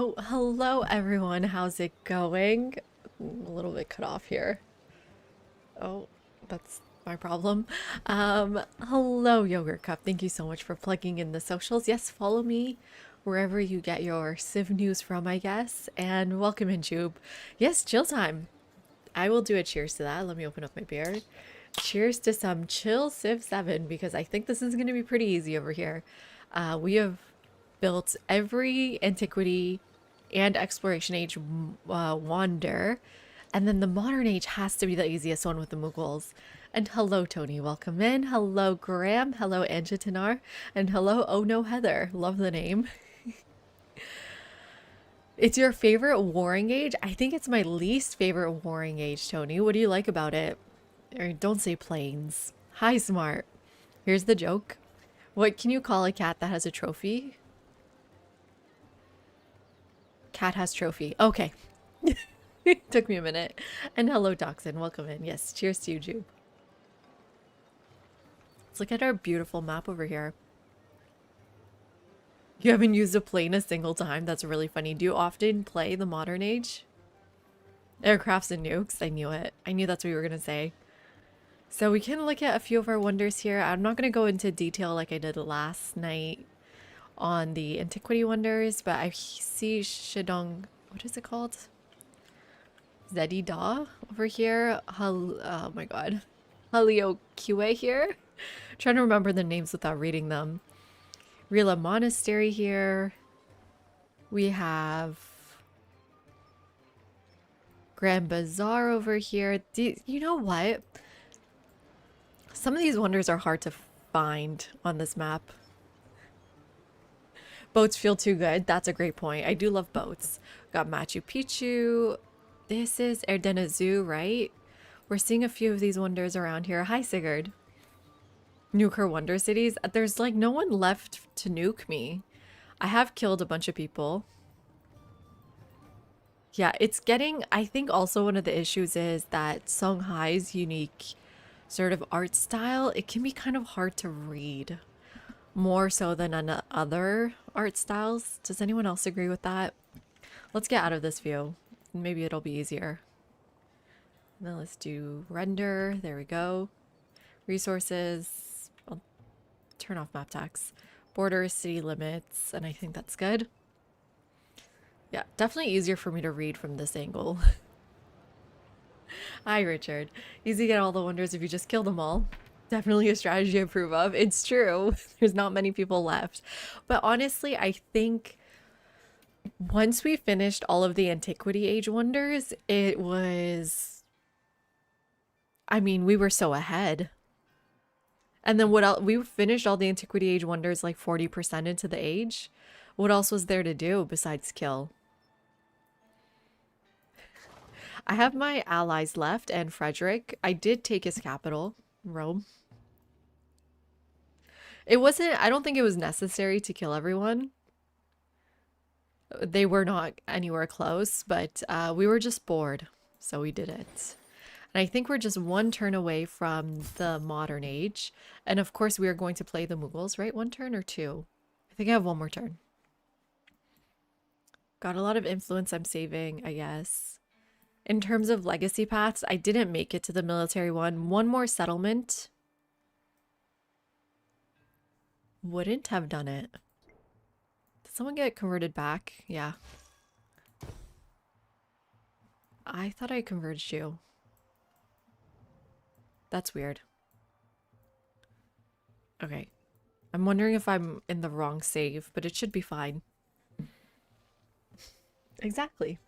Oh, hello everyone. How's it going? A little bit cut off here. Oh, that's my problem. Hello Yogurt Cup. Thank you so much for plugging in the socials. Yes, follow me wherever you get your Civ news from, I guess. And welcome in, Tube. Yes, chill time. I will do a cheers to that. Let me open up my beer. Cheers to some chill Civ 7 because I think this is going to be pretty easy over here. We have built every antiquity and exploration age wonder, and then the modern age has to be the easiest one with the Mughals. And hello, Tony, welcome in. Hello, Graham. Hello, Anjitanar. And hello, Oh No Heather. Love the name. It's your favorite warring age? I think it's my least favorite warring age, Tony. What do you like about it? Or don't say planes. Hi, smart. Here's the joke. What can you call a cat that has a trophy? Cat has trophy. Okay. Took me a minute. And hello, Toxin. Welcome in. Yes, cheers to you, Jube. Let's look at our beautiful map over here. You haven't used a plane a single time. That's really funny. Do you often play the modern age? Aircrafts and nukes. I knew it. I knew that's what you were going to say. So we can look at a few of our wonders here. I'm not going to go into detail like I did last night on the antiquity wonders, but I see Shidong, what is it called? Zedi Da over here. Oh my god. Halio Kue here. Trying to remember the names without reading them. Rila Monastery here. We have Grand Bazaar over here. You know what? Some of these wonders are hard to find on this map. Boats feel too good. That's a great point. I do love boats. Got Machu Picchu. This is Erdene Zoo, right? We're seeing a few of these wonders around here. Hi, Sigurd. Nuke her wonder cities. There's like no one left to nuke me. I have killed a bunch of people. Yeah, it's getting, I think also one of the issues is that Songhai's unique sort of art style, it can be kind of hard to read. More so than on other art styles. Does anyone else agree with that? Let's get out of this view. Maybe it'll be easier. Now let's do render. There we go. Resources. I'll turn off map tax. Borders, city limits, and I think that's good. Yeah, definitely easier for me to read from this angle. Hi, Richard. Easy to get all the wonders if you just kill them all. Definitely a strategy I approve of. It's true. There's not many people left. But honestly, I think once we finished all of the Antiquity Age wonders, it was... I mean, we were so ahead. And then what else? We finished all the Antiquity Age wonders like 40% into the age. What else was there to do besides kill? I have my allies left and Frederick. I did take his capital, Rome. It wasn't, I don't think it was necessary to kill everyone. They were not anywhere close, but we were just bored, so we did it. And I think we're just one turn away from the modern age. And of course, we are going to play the Mughals, right? One turn or two? I think I have one more turn. Got a lot of influence I'm saving, I guess. In terms of legacy paths, I didn't make it to the military one. One more settlement wouldn't have done it. Did someone get converted back? Yeah. I thought I converged you. That's weird. Okay. I'm wondering if I'm in the wrong save, but it should be fine. Exactly.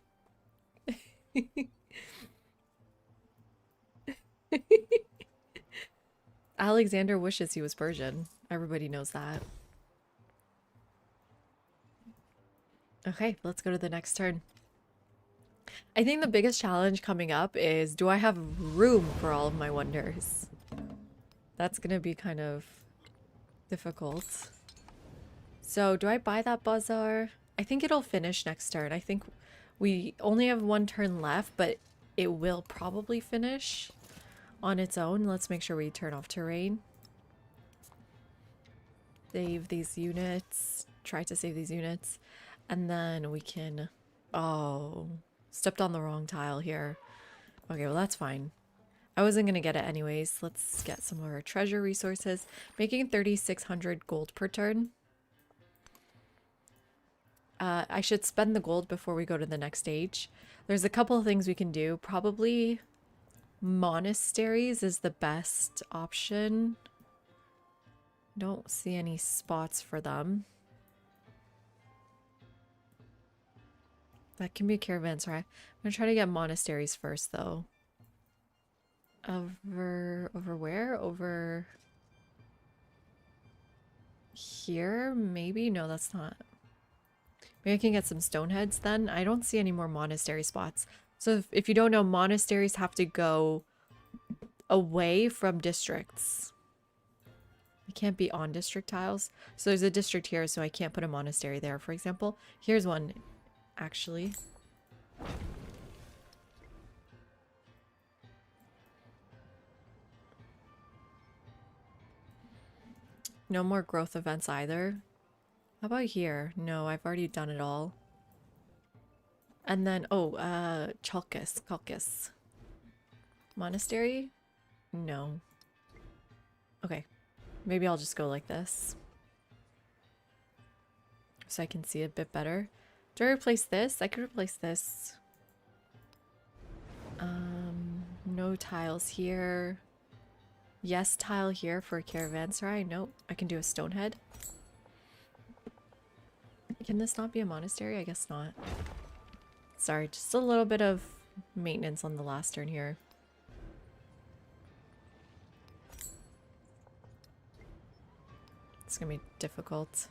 Alexander wishes he was Persian. Everybody knows that. Okay, let's go to the next turn. I think the biggest challenge coming up is, do I have room for all of my wonders? That's gonna be kind of difficult. So do I buy that bazaar? I think it'll finish next turn. I think we only have one turn left, but it will probably finish on its own. Let's make sure we turn off terrain. Save these units. Try to save these units. And then we can... Oh, stepped on the wrong tile here. Okay, well that's fine. I wasn't going to get it anyways. Let's get some of our treasure resources. Making 3,600 gold per turn. I should spend the gold before we go to the next stage. There's a couple of things we can do. Probably monasteries is the best option. Don't see any spots for them. That can be caravans, right? I'm gonna try to get monasteries first, though. Over where? Over here? Maybe? No, that's not. Maybe I can get some stoneheads then. I don't see any more monastery spots. So if you don't know, monasteries have to go away from districts. It can't be on district tiles. So there's a district here, so I can't put a monastery there, for example. Here's one, actually. No more growth events either. How about here? No, I've already done it all. And then, oh, Chalkis. Monastery? No. Okay. Maybe I'll just go like this. So I can see a bit better. Do I replace this? I could replace this. No tiles here. Yes, tile here for a caravanserai. Nope. I can do a stonehead. Can this not be a monastery? I guess not. Sorry, just a little bit of maintenance on the last turn here. It's gonna be difficult.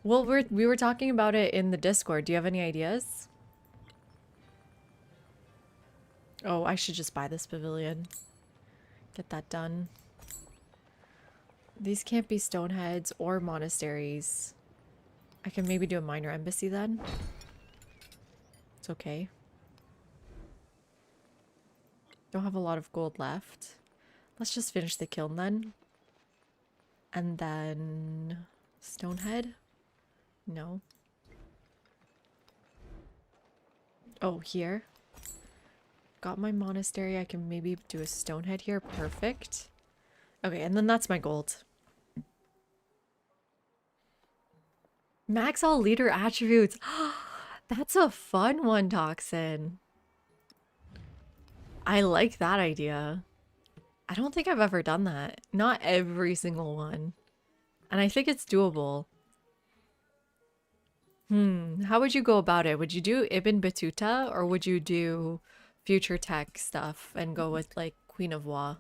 Well, we were talking about it in the Discord. Do you have any ideas? Oh, I should just buy this pavilion. Get that done. These can't be stoneheads or monasteries. I can maybe do a minor embassy then. It's okay. Don't have a lot of gold left. Let's just finish the kiln then. And then... Stonehead? No. Oh, here. Got my monastery. I can maybe do a stonehead here. Perfect. Okay, and then that's my gold. Max all leader attributes. That's a fun one, Toxin. I like that idea. I don't think I've ever done that. Not every single one. And I think it's doable. How would you go about it? Would you do Ibn Battuta or would you do future tech stuff and go with like Queen of Wa?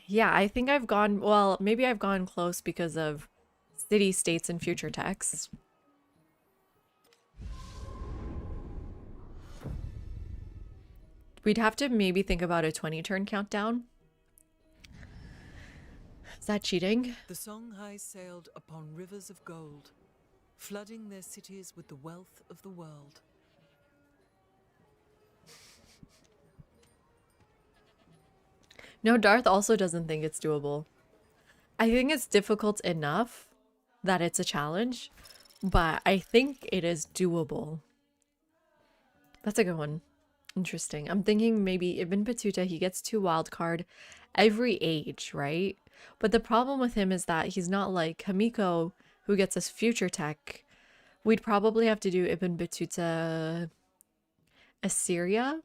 Yeah, I think I've gone, well, maybe I've gone close because of city states and future techs. We'd have to maybe think about a 20 turn countdown. Is that cheating? The Songhai sailed upon rivers of gold, flooding their cities with the wealth of the world. No, Darth also doesn't think it's doable. I think it's difficult enough that it's a challenge, but I think it is doable. That's a good one. Interesting. I'm thinking maybe Ibn Battuta, he gets 2 wildcard every age, right? But the problem with him is that he's not like Hamiko, who gets us future tech. We'd probably have to do Ibn Battuta Assyria.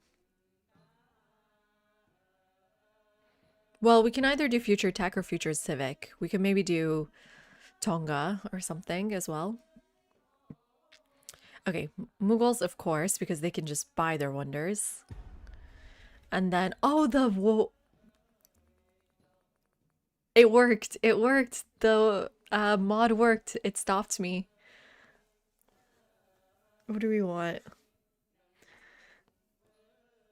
Well, we can either do future tech or future civic. We can maybe do Tonga or something as well. Okay, Mughals, of course, because they can just buy their wonders. And then, oh, it worked. It worked. The mod worked. It stopped me. What do we want?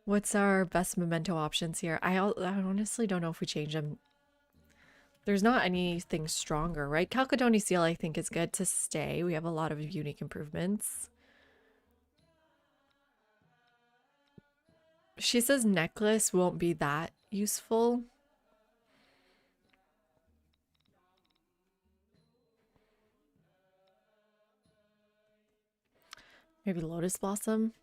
What's our best memento options here? I honestly don't know if we change them. There's not anything stronger, right? Chalcedony Seal, I think, is good to stay. We have a lot of unique improvements. She says necklace won't be that useful. Maybe Lotus Blossom.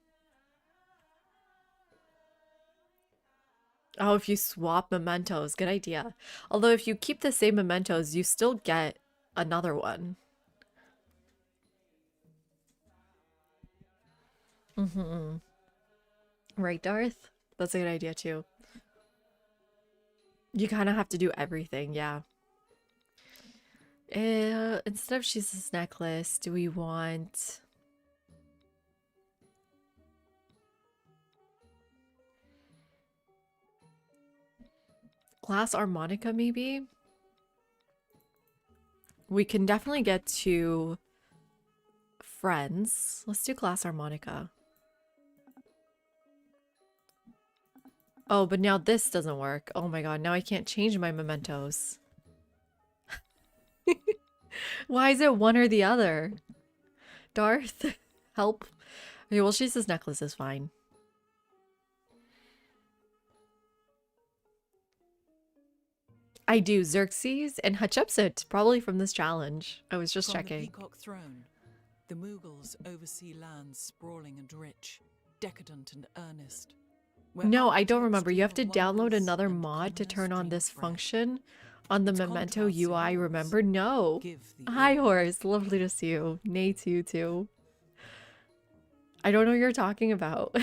Oh, if you swap mementos, good idea. Although if you keep the same mementos, you still get another one. Mm-hmm. Right, Darth? That's a good idea too. You kind of have to do everything, yeah. Instead of Jesus' necklace, do we want... glass harmonica, maybe? We can definitely get to friends. Let's do glass harmonica. Oh, but now this doesn't work. Oh my god, now I can't change my mementos. Why is it one or the other? Darth, help. Okay, well, Jesus' necklace is fine. I do. Xerxes and Hatshepsut, probably from this challenge. I was just From checking. the Peacock Throne, the Mughals oversee lands sprawling and rich, decadent and earnest. where No, I don't architects remember. You have to dream of download wonders another and mod to commoners turn on dream this of bread. function on the Its Memento contrasts UI. in Remember? No. Give the Hi, ear. Horse. Lovely to see you. Nay to you too. I don't know what you're talking about.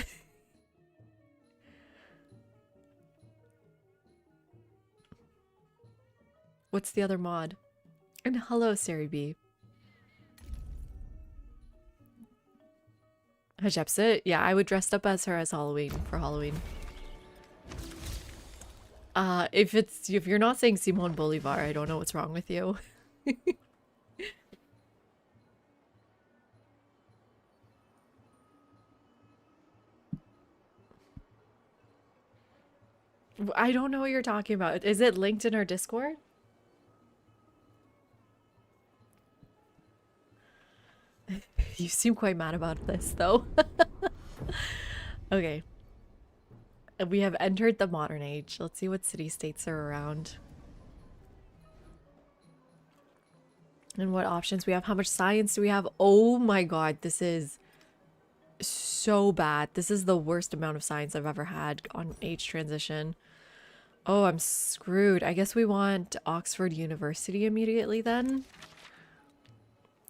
What's the other mod? And hello, Sari B. Hatshepsut? Yeah, I would dress up as her as Halloween for Halloween. If you're not saying Simon Bolivar, I don't know what's wrong with you. I don't know what you're talking about. Is it linked in our Discord? You seem quite mad about this, though. Okay. We have entered the modern age. Let's see what city-states are around. And what options we have. How much science do we have? Oh my god, this is so bad. This is the worst amount of science I've ever had on age transition. Oh, I'm screwed. I guess we want Oxford University immediately then.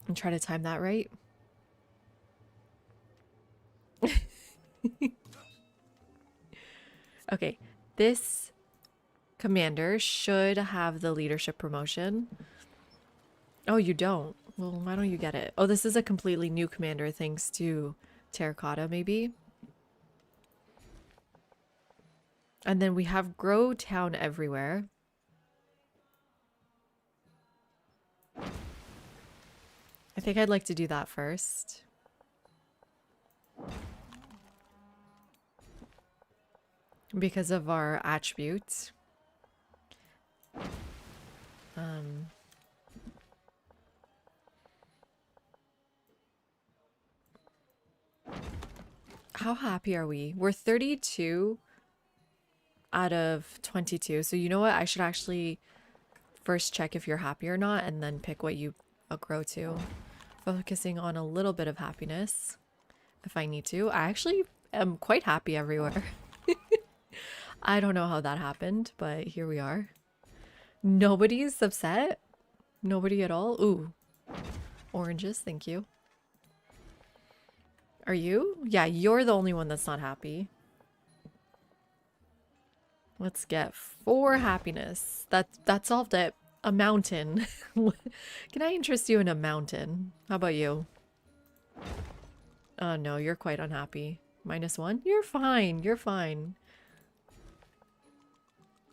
And try to time that right. Okay, this commander should have the leadership promotion. Oh, you don't? Well, why don't you get it? Oh, this is a completely new commander thanks to Terracotta, maybe? And then we have Grow Town everywhere. I think I'd like to do that first. Because of our attributes. How happy are we? We're 32 out of 22. So you know what? I should actually first check if you're happy or not and then pick what you grow to. Focusing on a little bit of happiness if I need to. I actually am quite happy everywhere. I don't know how that happened, but here we are. Nobody's upset? Nobody at all? Ooh. Oranges, thank you. Are you? Yeah, you're the only one that's not happy. Let's get 4 happiness. That solved it. A mountain. Can I interest you in a mountain? How about you? Oh no, you're quite unhappy. -1? You're fine. You're fine.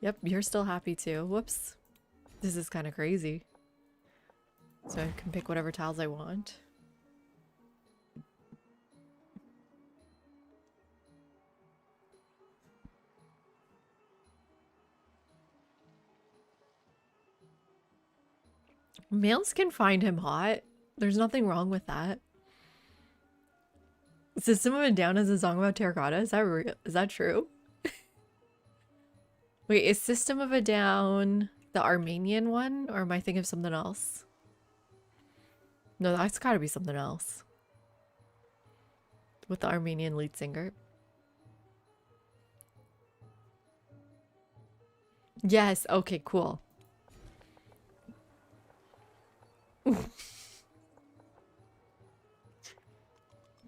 Yep, you're still happy too. Whoops. This is kind of crazy. So I can pick whatever tiles I want. Males can find him hot. There's nothing wrong with that. System of a Down is a song about terracotta. Is that real? Is that true? Wait, is System of a Down the Armenian one, or am I thinking of something else? No, that's gotta be something else. With the Armenian lead singer. Yes, okay, cool.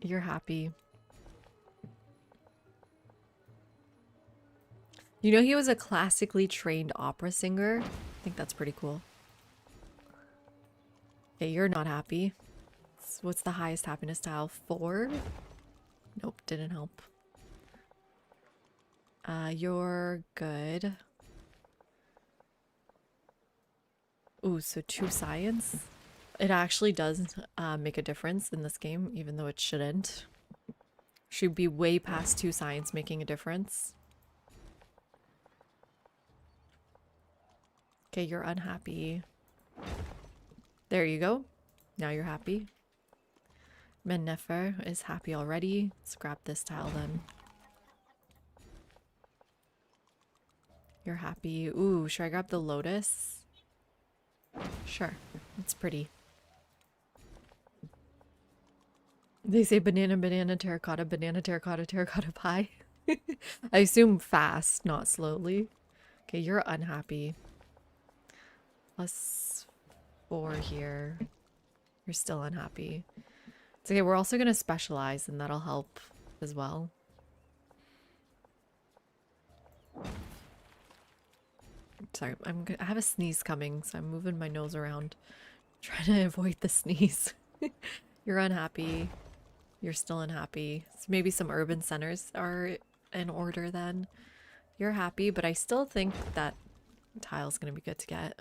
You're happy. You know he was a classically trained opera singer? I think that's pretty cool. Okay, you're not happy. What's the highest happiness tile? 4? Nope, didn't help. You're good. Ooh, so 2 science? It actually does make a difference in this game, even though it shouldn't. Should be way past 2 science making a difference. Okay, you're unhappy. There you go. Now you're happy. Mennefer is happy already. Let's grab this tile then. You're happy. Ooh, should I grab the lotus? Sure. It's pretty. They say banana, banana, terracotta, banana, terracotta, terracotta pie. I assume fast, not slowly. Okay, you're unhappy. +4 here. You're still unhappy. It's okay, we're also gonna specialize and that'll help as well. Sorry, I have a sneeze coming, so I'm moving my nose around. Trying to avoid the sneeze. You're unhappy. You're still unhappy. So maybe some urban centers are in order then. You're happy, but I still think that tile's gonna be good to get.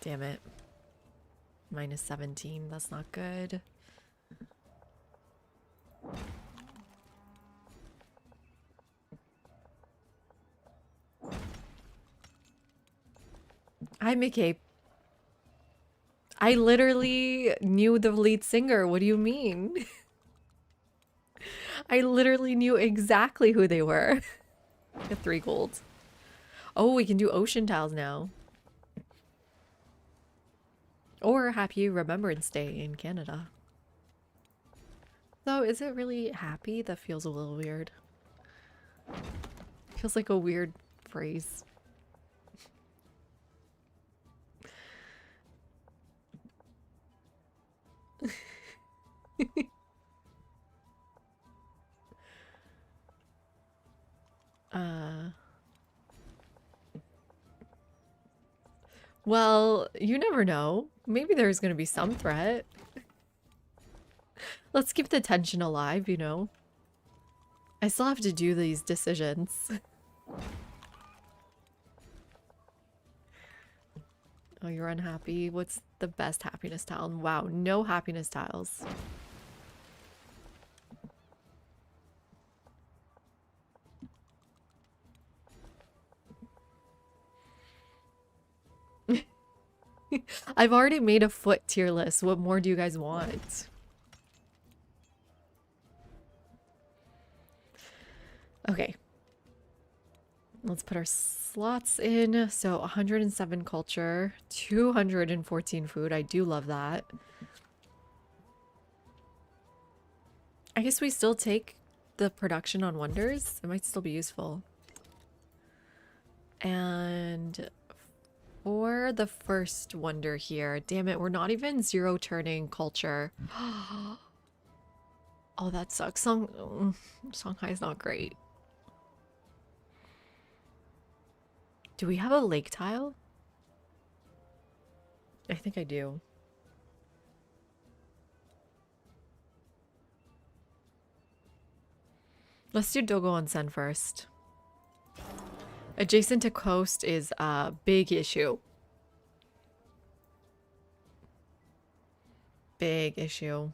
Damn it. -17, that's not good. Hi, Mickey. I literally knew the lead singer. What do you mean? I literally knew exactly who they were. Get 3 gold. Oh, we can do ocean tiles now. Or Happy Remembrance Day in Canada. So is it really happy? That feels a little weird. Feels like a weird phrase. Well, you never know. Maybe there's gonna be some threat. Let's keep the tension alive, you know? I still have to do these decisions. Oh, you're unhappy? What's the best happiness tile? Wow, no happiness tiles. I've already made a foot tier list. What more do you guys want? Okay. Let's put our slots in. So 107 culture, 214 food. I do love that. I guess we still take the production on wonders. It might still be useful. And for the first wonder here, damn it, we're not even 0 turning culture. Oh, that sucks. Songhai's not great. Do we have a lake tile? I think I do. Let's do Dogo Onsen first. Adjacent to coast is a big issue. Big issue.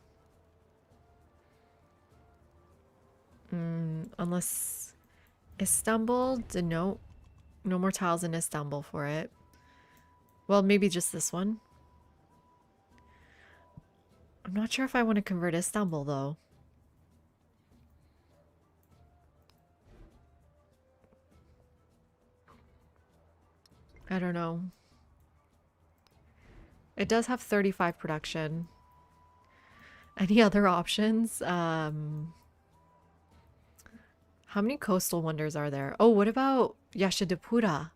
Unless Istanbul, no more tiles in Istanbul for it. Well, maybe just this one. I'm not sure if I want to convert Istanbul though. I don't know. It does have 35 production. Any other options? How many coastal wonders are there? Oh, what about Yashadipura?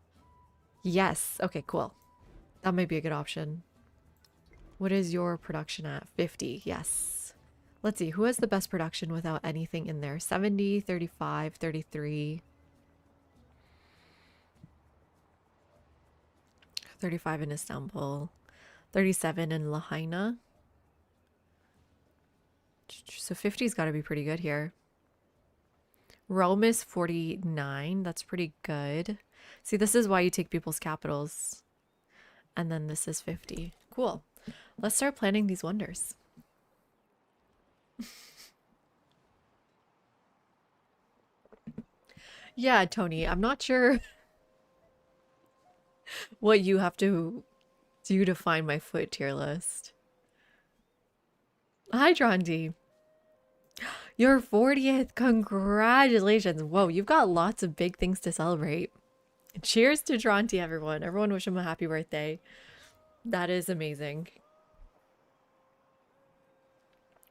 Yes. Okay, cool. That might be a good option. What is your production at? 50. Yes. Let's see. Who has the best production without anything in there? 70, 35, 33. 35 in Istanbul. 37 in Lahaina. So 50's got to be pretty good here. Rome is 49. That's pretty good. See, this is why you take people's capitals. And then this is 50. Cool. Let's start planning these wonders. Yeah, Tony, I'm not sure what you have to do to find my foot tier list. Hi, Drondi. Your 40th. Congratulations. Whoa, you've got lots of big things to celebrate. Cheers to Dronti, everyone. Everyone wish him a happy birthday. That is amazing.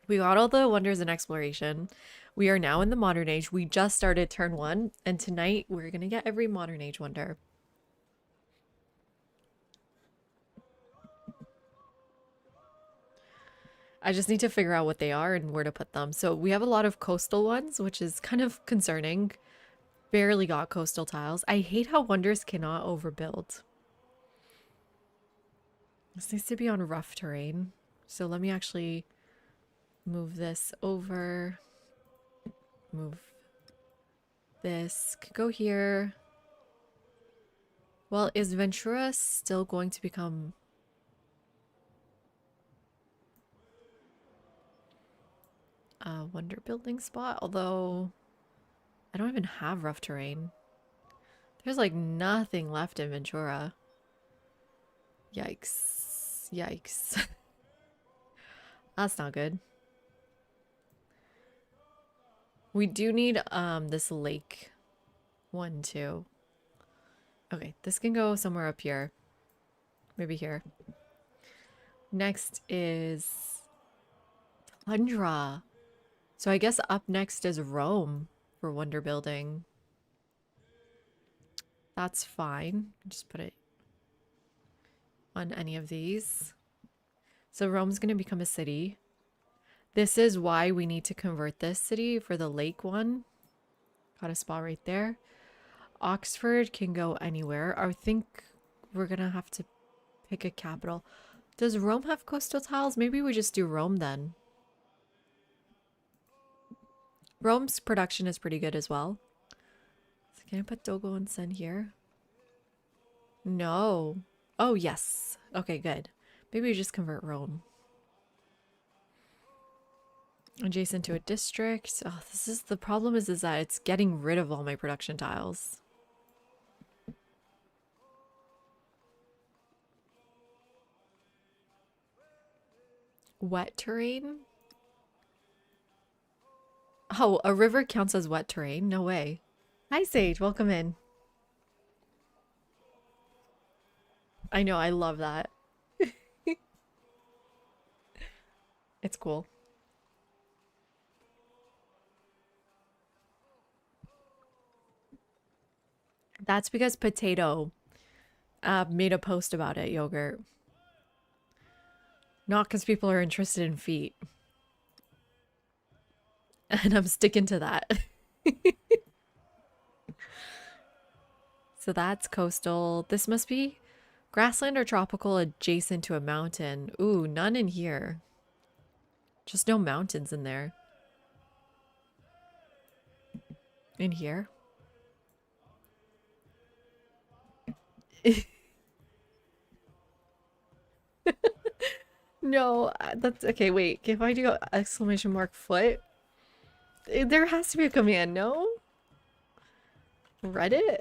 We got all the wonders in exploration. We are now in the modern age. We just started turn 1, and tonight we're going to get every modern age wonder. I just need to figure out what they are and where to put them. So we have a lot of coastal ones, which is kind of concerning. Barely got coastal tiles. I hate how wonders cannot overbuild. This needs to be on rough terrain. So let me actually move this over. Move this. Could go here. Well, is Ventura still going to become... a wonder building spot? Although I don't even have rough terrain. There's like nothing left in Ventura. Yikes. Yikes. That's not good. We do need this lake one too. Okay, this can go somewhere up here. Maybe here. Next is Tundra. So I guess up next is Rome for wonder building. That's fine. Just put it on any of these. So Rome's going to become a city. This is why we need to convert this city for the lake one. Got a spot right there. Oxford can go anywhere. I think we're going to have to pick a capital. Does Rome have coastal tiles? Maybe we just do Rome then. Rome's production is pretty good as well. So can I put Dogo and Sen here? No. Oh, yes. Okay, good. Maybe we just convert Rome. Adjacent to a district. Oh, this is the problem is that it's getting rid of all my production tiles. Wet terrain? Oh, a river counts as wet terrain? No way. Hi, Sage. Welcome in. I know. I love that. It's cool. That's because Potato made a post about it, Yogurt. Not because people are interested in feet. And I'm sticking to that. So that's coastal. This must be grassland or tropical adjacent to a mountain. Ooh, none in here. Just no mountains in there. In here? No, that's okay. Wait, if I do exclamation mark foot, there has to be a command, no? Reddit?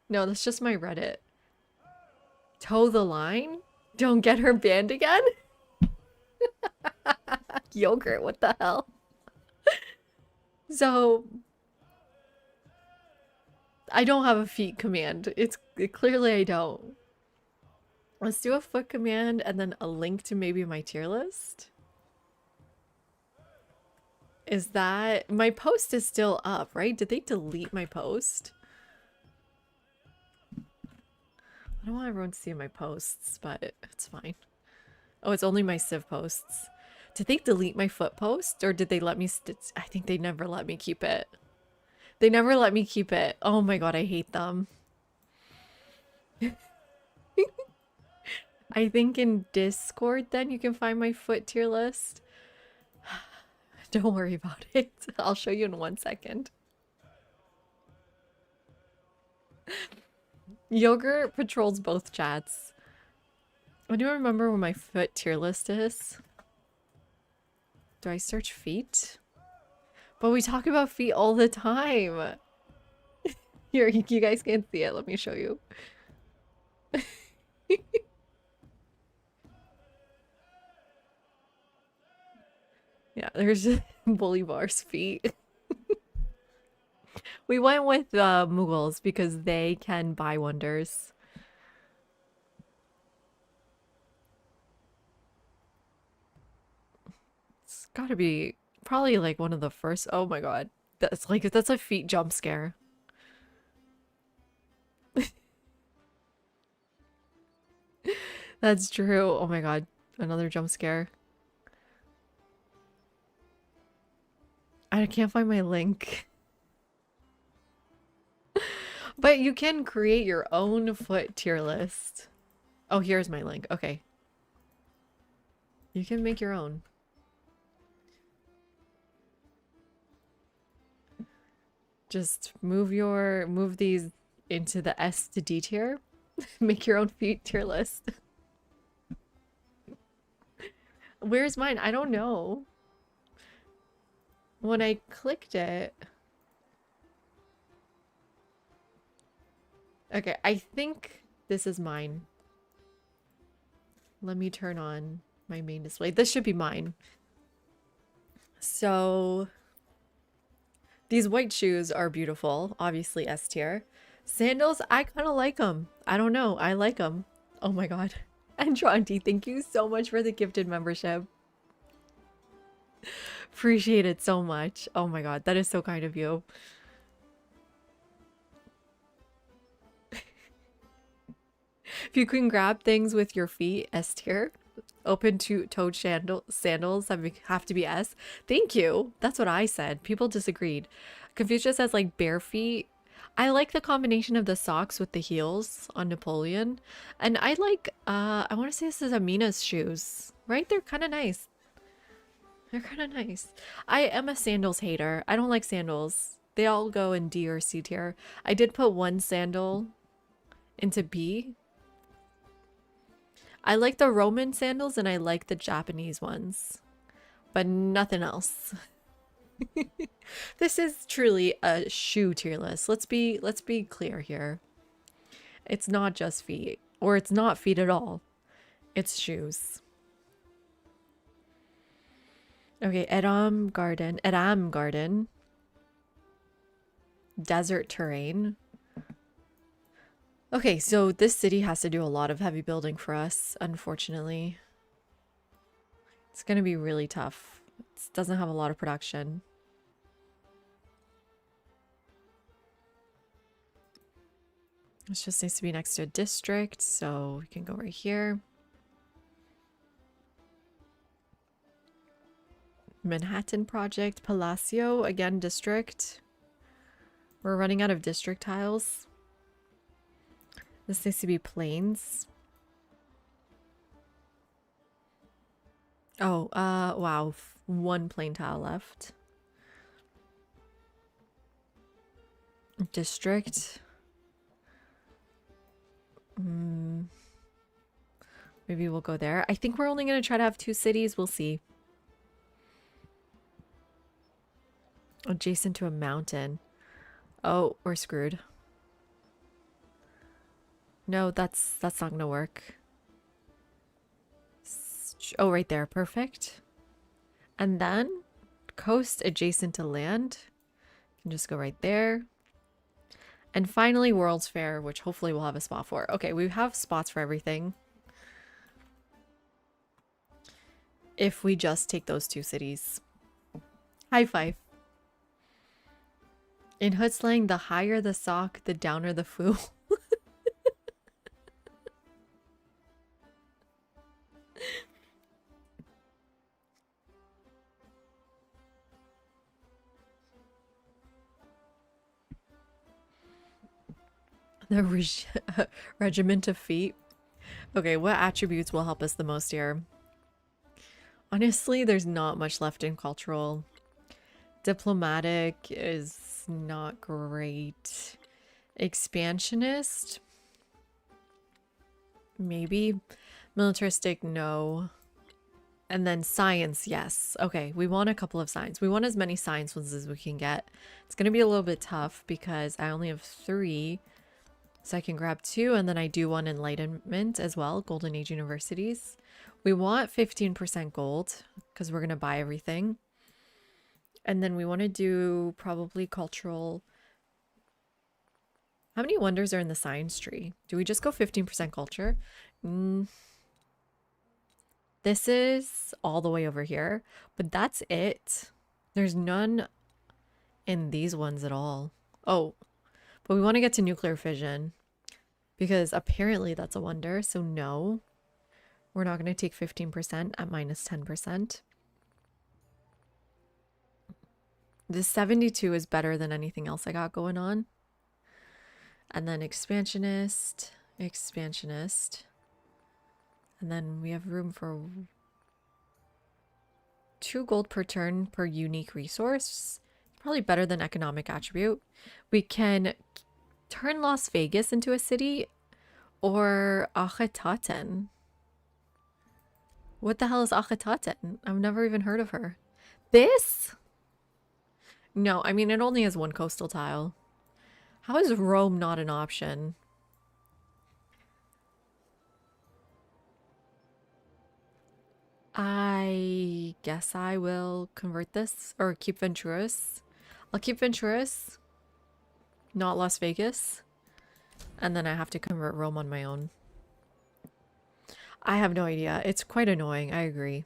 No, that's just my Reddit. Toe the line? Don't get her banned again? Yogurt, what the hell? So, I don't have a feet command. Clearly I don't. Let's do a foot command and then a link to maybe my tier list. Is that my post is still up, right? Did they delete my post? I don't want everyone to see my posts, but it's fine. Oh, it's only my Civ posts. Did they delete my foot post or did they let me I think they never let me keep it. They never let me keep it. Oh my god, I hate them. I think in Discord then you can find my foot tier list. Don't worry about it. I'll show you in 1 second. Yogurt patrols both chats. I do remember what my foot tier list is. Do I search feet? But we talk about feet all the time. Here, you guys can't see it. Let me show you. Yeah, there's Bolivar's feet. We went with Mughals because they can buy wonders. It's gotta be probably like one of the first. Oh my god. That's a feet jump scare. That's true. Oh my god. Another jump scare. I can't find my link. But you can create your own foot tier list. Oh, here's my link. Okay. You can make your own. Just move these into the S to D tier. Make your own feet tier list. Where's mine? I don't know. When I clicked it. Okay, I think this is mine. Let me turn on my main display. This should be mine. So these white shoes are beautiful, obviously S tier. Sandals, I kind of like them. I don't know, I like them. Oh my god. And Tronti, thank you so much for the gifted membership. Appreciate it so much. Oh my god, that is so kind of you. If you can grab things with your feet, S tier. Open to toed sandals that have to be S. Thank you. That's what I said. People disagreed. Confucius says like bare feet. I like the combination of the socks with the heels on Napoleon. And I like, I want to say this is Amina's shoes, right? They're kind of nice. They're kind of nice. I am a sandals hater. I don't like sandals. They all go in D or C tier. I did put one sandal into B. I like the Roman sandals and I like the Japanese ones, but nothing else. This is truly a shoe tier list. Let's be clear here. It's not just feet, or it's not feet at all. It's shoes. Okay, Edam Garden. Desert terrain. Okay, so this city has to do a lot of heavy building for us, unfortunately. It's gonna be really tough. It doesn't have a lot of production. It just needs to be next to a district, so we can go right here. Manhattan Project, Palacio, again, district. We're running out of district tiles. This needs to be plains. Oh, wow. One plain tile left. District. Maybe we'll go there. I think we're only going to try to have 2 cities. We'll see. Adjacent to a mountain. Oh, we're screwed. No, that's not going to work. Oh, right there. Perfect. And then coast adjacent to land. Can just go right there. And finally, World's Fair, which hopefully we'll have a spot for. Okay, we have spots for everything. If we just take those 2 cities. High five. In hood slang, the higher the sock, the downer the foo. The regiment of feet. Okay, what attributes will help us the most here? Honestly, there's not much left in cultural. Diplomatic is not great. Expansionist? Maybe. Militaristic, no. And then science, yes. Okay, we want a couple of science. We want as many science ones as we can get. It's going to be a little bit tough because I only have 3. So I can grab 2, and then I do want enlightenment as well, Golden Age universities. We want 15% gold because we're going to buy everything. And then we want to do probably cultural. How many wonders are in the science tree? Do we just go 15% culture? This is all the way over here, but that's it. There's none in these ones at all. Oh, but we want to get to nuclear fission because apparently that's a wonder. So no, we're not going to take 15% at minus 10%. This 72 is better than anything else I got going on. And then expansionist, expansionist. And then we have room for 2 gold per turn per unique resource. Probably better than economic attribute. We can turn Las Vegas into a city or Akhetaten. What the hell is Akhetaten? I've never even heard of her. This? No, I mean, it only has 1 coastal tile. How is Rome not an option? I guess I will convert this or keep Venturas. I'll keep Venturas, not Las Vegas. And then I have to convert Rome on my own. I have no idea. It's quite annoying. I agree.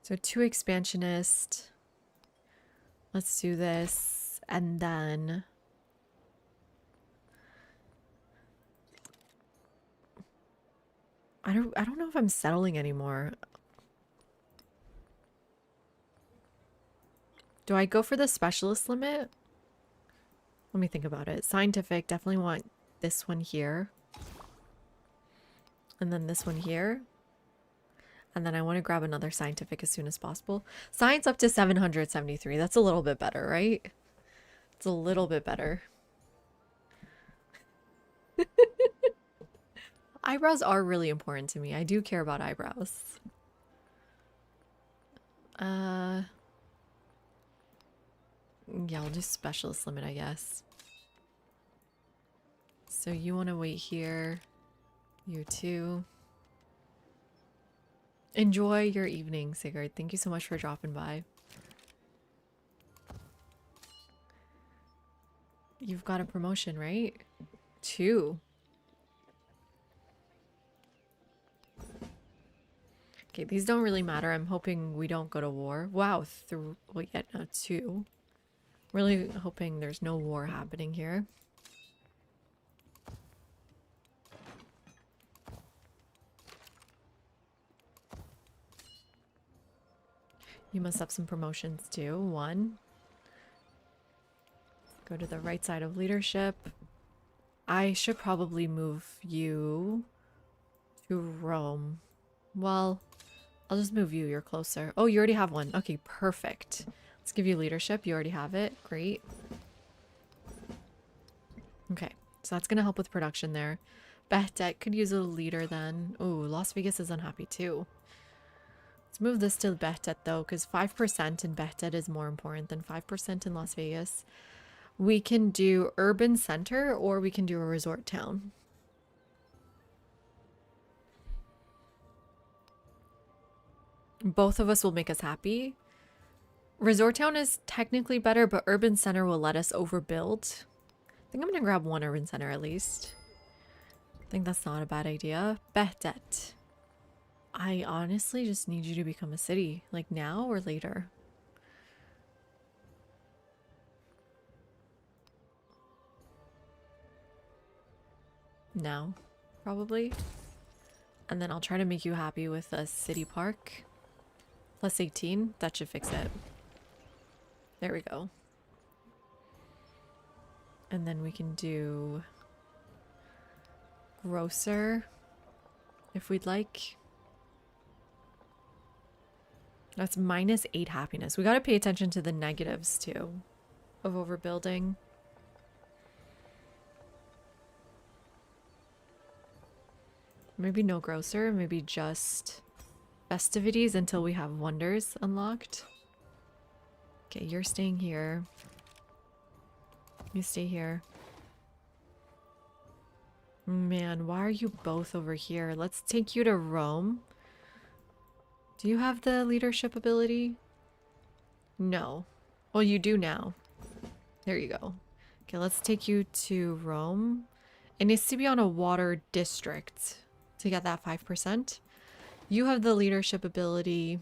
So 2 expansionist. Let's do this. And then I don't know if I'm settling anymore. Do I go for the specialist limit? Let me think about it. Scientific, definitely want this one here. And then this one here. And then I want to grab another scientific as soon as possible. Science up to 773. That's a little bit better, right? It's a little bit better. Eyebrows are really important to me. I do care about eyebrows. Yeah, I'll do specialist limit, I guess. So you want to wait here. You too. Enjoy your evening, Sigurd. Thank you so much for dropping by. You've got a promotion, right? 2. Okay, these don't really matter. I'm hoping we don't go to war. Wow, well, yeah, no, 2. Really hoping there's no war happening here. You must have some promotions too. 1. Go to the right side of leadership. I should probably move you to Rome. Well, I'll just move you. You're closer. Oh, you already have one. Okay, perfect. Let's give you leadership. You already have it. Great. Okay, so that's going to help with production there. Behtet could use a leader then. Oh, Las Vegas is unhappy too. Let's move this to Behtet though, because 5% in Behtet is more important than 5% in Las Vegas. We can do urban center or we can do a resort town. Both of us will make us happy. Resort town is technically better, but urban center will let us overbuild. I think I'm gonna grab 1 urban center at least. I think that's not a bad idea. Behtet. I honestly just need you to become a city, like now or later. Now, probably. And then I'll try to make you happy with a city park. Plus 18, that should fix it. There we go. And then we can do grocer if we'd like. That's -8 happiness. We gotta pay attention to the negatives too of overbuilding. Maybe no grocer, maybe just festivities until we have wonders unlocked. Okay, you're staying here. You stay here. Man, why are you both over here? Let's take you to Rome. Do you have the leadership ability? No. Well, you do now. There you go. Okay, let's take you to Rome. It needs to be on a water district to get that 5%. You have the leadership ability,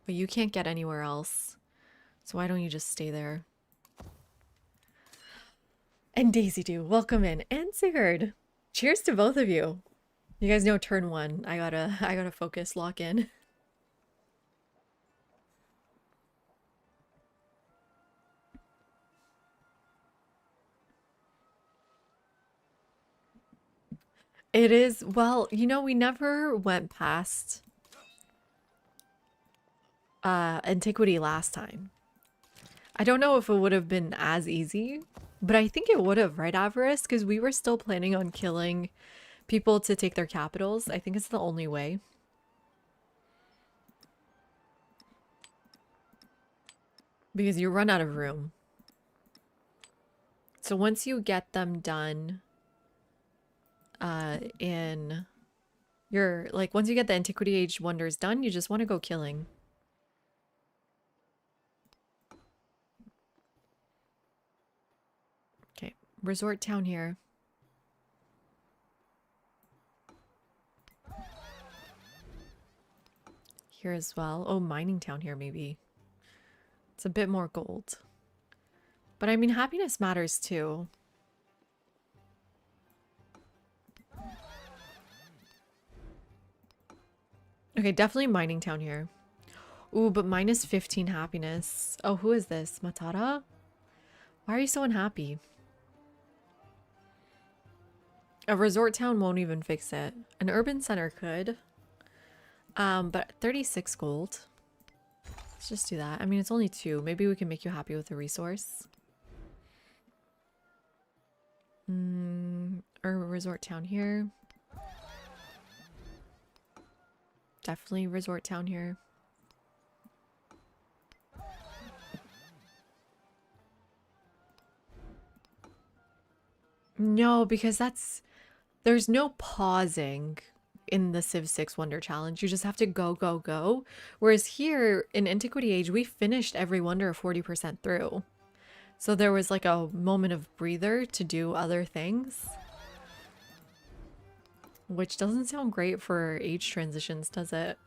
but you can't get anywhere else. So why don't you just stay there? And Daisy Doo, welcome in. And Sigurd. Cheers to both of you. You guys know turn 1. I gotta focus, lock in. It is, well, you know, we never went past antiquity last time. I don't know if it would have been as easy, but I think it would have, right, Avarice? Because we were still planning on killing people to take their capitals. I think it's the only way. Because you run out of room. So once you get them done in your, like, once you get the Antiquity Age wonders done, you just want to go killing. Okay, resort town here. Here as well. Oh, mining town here maybe. It's a bit more gold. But I mean, happiness matters too. Okay, definitely mining town here. Ooh, but -15 happiness. Oh, who is this? Matara? Why are you so unhappy? A resort town won't even fix it. An urban center could. But 36 gold. Let's just do that. I mean, it's only 2. Maybe we can make you happy with a resource. Or a resort town here. Definitely resort town here. No, because there's no pausing in the Civ 6 Wonder Challenge. You just have to go, go, go. Whereas here in Antiquity Age, we finished every wonder 40% through. So there was like a moment of breather to do other things. Which doesn't sound great for age transitions, does it?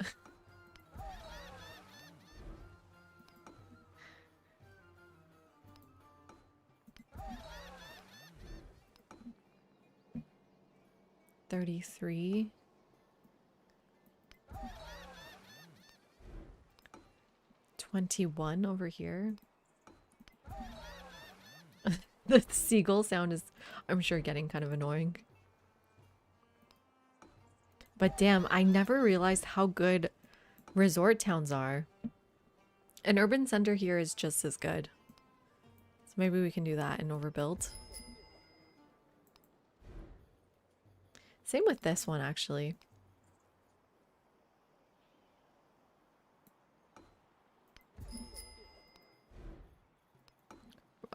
$33. 21 over here. The seagull sound is, I'm sure, getting kind of annoying. But damn, I never realized how good resort towns are. An urban center here is just as good. So maybe we can do that and overbuild. Same with this one, actually.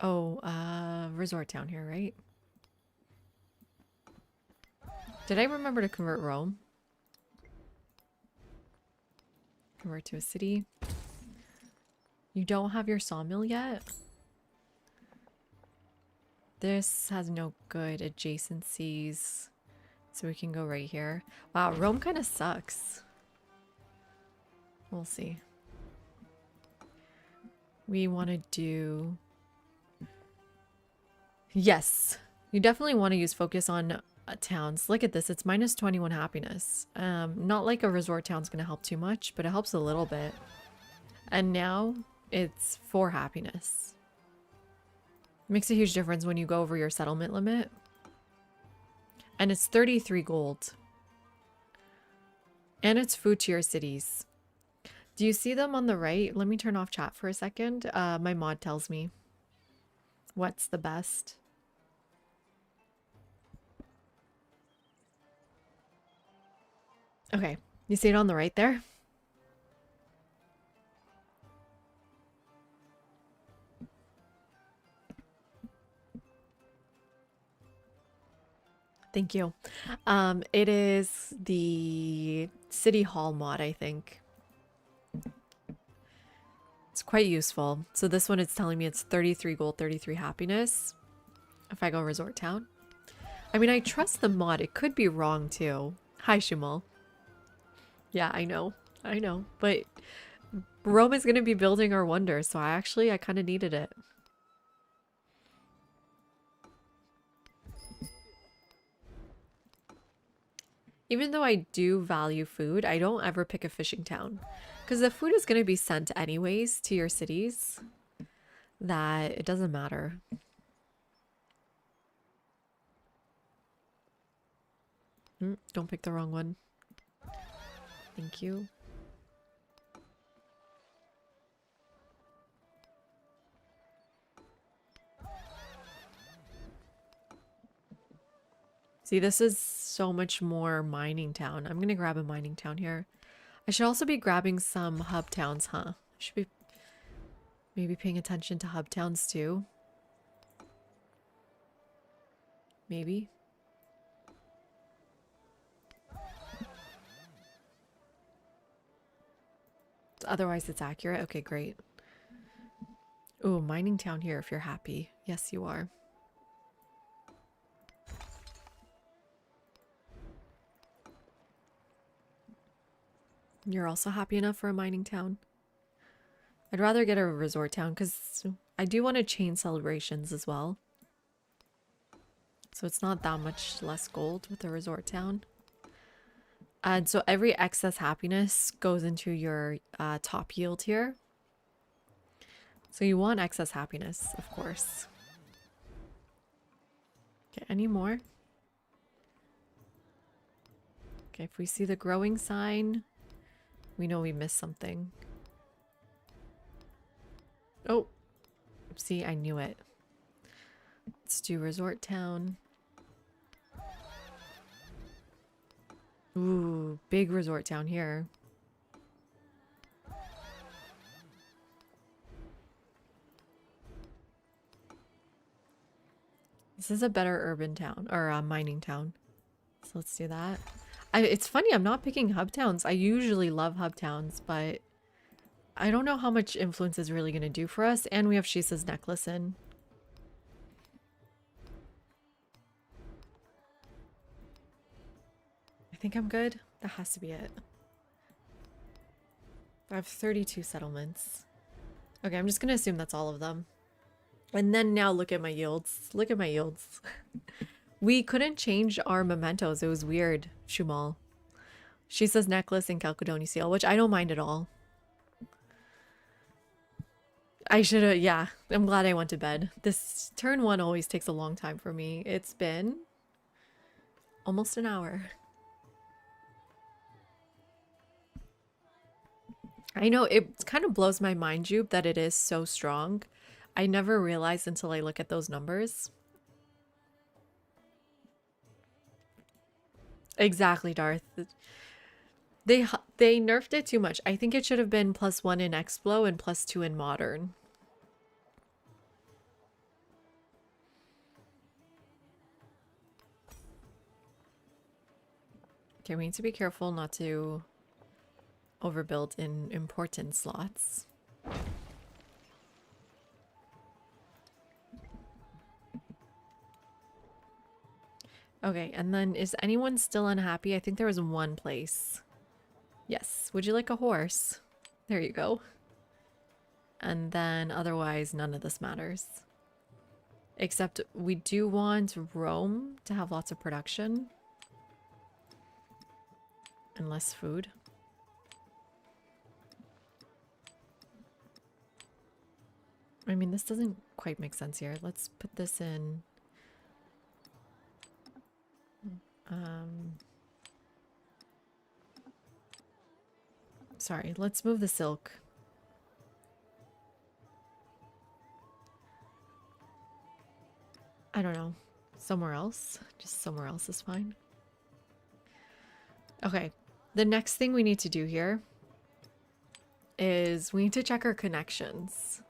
Oh, resort town here, right? Did I remember to convert Rome? Convert to a city. You don't have your sawmill yet? This has no good adjacencies. So we can go right here. Wow, Rome kind of sucks. We'll see. We want to do... Yes. You definitely want to use focus on towns. Look at this. It's minus 21 happiness. Not like a resort town's going to help too much, but it helps a little bit. And now it's 4 happiness. Makes a huge difference when you go over your settlement limit. And it's 33 gold. And it's food to your cities. Do you see them on the right? Let me turn off chat for a second. My mod tells me what's the best. Okay, you see it on the right there? Thank you. It is the City Hall mod, I think. It's quite useful. So this one, it's telling me it's 33 gold, 33 happiness. If I go resort town. I mean, I trust the mod. It could be wrong too. Hi, Shumal. Yeah, I know. I know. But Rome is going to be building our wonder. So I kind of needed it. Even though I do value food, I don't ever pick a fishing town. Because the food is going to be sent anyways to your cities. That it doesn't matter. Don't pick the wrong one. Thank you. See, this is so much more mining town. I'm gonna grab a mining town here. I should also be grabbing some hub towns, huh? I should be maybe paying attention to hub towns too. Maybe. Otherwise it's accurate. Okay, great. Ooh, mining town here if you're happy. Yes, you are. You're also happy enough for a mining town? I'd rather get a resort town because I do want to chain celebrations as well. So it's not that much less gold with a resort town. And so every excess happiness goes into your top yield here. So you want excess happiness, of course. Okay, any more? Okay, if we see the growing sign, we know we missed something. Oh, see, I knew it. Let's do resort town. Ooh, big resort town here. This is a better urban town, or a mining town. So let's do that. It's funny, I'm not picking hub towns. I usually love hub towns, but I don't know how much influence is really going to do for us. And we have Shisa's necklace in. I think I'm good. That has to be it. I have 32 settlements. Okay, I'm just going to assume that's all of them. And then now look at my yields. Look at my yields. We couldn't change our mementos. It was weird, Shumal. She says necklace and Chalcedony seal, which I don't mind at all. I should have, yeah. I'm glad I went to bed. This turn one always takes a long time for me. It's been almost an hour. I know it kind of blows my mind, Jupe, that it is so strong. I never realized until I look at those numbers. Exactly, Darth. They nerfed it too much. I think it should have been +1 in Explo and +2 in Modern. Okay, we need to be careful not to overbuild in important slots. Okay, and then is anyone still unhappy? I think there was one place. Yes. Would you like a horse? There you go. And then otherwise, none of this matters. Except we do want Rome to have lots of production. And less food. I mean, this doesn't quite make sense here. Let's put this in. Sorry, let's move the silk. I don't know. Somewhere else? Just somewhere else is fine. Okay. The next thing we need to do here is we need to check our connections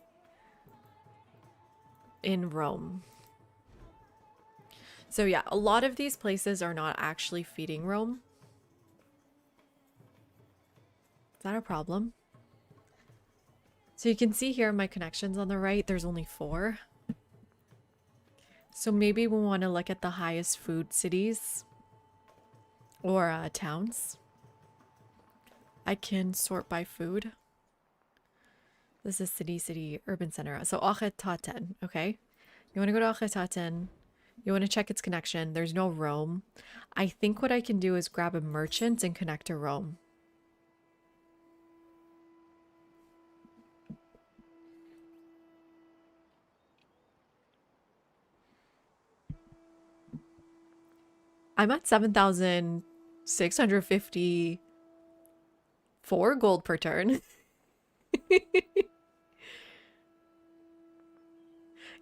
in Rome. So yeah, a lot of these places are not actually feeding Rome. Is that a problem? So you can see here my connections on the right, there's only 4. So maybe we want to look at the highest food cities or towns. I can sort by food. This is city, urban center. So Akhetaten, okay? You want to go to Akhetaten. You want to check its connection. There's no Rome. I think what I can do is grab a merchant and connect to Rome. I'm at 7,654 gold per turn.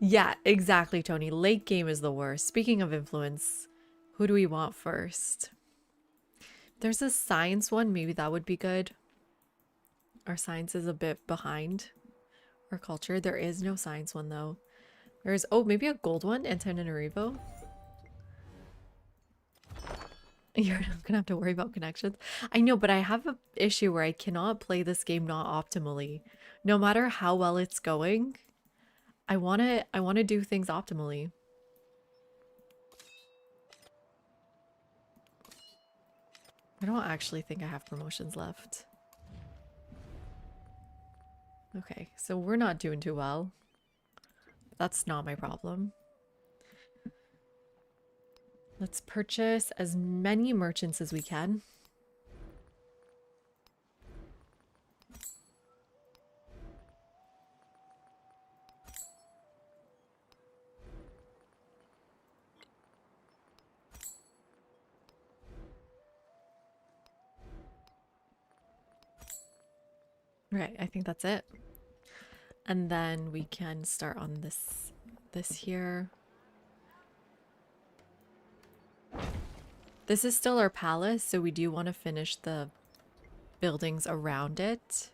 Yeah, exactly, Tony. Late game is the worst. Speaking of influence, who do we want first? There's a science one. Maybe that would be good. Our science is a bit behind our culture. There is no science one, though. There's, oh, maybe a gold one, Antananarivo. You're not gonna have to worry about connections. I know, but I have an issue where I cannot play this game not optimally. No matter how well it's going, I wanna do things optimally. I don't actually think I have promotions left. Okay, so we're not doing too well. That's not my problem. Let's purchase as many merchants as we can. Right, I think that's it. And then we can start on this here. This is still our palace, so we do want to finish the buildings around it.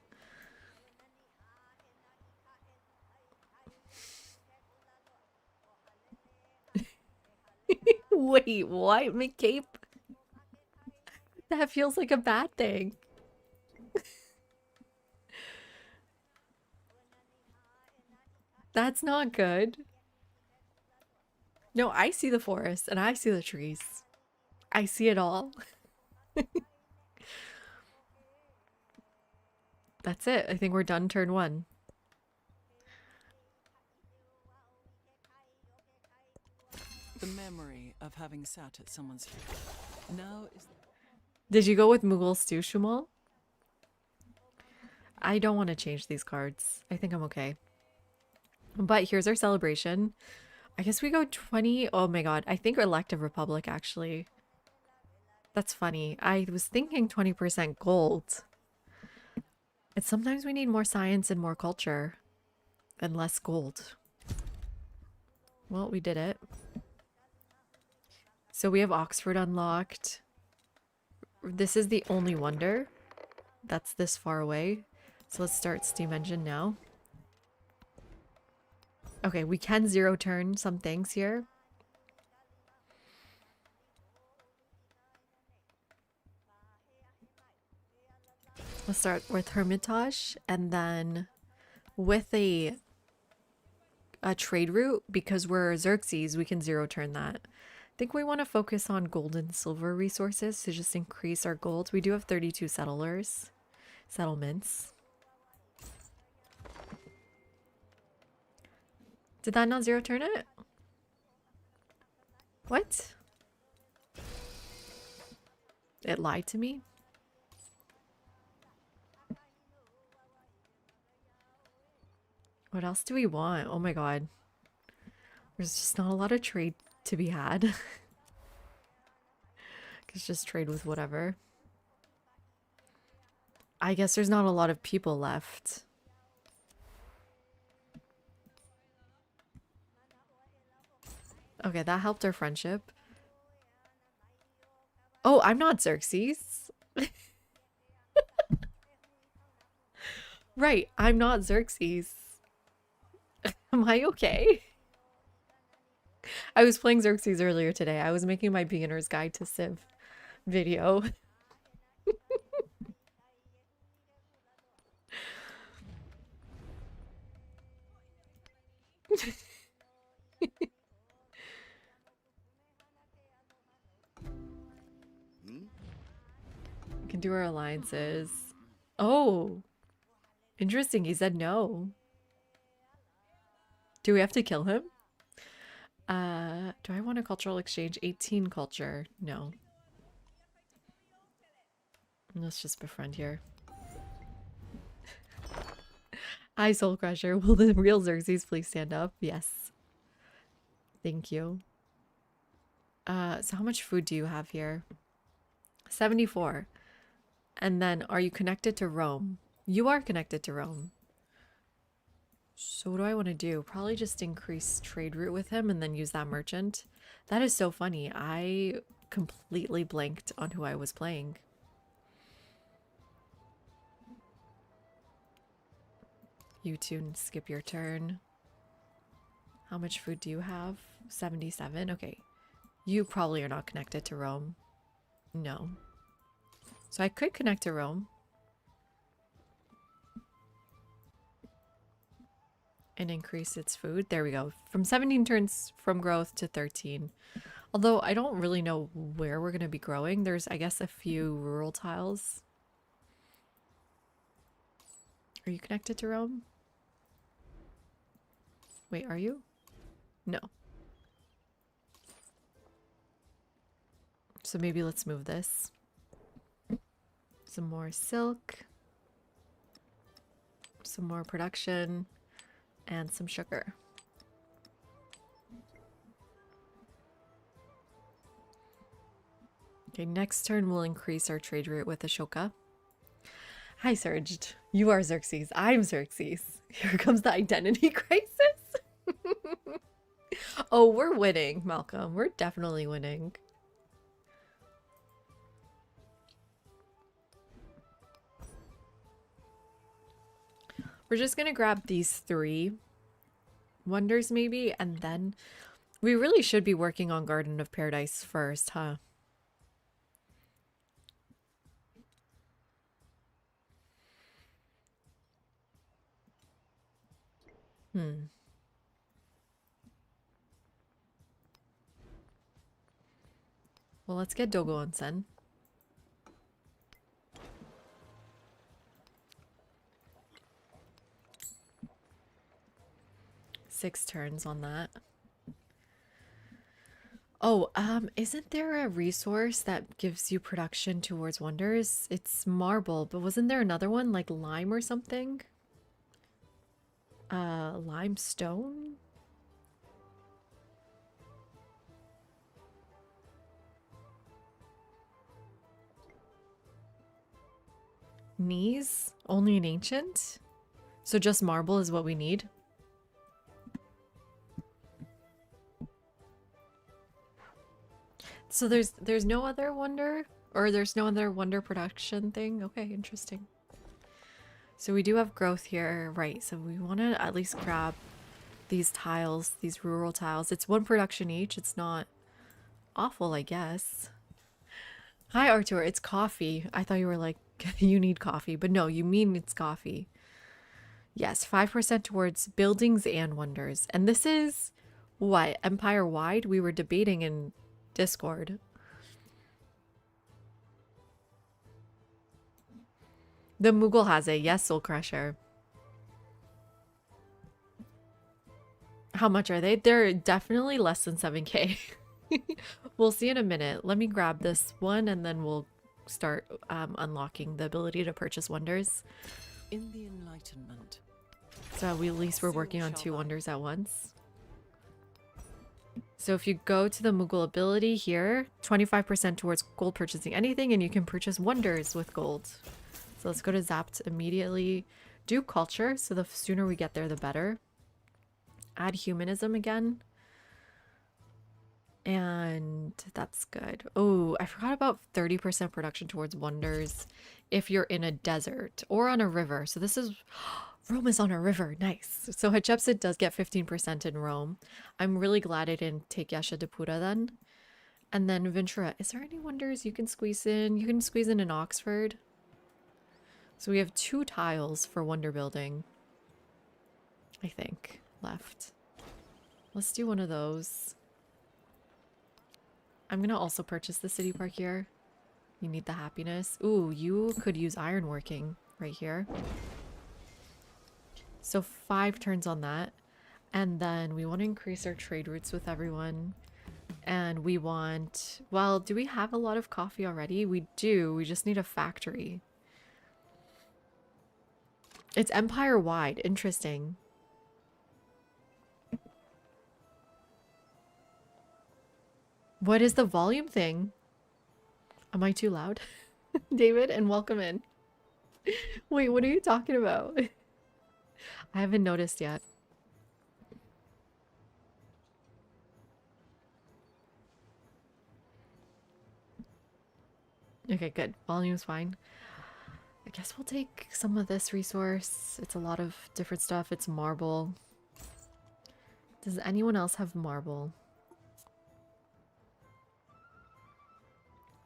Wait, what? McCape? That feels like a bad thing. That's not good. No, I see the forest and I see the trees. I see it all. That's it. I think we're done turn 1. The memory of having sat at someone's feet. Now is Did you go with Mughal Stew, Shumal? I don't want to change these cards. I think I'm okay. But here's our celebration. I guess we go 20. Oh my god. I think Elective Republic actually. That's funny. I was thinking 20% gold. It's sometimes we need more science and more culture and less gold. Well, we did it. So we have Oxford unlocked. This is the only wonder that's this far away. So let's start steam engine now. Okay, we can zero turn some things here. Let's start with Hermitage and then with a trade route, because we're Xerxes, we can zero turn that. I think we want to focus on gold and silver resources to just increase our gold. We do have 32 settlements. Did that not zero turn it? What? It lied to me? What else do we want? Oh my god. There's just not a lot of trade to be had. It's just trade with whatever. I guess there's not a lot of people left. Okay, that helped our friendship. Oh, I'm not Xerxes. Right, I'm not Xerxes. Am I okay? I was playing Xerxes earlier today. I was making my beginner's guide to Civ video. We can do our alliances. Oh, interesting. He said no. Do we have to kill him? Do I want a cultural exchange? 18 culture. No. Let's just befriend here. Hi, Soul Crusher. Will the real Xerxes please stand up? Yes. Thank you. So how much food do you have here? 74. And then, are you connected to Rome? You are connected to Rome. So what do I want to do? Probably just increase trade route with him and then use that merchant. That is so funny. I completely blanked on who I was playing. You two skip your turn. How much food do you have? 77? Okay. You probably are not connected to Rome. No. So I could connect to Rome. And increase its food. There we go. From 17 turns from growth to 13. Although I don't really know where we're going to be growing. There's, I guess, a few rural tiles. Are you connected to Rome? Wait, are you? No. So maybe let's move this. Some more silk. Some more production. And some sugar. Okay, next turn we'll increase our trade route with Ashoka. Hi, Surged. You are Xerxes. I'm Xerxes. Here comes the identity crisis. Oh, we're winning, Malcolm. We're definitely winning. We're just gonna grab these 3 wonders maybe, and then we really should be working on Garden of Paradise first, huh? Well, let's get Dogo Onsen. Six turns on that. Oh, isn't there a resource that gives you production towards wonders? It's marble, but wasn't there another one like lime or something? Limestone? Knees? Only an ancient? So just marble is what we need? So there's no other wonder? Or there's no other wonder production thing? Okay, interesting. So we do have growth here, right? So we want to at least grab these tiles, these rural tiles. It's one production each. It's not awful, I guess. Hi, Artur. It's coffee. I thought you were like, you need coffee. But no, you mean it's coffee. Yes, 5% towards buildings and wonders. And this is, what, empire-wide? We were debating in Discord. The Moogle has it. Yes, Soul Crusher. How much are they? They're definitely less than 7k. We'll see in a minute. Let me grab this one and then we'll start unlocking the ability to purchase wonders. In the Enlightenment. So at least we're working on 2 wonders at once. So if you go to the Moogle ability here, 25% towards gold purchasing anything, and you can purchase wonders with gold. So let's go to Zapped immediately. Do culture, so the sooner we get there, the better. Add humanism again. And that's good. Oh, I forgot about 30% production towards wonders if you're in a desert or on a river. So this is... Rome is on a river. Nice. So Hatshepsut does get 15% in Rome. I'm really glad I didn't take Yashadipura then. And then Ventura. Is there any wonders you can squeeze in? You can squeeze in Oxford. So we have 2 tiles for wonder building, I think, left. Let's do one of those. I'm going to also purchase the city park here. You need the happiness. Ooh, you could use ironworking right here. So 5 turns on that. And then we want to increase our trade routes with everyone. And we want... Well, do we have a lot of coffee already? We do. We just need a factory. It's empire-wide. Interesting. What is the volume thing? Am I too loud? David, and welcome in. Wait, what are you talking about? I haven't noticed yet. Okay, good. Volume's fine. I guess we'll take some of this resource. It's a lot of different stuff. It's marble. Does anyone else have marble?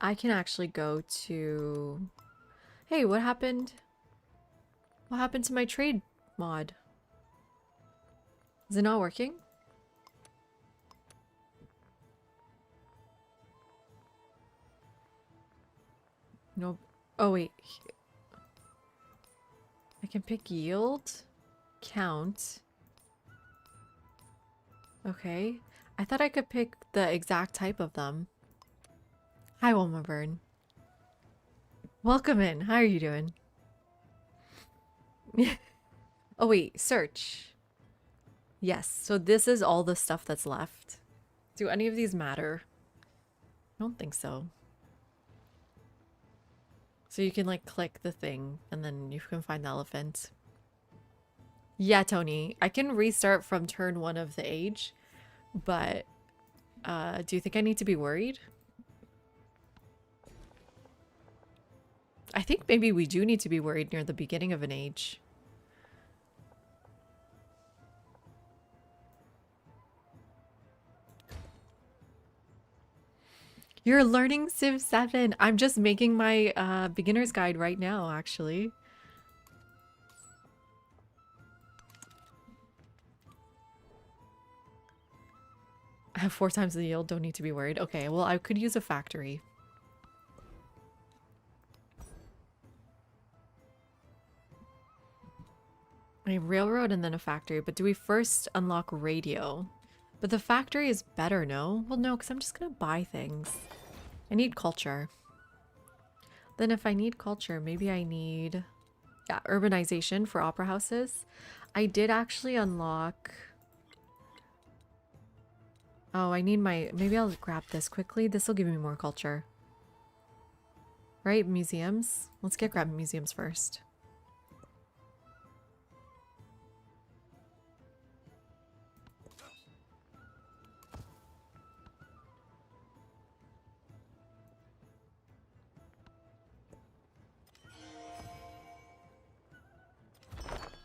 I can actually go to... Hey, what happened? What happened to my trade mod? Is it not working? No. Oh, wait. I can pick yield, count. Okay. I thought I could pick the exact type of them. Hi, Wilma Byrne. Welcome in. How are you doing? Oh, wait. Search. Yes. So this is all the stuff that's left. Do any of these matter? I don't think so. So you can like click the thing and then you can find the elephant. Yeah, Tony. I can restart from turn 1 of the age, but do you think I need to be worried? I think maybe we do need to be worried near the beginning of an age. You're learning Civ 7. I'm just making my beginner's guide right now, actually. I have 4 times the yield, don't need to be worried. Okay, well, I could use a factory. A railroad and then a factory, but do we first unlock radio? But the factory is better, no? Well, no, because I'm just gonna buy things. I need culture. Then if I need culture, maybe I need... Yeah, urbanization for opera houses. I did actually unlock... Oh, I need my... Maybe I'll grab this quickly. This will give me more culture. Right? Museums? Let's get grabbing museums first.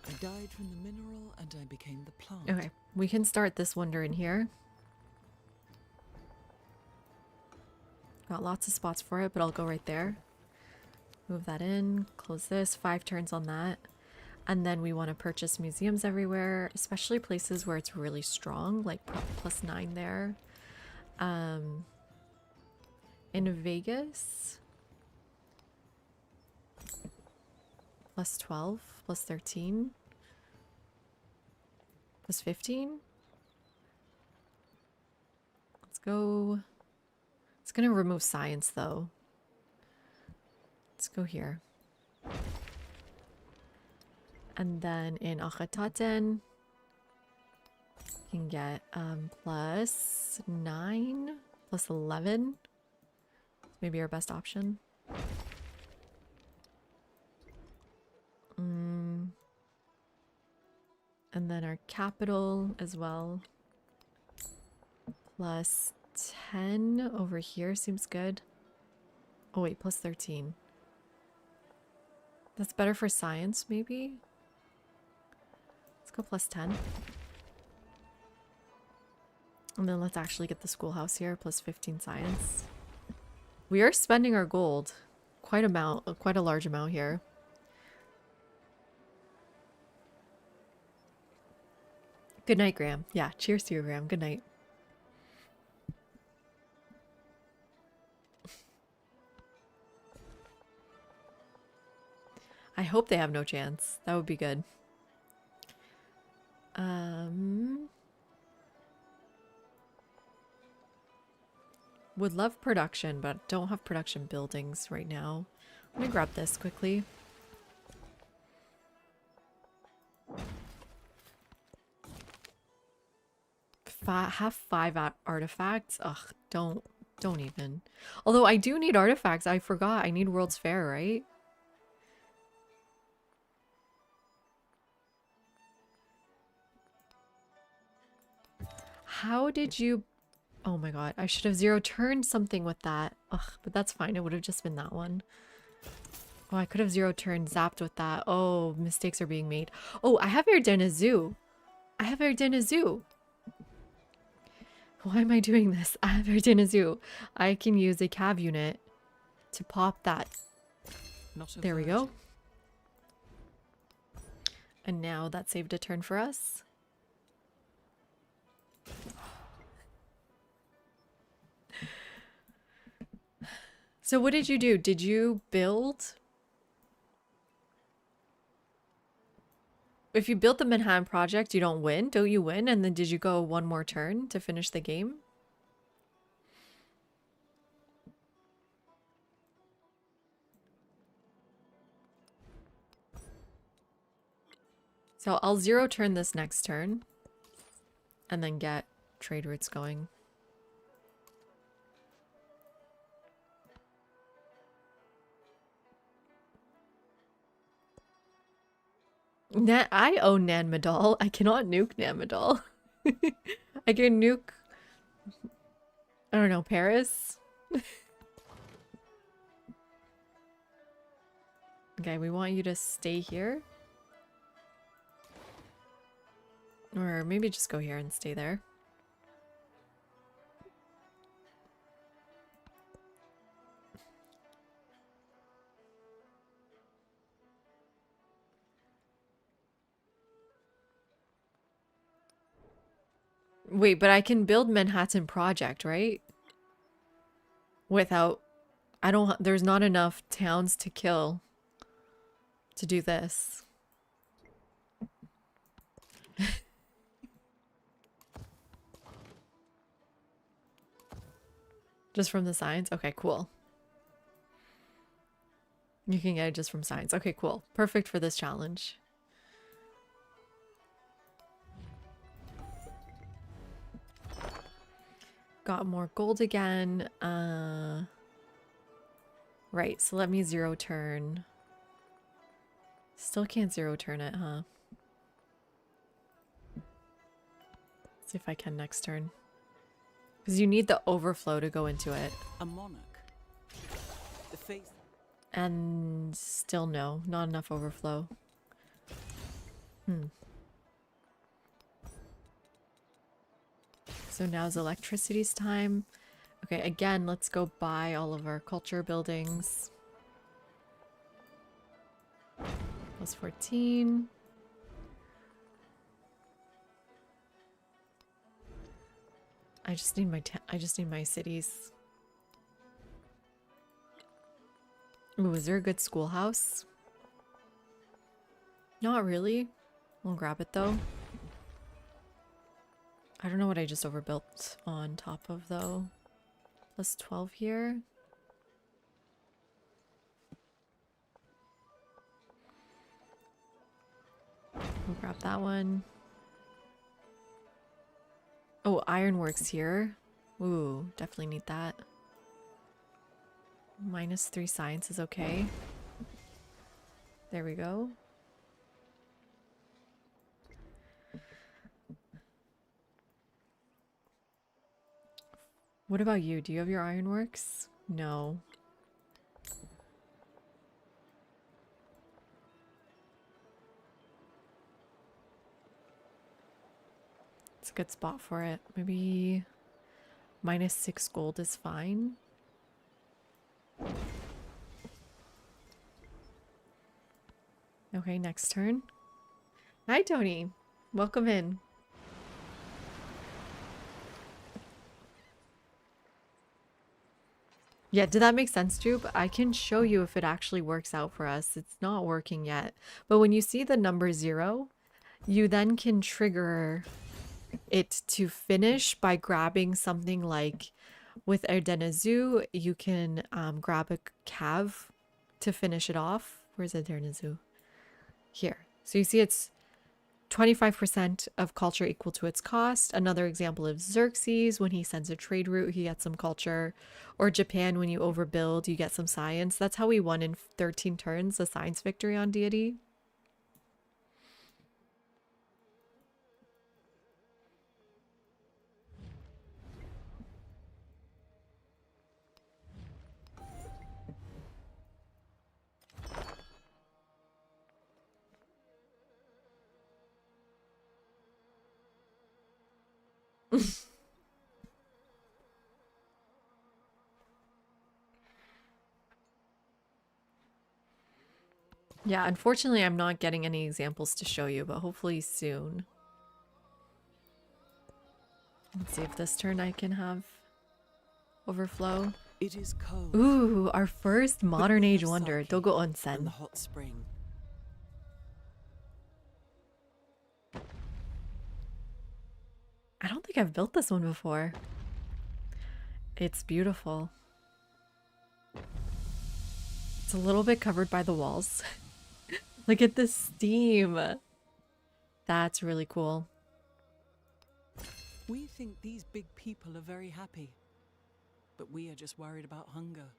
I died from the mineral and I became the plant. Okay, we can start this wonder in here. Got lots of spots for it, but I'll go right there. Move that in, close this, 5 turns on that. And then we want to purchase museums everywhere, especially places where it's really strong, like +9 there. In Vegas, +12, +13, +15. Let's go. It's gonna remove science though. Let's go here. And then in Akhetaten, you can get +9, +11. Maybe our best option. And then our capital as well. +10 over here seems good. Oh wait, +13. That's better for science, maybe? Let's go +10. And then let's actually get the schoolhouse here, +15 science. We are spending our gold. Quite a large amount here. Good night, Graham. Yeah, cheers to you, Graham. Good night. I hope they have no chance. That would be good. Would love production, but don't have production buildings right now. Let me grab this quickly. Have 5 artifacts? Ugh, don't even. Although I do need artifacts. I forgot. I need World's Fair, right? How did you... Oh my god, I should have 0 turned something with that. Ugh, but that's fine. It would have just been that one. Oh, I could have 0 turned zapped with that. Oh, mistakes are being made. Oh, I have Erdene Zoo. I have Erdene Zoo. Why am I doing this? I have Erdene Zoo. I can use a cav unit to pop that. There we go. And now that saved a turn for us. So what did you do? Did you build? If you built the Manhattan Project, you don't win. Don't you win? And then did you go 1 more turn to finish the game? So I'll 0 turn this next turn. And then get trade routes going. I own Nan Madol. I cannot nuke Nan Madol. I can nuke... I don't know, Paris? Okay, we want you to stay here. Or maybe just go here and stay there. Wait, but I can build Manhattan Project, right? Without... There's not enough towns to kill to do this. Just from the science? Okay, cool. You can get it just from science. Okay, cool. Perfect for this challenge. got more gold again. Right, so let me zero turn. Still can't zero turn it, huh? See if I can next turn. Because you need the overflow to go into it. A monarch. The faith. And still no, not enough overflow. So now's electricity's time. Okay, again, let's go buy all of our culture buildings. Plus 14. I just need my cities. Ooh, is there a good schoolhouse? Not really. I'll grab it though. I don't know what I just overbuilt on top of though. Plus 12 here. We'll grab that one. Oh, ironworks here. Ooh, definitely need that. -3 science is okay. There we go. What about you? Do you have your ironworks? No. It's a good spot for it. Maybe -6 gold is fine. Okay, next turn. Hi, Tony. Welcome in. Yeah, did that make sense, Jupe? I can show you if it actually works out for us. It's not working yet. But when you see the number 0, you then can trigger it to finish by grabbing something like with Erdenazu, you can grab a cav to finish it off. Where's Erdenazu? Here. So you see it's 25% of culture equal to its cost. Another example of Xerxes, when he sends a trade route, he gets some culture. Or Japan, when you overbuild, you get some science. That's how we won in 13 turns, a science victory on deity. Yeah, unfortunately, I'm not getting any examples to show you, but hopefully soon. Let's see if this turn I can have overflow. It is cold. Ooh, our first modern we age have wonder, sake Dogo and the Onsen. hot spring. I don't think I've built this one before. It's beautiful. It's a little bit covered by the walls. Look at the steam. That's really cool. We think these big people are very happy, but we are just worried about hunger.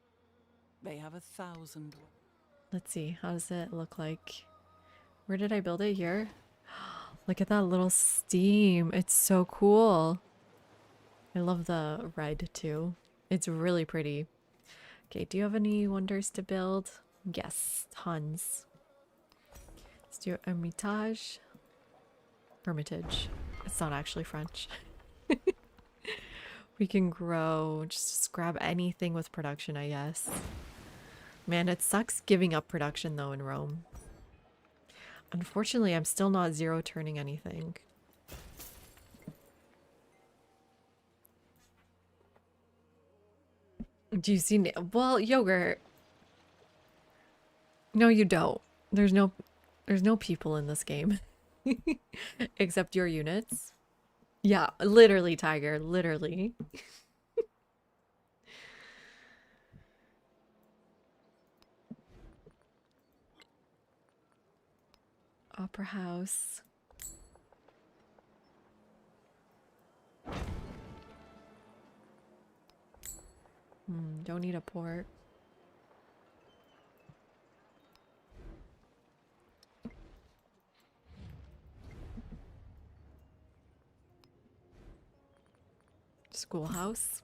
They have 1,000. Let's see, how does it look like? Where did I build it? Here? Look at that little steam. It's so cool. I love the red too. It's really pretty. Okay, do you have any wonders to build? Yes, tons. Let's do Hermitage. Hermitage. It's not actually French. We can grow. Just grab anything with production, I guess. Man, it sucks giving up production though in Rome. Unfortunately, I'm still not zero turning anything. Do you see? Well, yogurt. No, you don't. There's no people in this game. Except your units. Yeah, literally, Tiger. Literally. Opera House. Don't need a port. Schoolhouse.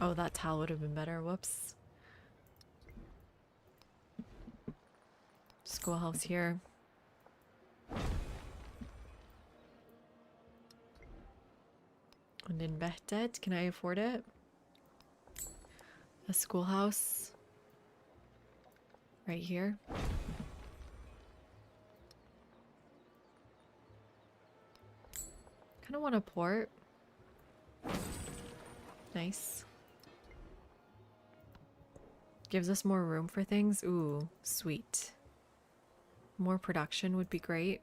Oh, that tile would have been better. Whoops. Schoolhouse here. Uninvested. Can I afford it? A schoolhouse. Right here. Kind of want a port. Nice. Gives us more room for things. Ooh, sweet. More production would be great.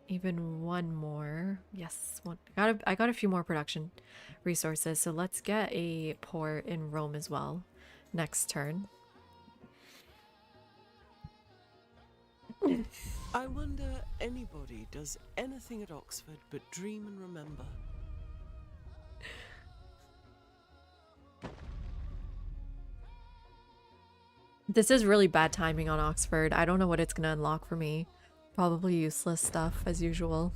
Even one more. Yes, one. I got a few more production resources, so let's get a port in Rome as well next turn. I wonder anybody does anything at Oxford but dream and remember. This is really bad timing on Oxford. I don't know what it's gonna unlock for me. Probably useless stuff as usual.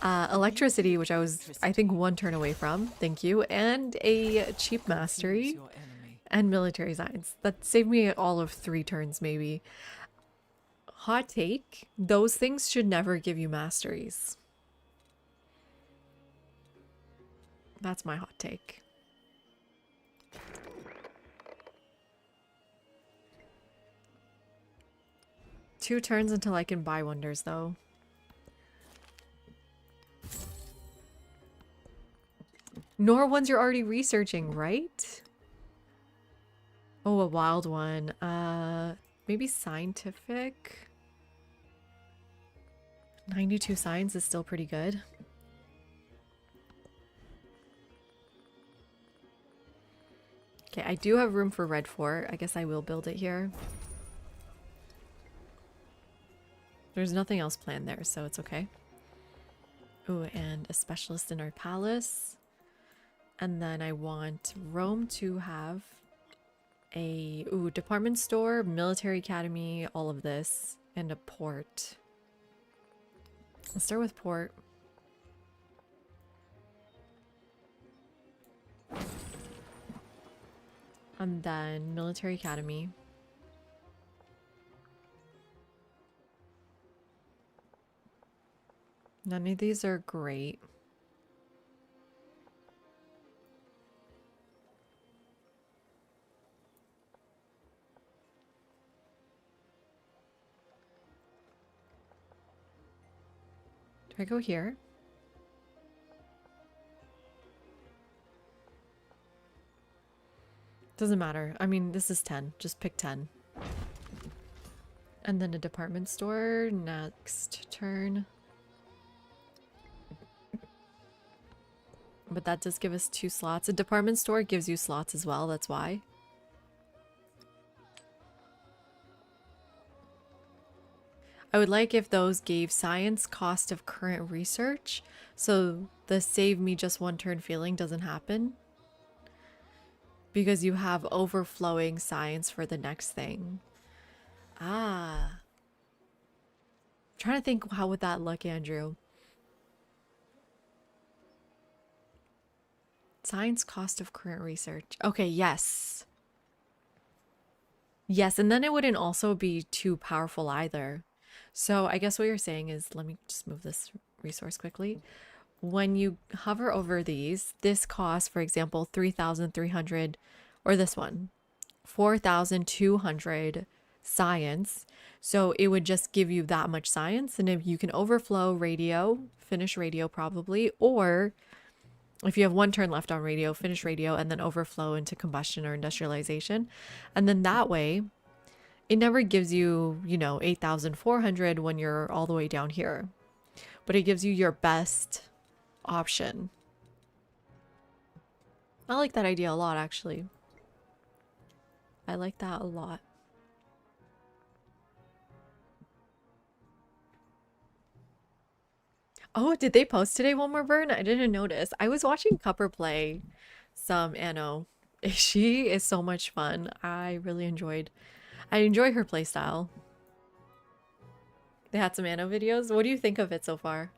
Electricity, which I was, I think, one turn away from. Thank you. And a cheap mastery. Your enemy. And military science. That saved me all of 3 turns, maybe. Hot take. Those things should never give you masteries. That's my hot take. Two turns until I can buy wonders, though. Nor ones you're already researching, right? Oh, a wild one. Maybe scientific? 92 science is still pretty good. Okay, I do have room for red fort. I guess I will build it here. There's nothing else planned there, so it's okay. Ooh, and a specialist in our palace. And then I want Rome to have a department store, military academy, all of this, and a port. Let's start with port. And then military academy. None of these are great. Do I go here? Doesn't matter. I mean, this is 10. Just pick 10. And then a department store next turn. But that does give us 2 slots. A department store gives you slots as well, that's why. I would like if those gave science cost of current research, so the save me just 1 turn feeling doesn't happen. Because you have overflowing science for the next thing. Ah. I'm trying to think, how would that look, Andrew? Science cost of current research. Okay, yes. Yes, and then it wouldn't also be too powerful either. So I guess what you're saying is, let me just move this resource quickly. When you hover over these, this costs, for example, 3,300, or this one, 4,200 science. So it would just give you that much science. And if you can overflow radio, finish radio probably, or if you have 1 turn left on radio, finish radio, and then overflow into combustion or industrialization. And then that way, it never gives you, 8,400 when you're all the way down here. But it gives you your best option. I like that idea a lot, actually. I like that a lot. Oh, did they post today one more burn? I didn't notice. I was watching Cupper play some Anno. She is so much fun. I enjoy her playstyle. They had some Anno videos. What do you think of it so far?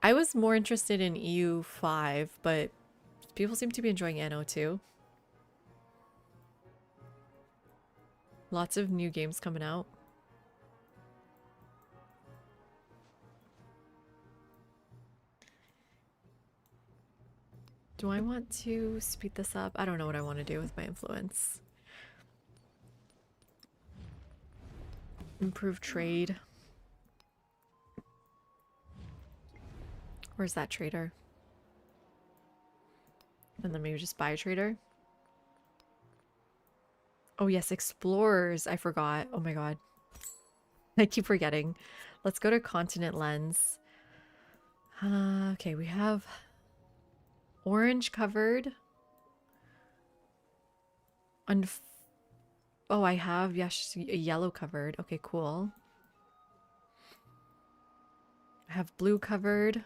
I was more interested in EU5, but people seem to be enjoying Anno too. Lots of new games coming out. Do I want to speed this up? I don't know what I want to do with my influence. Improve trade. Where's that trader? And then maybe just buy a trader. Oh yes, explorers. I forgot. Oh my god. I keep forgetting. Let's go to continent lens. Okay, we have orange covered. Oh, I have, yes, yellow covered. Okay, cool. I have blue covered.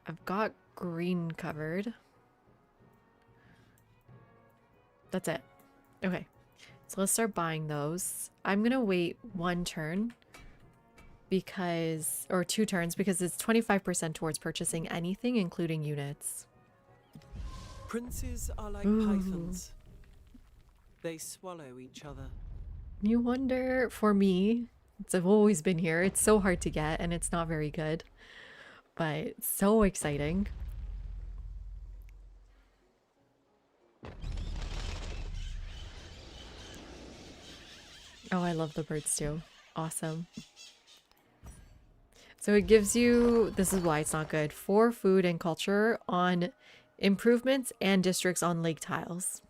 I've got green covered. That's it. Okay, so let's start buying those. I'm gonna wait one turn because, or 2 turns, because it's 25% towards purchasing anything, including units. Princes are like Ooh. pythons. They swallow each other. You wonder, for me, I've always been here. It's so hard to get and it's not very good, but so exciting. Oh, I love the birds too. Awesome. So it gives you, this is why it's not good, 4 food and culture on improvements and districts on lake tiles.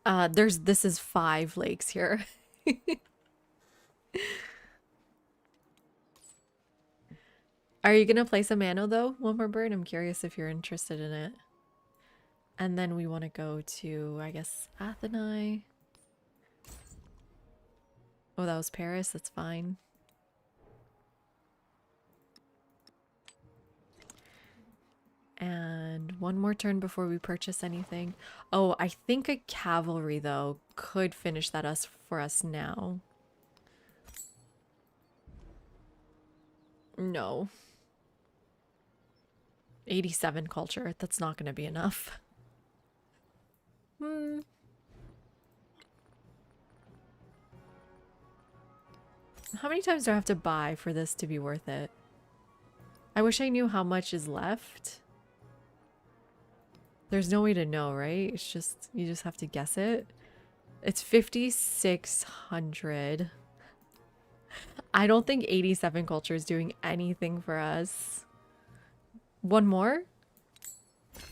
This is 5 lakes here. Are you gonna play some Anno though, One More Bird? I'm curious if you're interested in it. And then we want to go to, I guess, Athenai. Oh, that was Paris. That's fine. And one more turn before we purchase anything. Oh, I think a cavalry, though, could finish that for us now. No. 87 culture. That's not going to be enough. How many times do I have to buy for this to be worth it? I wish I knew how much is left. There's no way to know, right? It's just, you just have to guess it. It's 5,600. I don't think 87 culture is doing anything for us. One more?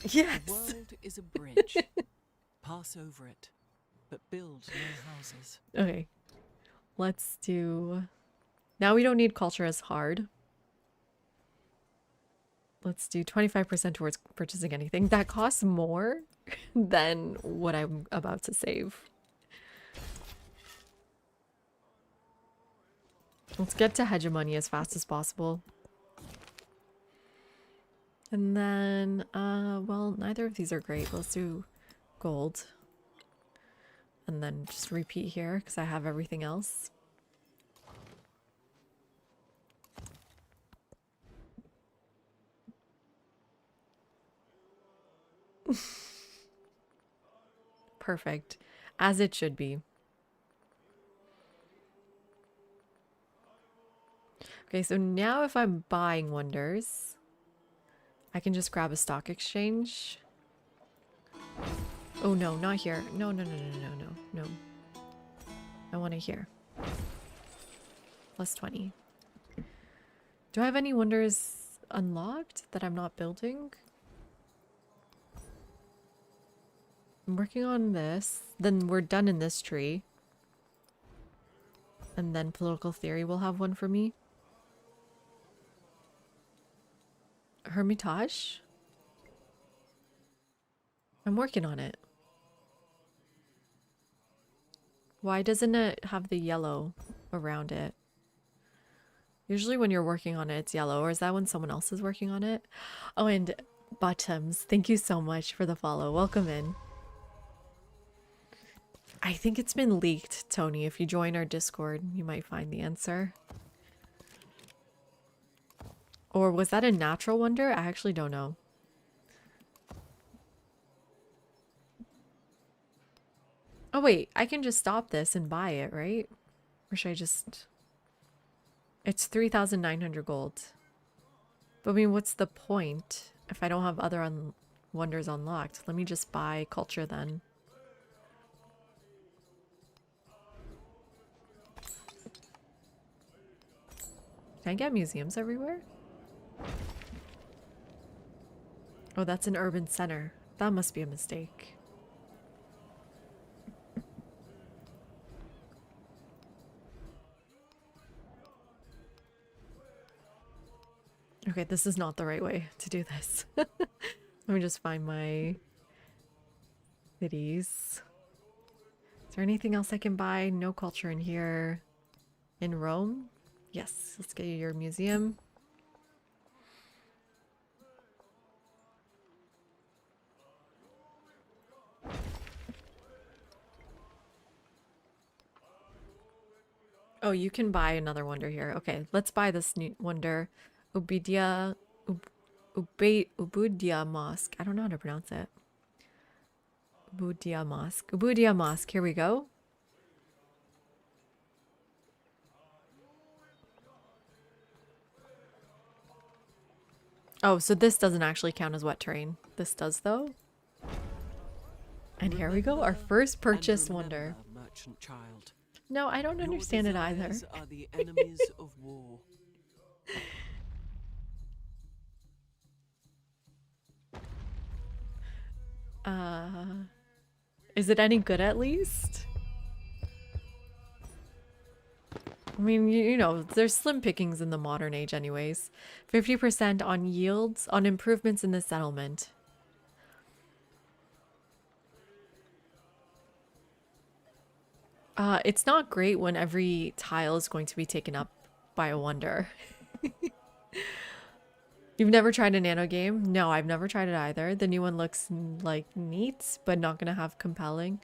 Yes! The world is a bridge. Pass over it, but build no houses. Okay. Let's do... Now we don't need culture as hard. Let's do 25% towards purchasing anything. That costs more than what I'm about to save. Let's get to hegemony as fast as possible. And then, well, neither of these are great. Let's do gold. And then just repeat here because I have everything else. Perfect. As it should be. Okay, so now if I'm buying wonders, I can just grab a stock exchange. Oh no, not here. No, no, no, no, no, no, no. I want it here. Plus 20. Do I have any wonders unlocked that I'm not building? I'm working on this. Then we're done in this tree. And then political theory will have one for me. Hermitage? I'm working on it. Why doesn't it have the yellow around it? Usually when you're working on it, it's yellow. Or is that when someone else is working on it? Oh, and Bottoms, thank you so much for the follow. Welcome in. I think it's been leaked, Tony. If you join our Discord, you might find the answer. Or was that a natural wonder? I actually don't know. Oh wait, I can just stop this and buy it, right? Or should I just... It's 3,900 gold. But I mean, what's the point if I don't have other wonders unlocked? Let me just buy culture then. Can I get museums everywhere? Oh, that's an urban center. That must be a mistake. Okay, this is not the right way to do this. Let me just find my cities. Is there anything else I can buy? No culture in here. In Rome? Yes, let's get you your museum. Oh, you can buy another wonder here. Okay, let's buy this new wonder. Ubudia Mosque. I don't know how to pronounce it. Ubudia Mosque. Ubudia Mosque. Here we go. Oh, so this doesn't actually count as wet terrain. This does though. And here we go, our first purchase wonder. Merchant child. No, I don't understand it either. Your desires are the enemies of war. Is it any good at least? I mean, you know, there's slim pickings in the modern age anyways. 50% on yields, on improvements in the settlement. It's not great when every tile is going to be taken up by a wonder. You've never tried a nano game? No, I've never tried it either. The new one looks like neat, but not gonna have compelling.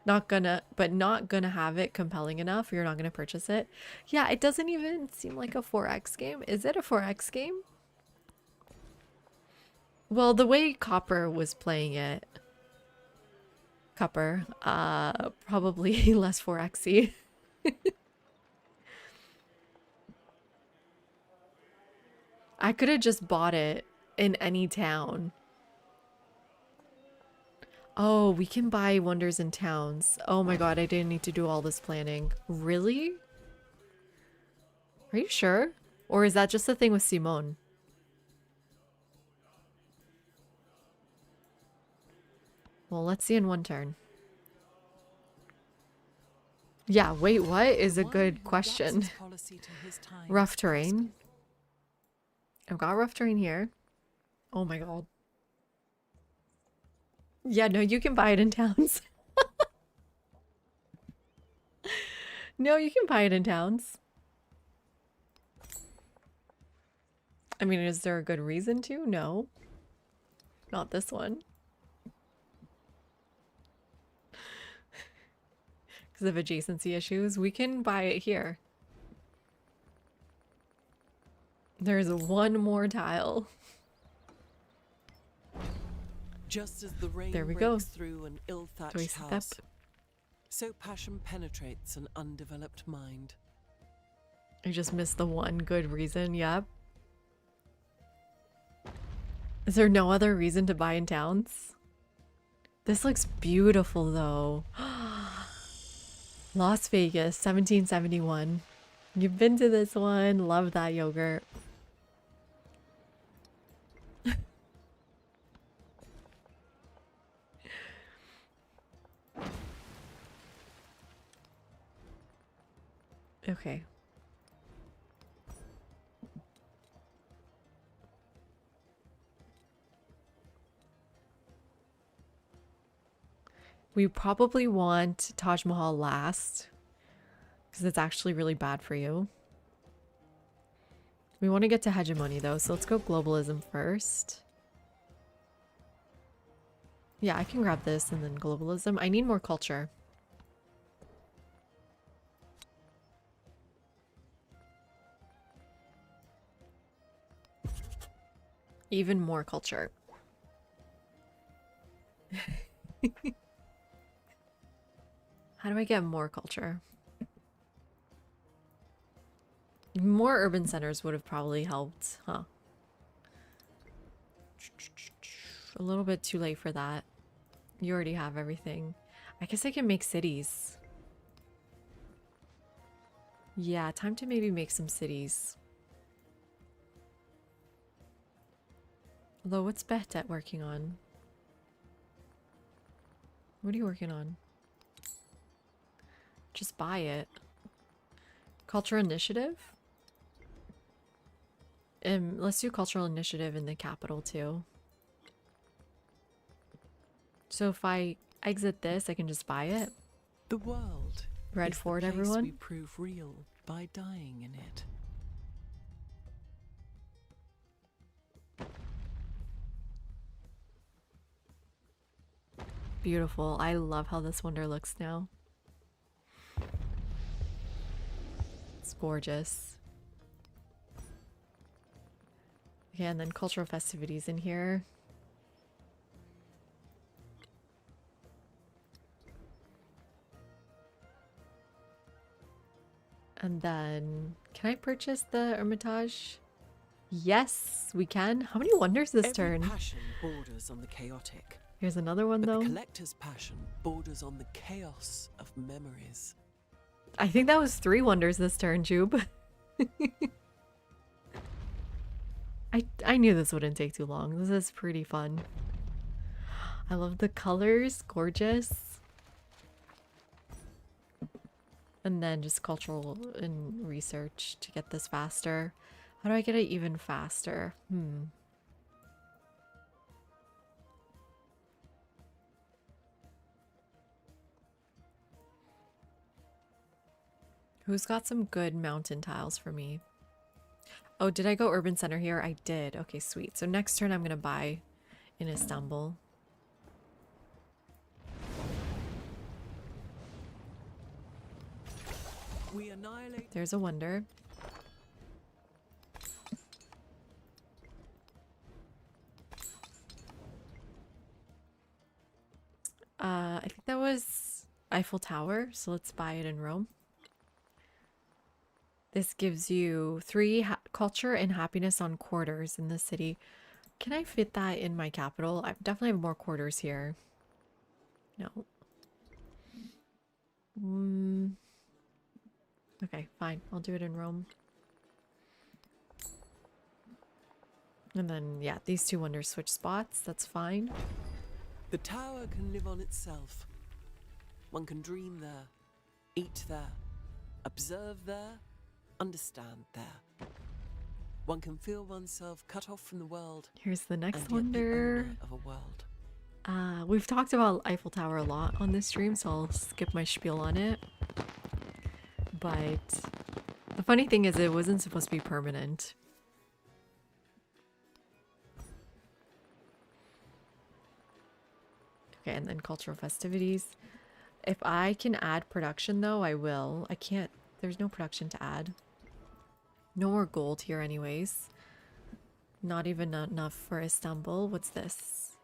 Not gonna have it compelling enough. You're not gonna purchase it. Yeah, it doesn't even seem like a 4X game. Is it a 4X game? Well, the way Copper was playing it, probably less 4X-y. I could have just bought it in any town. Oh, we can buy wonders in towns. Oh my god, I didn't need to do all this planning. Really? Are you sure? Or is that just the thing with Simone? Well, let's see in one turn. Yeah, wait, what is a good question? Rough terrain. I've got rough terrain here. Oh my god. Yeah, no, you can buy it in towns. No, you can buy it in towns. I mean, is there a good reason to? No. Not this one. Because of adjacency issues. We can buy it here. There's one more tile. Just as the rain There we breaks go. through an ill-thatched house, so passion penetrates an undeveloped mind. I just missed the one good reason. Yep. Is there no other reason to buy in towns? This looks beautiful though. Las Vegas, 1771. You've been to this one. Love that yogurt. Okay. We probably want Taj Mahal last because it's actually really bad for you. We want to get to hegemony though, so let's go globalism first. Yeah, I can grab this and then globalism. I need more culture. Even more culture. How do I get more culture? More urban centers would have probably helped, huh? A little bit too late for that. You already have everything. I guess I can make cities. Yeah, time to maybe make some cities. Although, what's Bet at working on? What are you working on? Just buy it. Cultural initiative? Let's do cultural initiative in the capital too. So if I exit this, I can just buy it. The world. Red is the Fort, place everyone. we prove real by dying in it. Beautiful. I love how this wonder looks now. It's gorgeous. Okay, and then cultural festivities in here. And then, can I purchase the Hermitage? Yes, we can. How many wonders this Every turn? passion borders on the chaotic, Here's another one but though. the collector's passion borders on the chaos of memories. I think that was 3 wonders this turn, Jube. I knew this wouldn't take too long. This is pretty fun. I love the colors, gorgeous. And then just cultural and research to get this faster. How do I get it even faster? Who's got some good mountain tiles for me? Oh, did I go urban center here? I did. Okay, sweet. So next turn I'm gonna buy in Istanbul. We annihilate. There's a wonder. I think that was Eiffel Tower, so let's buy it in Rome. This gives you 3 culture and happiness on quarters in the city. Can I fit that in my capital? I definitely have more quarters here. No. Okay, fine. I'll do it in Rome. And then, yeah, these 2 wonders switch spots. That's fine. The tower can live on itself. One can dream there, eat there, observe there, understand there. One can feel oneself cut off from the world. Here's the next and yet the wonder. owner of a world. We've talked about Eiffel Tower a lot on this stream, so I'll skip my spiel on it. But the funny thing is it wasn't supposed to be permanent. Okay, and then cultural festivities. If I can add production though, I will. I can't, there's no production to add. No more gold here anyways. Not even enough for Istanbul. What's this?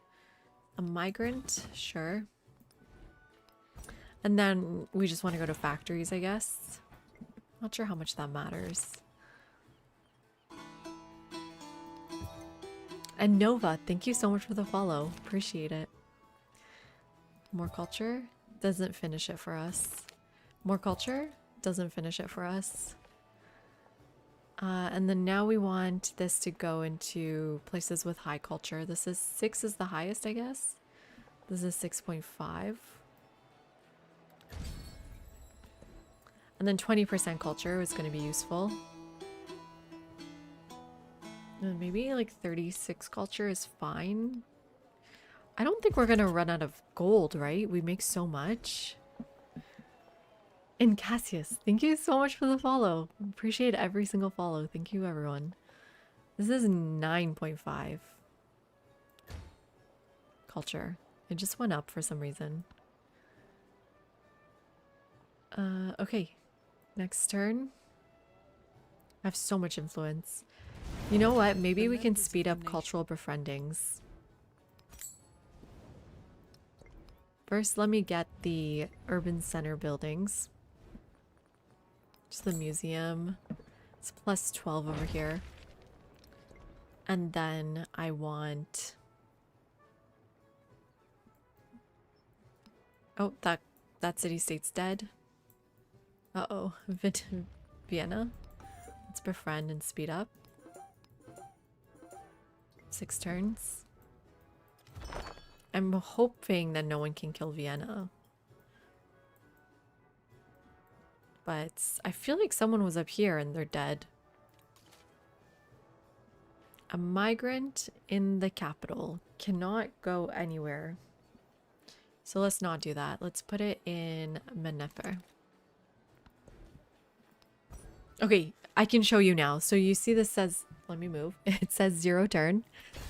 A migrant? Sure. And then we just want to go to factories, I guess. Not sure how much that matters. And Nova, thank you so much for the follow. Appreciate it. More culture? Doesn't finish it for us. More culture? Doesn't finish it for us. And then now we want this to go into places with high culture. This is 6 is the highest, I guess. This is 6.5. And then 20% culture is going to be useful. And maybe like 36 culture is fine. I don't think we're going to run out of gold, right? We make so much. And Cassius, thank you so much for the follow. Appreciate every single follow. Thank you, everyone. This is 9.5 culture. It just went up for some reason. Okay. Next turn. I have so much influence. You know what? Maybe The we can members of speed the up nation- cultural befriendings. First, let me get the urban center buildings. Just the museum. It's plus 12 over here. And then I want... Oh, that city-state's dead. Uh-oh. Vienna. Let's befriend and speed up. 6 turns. I'm hoping that no one can kill Vienna. But I feel like someone was up here and they're dead. A migrant in the capital cannot go anywhere. So let's not do that. Let's put it in Mennefer. Okay, I can show you now. So you see this says, let me move. It says 0 turn.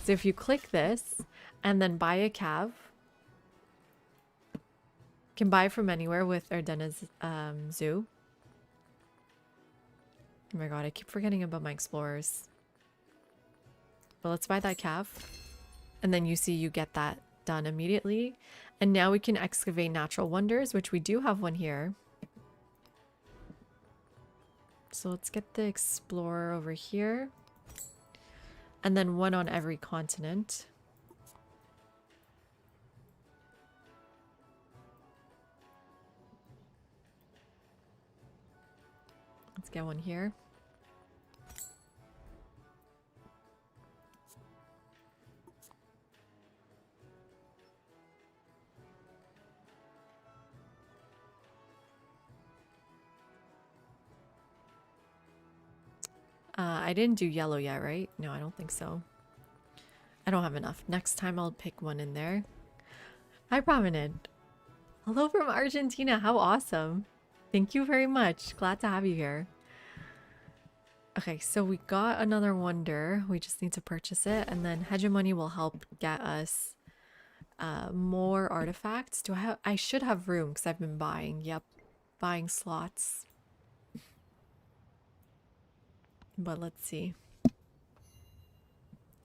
So if you click this and then buy a cav, can buy from anywhere with Ardenna's zoo. Oh my god, I keep forgetting about my explorers. But let's buy that cav. And then you see you get that done immediately. And now we can excavate natural wonders, which we do have one here. So let's get the explorer over here. And then one on every continent. Let's get one here. I didn't do yellow yet, right? No, I don't think so. I don't have enough. Next time I'll pick one in there. Hi, Prominent. Hello from Argentina. How awesome. Thank you very much. Glad to have you here. Okay, so we got another wonder. We just need to purchase it. And then Hegemony will help get us more artifacts. I should have room because I've been buying. Yep, buying slots. But let's see.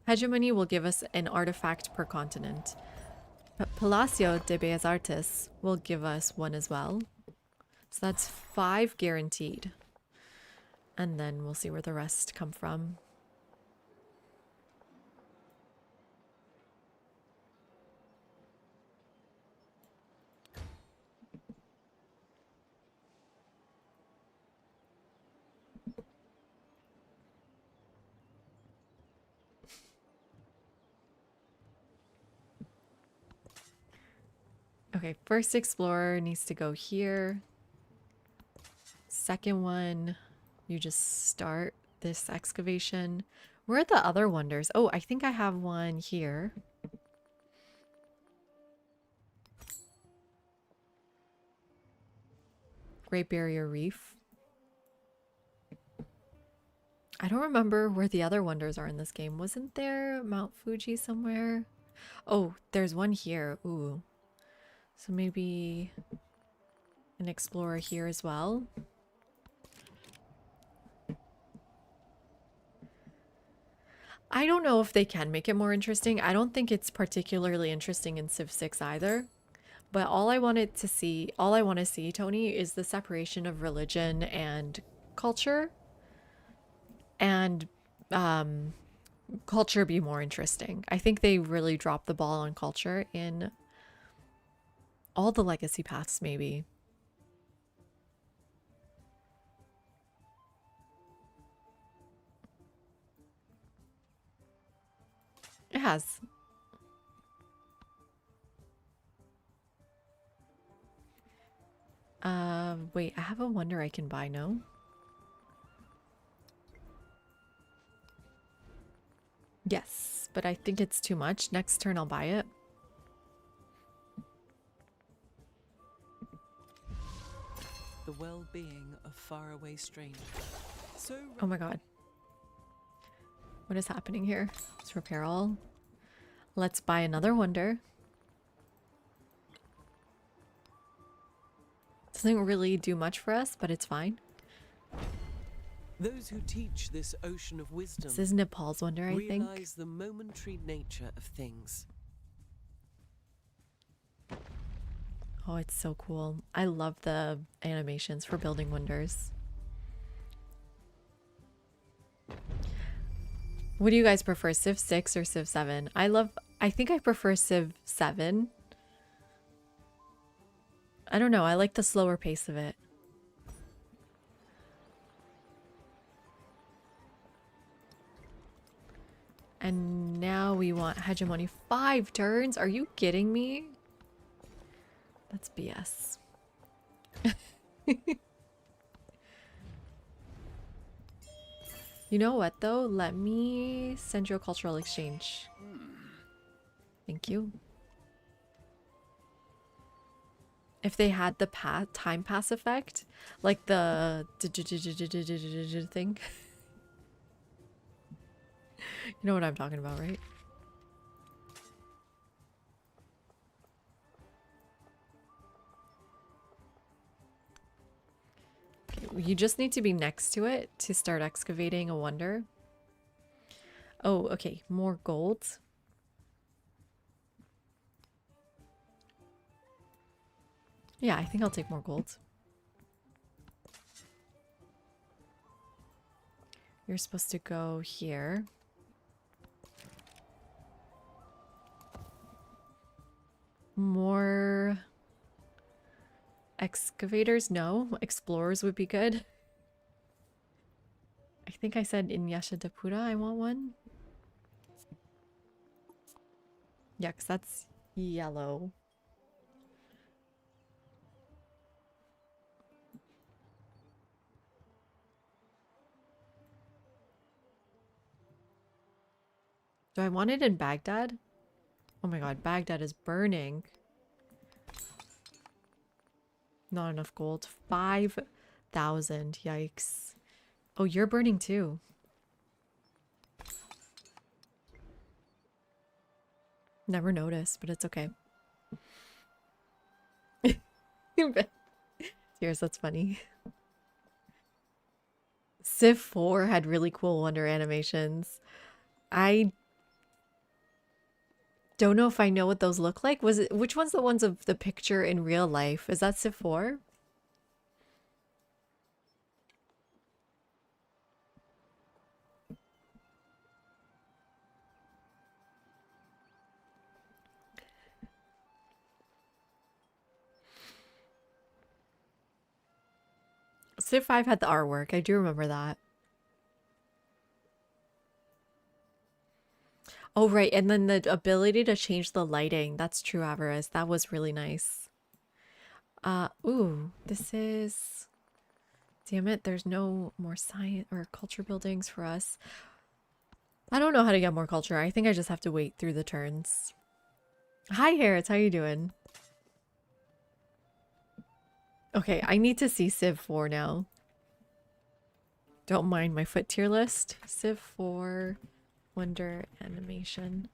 Hegemony will give us an artifact per continent. Palacio de Bellas Artes will give us one as well. So that's 5 guaranteed. And then we'll see where the rest come from. Okay, first explorer needs to go here. Second one, you just start this excavation. Where are the other wonders? Oh, I think I have one here. Great Barrier Reef. I don't remember where the other wonders are in this game. Wasn't there Mount Fuji somewhere? Oh, there's one here. Ooh. So maybe an explorer here as well. I don't know if they can make it more interesting. I don't think it's particularly interesting in Civ 6 either. But all I want to see, Tony, is the separation of religion and culture. And culture be more interesting. I think they really dropped the ball on culture in all the legacy paths, maybe. It has. Wait, I have a wonder I can buy, no? Yes, but I think it's too much. Next turn I'll buy it. The well-being of faraway strangers. So Oh my god. What is happening here? Let's repair all. Let's buy another wonder. Doesn't really do much for us, but it's fine. Those who teach this ocean of wisdom This is Nepal's wonder, I think. realize the momentary nature of things. Oh, it's so cool. I love the animations for building wonders. What do you guys prefer, Civ 6 or Civ 7? I think I prefer Civ 7. I don't know, I like the slower pace of it. And now we want hegemony 5 turns? Are you kidding me? That's BS. You know what though? Let me send you a cultural exchange. Thank you. If they had the time pass effect, like the thing. You know what I'm talking about, right? You just need to be next to it to start excavating a wonder. Oh, okay. More gold. Yeah, I think I'll take more gold. You're supposed to go here. More excavators? No. Explorers would be good. I think I said in Yashadapura I want one. Yeah, because that's yellow. Do I want it in Baghdad? Oh my god, Baghdad is burning. Not enough gold. 5,000. Yikes. Oh, you're burning too. Never noticed, but it's okay. Cheers, that's funny. Civ 4 had really cool wonder animations. I don't know if I know what those look like. Which one's the ones of the picture in real life? Is that Civ 4? Civ 5 had the artwork. I do remember that. Oh, right. And then the ability to change the lighting. That's true, Avarice. That was really nice. Ooh, this is... Damn it, there's no more science or culture buildings for us. I don't know how to get more culture. I think I just have to wait through the turns. Hi, Harrods. How you doing? Okay, I need to see Civ 4 now. Don't mind my foot tier list. Civ 4... Wonder animation.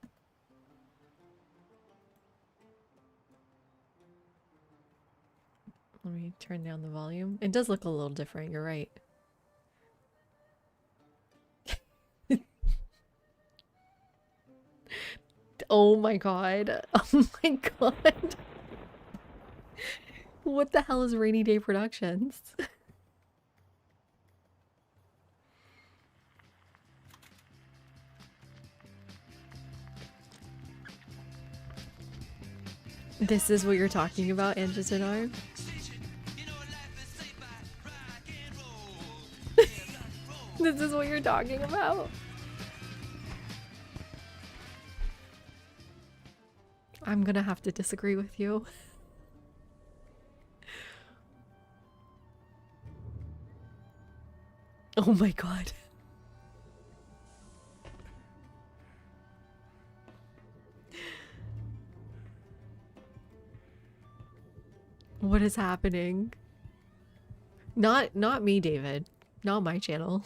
Let me turn down the volume. It does look a little different, you're right. Oh my god. Oh my god. What the hell is Rainy Day Productions? This is what you're talking about, Angelina? This is what you're talking about? I'm gonna have to disagree with you. Oh my god. What is happening? Not me, David. Not my channel.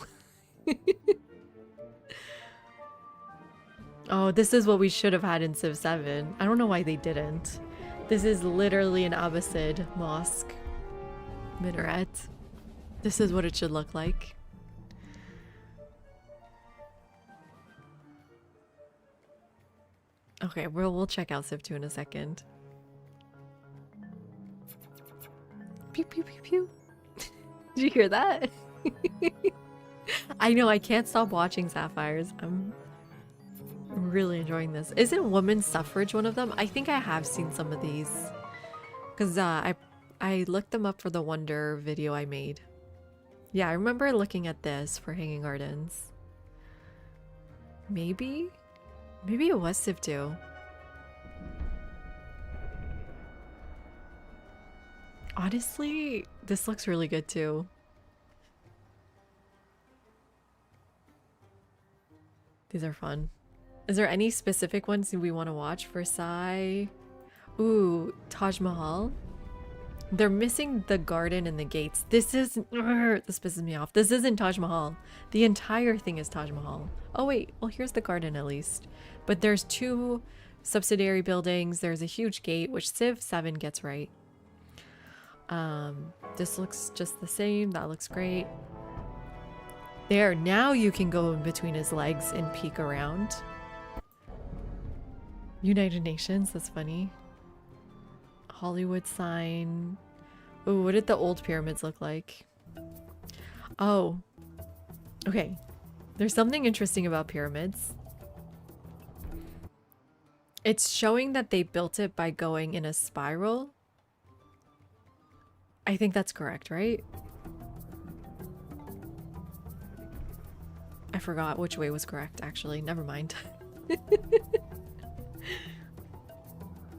Oh, this is what we should have had in Civ 7. I don't know why they didn't. This is literally an Abbasid mosque minaret. This is what it should look like. Okay, we'll check out Civ 2 in a second. Pew pew pew pew. Did you hear that? I know, I can't stop watching Sapphires. I'm really enjoying this. Isn't women's suffrage one of them? I think I have seen some of these. Because I looked them up for the Wonder video I made. Yeah, I remember looking at this for Hanging Gardens. Maybe? Maybe it was Civ 2. Honestly, this looks really good too. These are fun. Is there any specific ones we want to watch? Versailles? Ooh, Taj Mahal? They're missing the garden and the gates. This isn't... This pisses me off. This isn't Taj Mahal. The entire thing is Taj Mahal. Oh wait, well here's the garden at least. But there's 2 subsidiary buildings. There's a huge gate, which Civ 7 gets right. This looks just the same. That looks great. There, now you can go in between his legs and peek around. United Nations, that's funny. Hollywood sign. Ooh, what did the old pyramids look like? Oh. Okay. There's something interesting about pyramids. It's showing that they built it by going in a spiral. I think that's correct, right? I forgot which way was correct, actually. Never mind.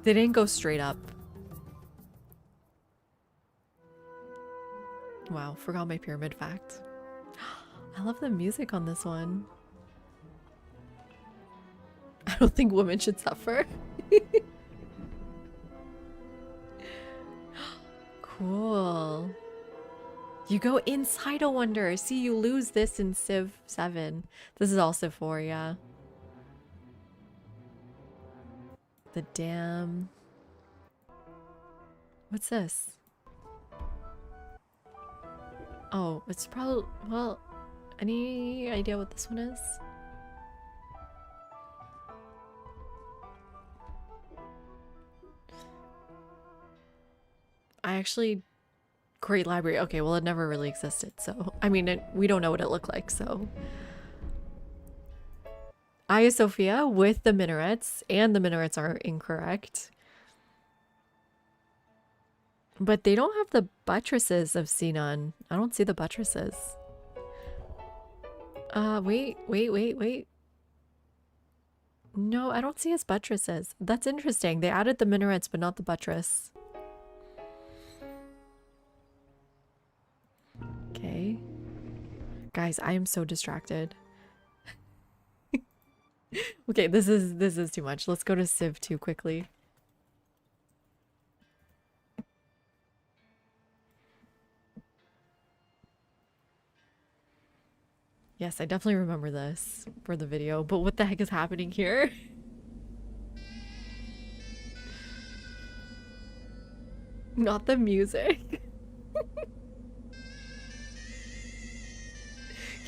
They didn't go straight up. Wow, forgot my pyramid fact. I love the music on this one. I don't think women should suffer. Cool. You go inside a wonder. See, you lose this in Civ 7. This is all Civ 4, yeah. The dam. What's this? Oh, it's probably... Well, any idea what this one is? I actually... Great library. Okay, well, it never really existed, so... I mean, we don't know what it looked like, so... Hagia Sophia with the minarets, and the minarets are incorrect. But they don't have the buttresses of Sinan. I don't see the buttresses. Wait. No, I don't see his buttresses. That's interesting. They added the minarets, but not the buttress. Okay. Guys, I am so distracted. Okay, this is too much. Let's go to Civ 2 quickly. Yes, I definitely remember this for the video, but what the heck is happening here? Not the music.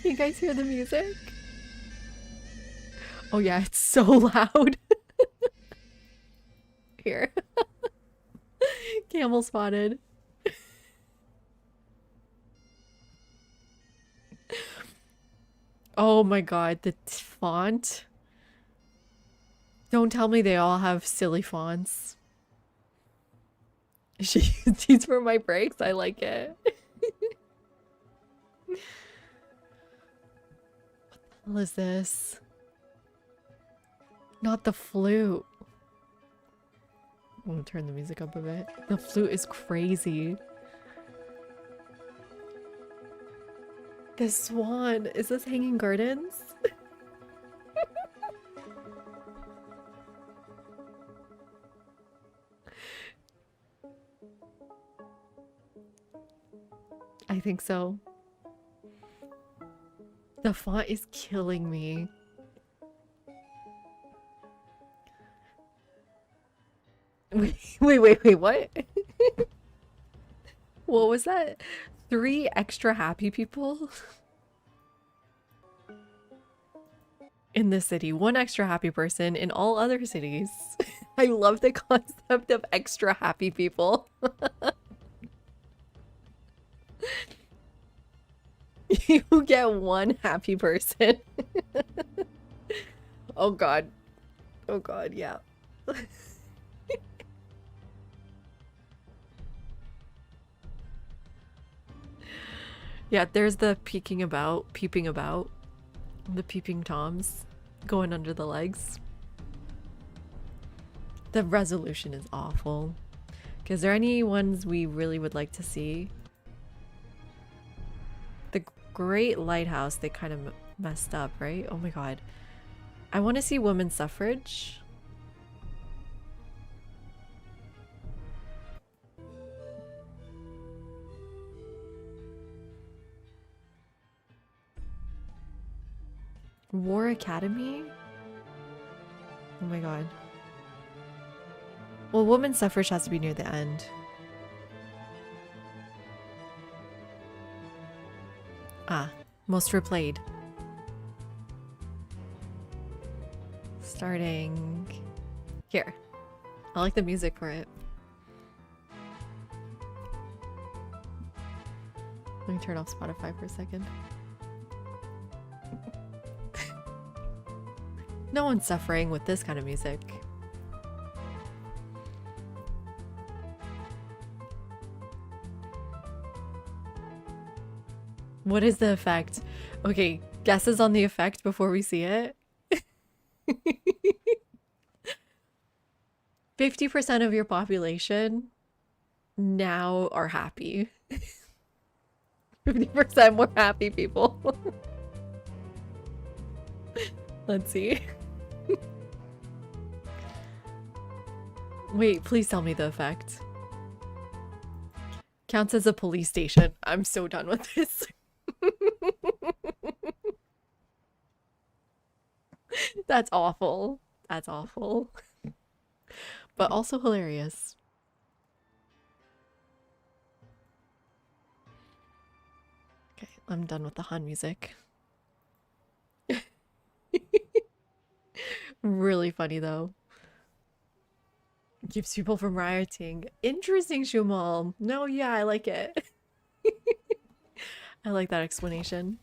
Can you guys hear the music? Oh yeah, it's so loud. Here. Camel spotted. Oh my god, the font. Don't tell me they all have silly fonts. These were my breaks. I like it. What the hell is this? Not the flute. I'm gonna turn the music up a bit. The flute is crazy. The swan. Is this Hanging Gardens? I think so. The font is killing me. Wait, what? What was that? 3 extra happy people in this city, 1 extra happy person in all other cities. I love the concept of extra happy people. You get 1 happy person. Oh god. Oh god, yeah. Yeah, there's the peeking about, peeping about. The peeping toms going under the legs. The resolution is awful. Is there any ones we really would like to see? The Great Lighthouse, they kind of messed up, right? Oh my god. I want to see women's suffrage. War Academy? Oh my god. Well, women's suffrage has to be near the end. Ah, most replayed. Starting here. I like the music for it. Let me turn off Spotify for a second. No one's suffering with this kind of music. What is the effect? Okay, guesses on the effect before we see it. 50% of your population now are happy. 50% more happy people. Let's see. Wait, please tell me the effect. Counts as a police station. I'm so done with this. That's awful. That's awful. But also hilarious. Okay, I'm done with the Han music. Really funny though. Keeps people from rioting. Interesting, Shumal. No, yeah, I like it. I like that explanation.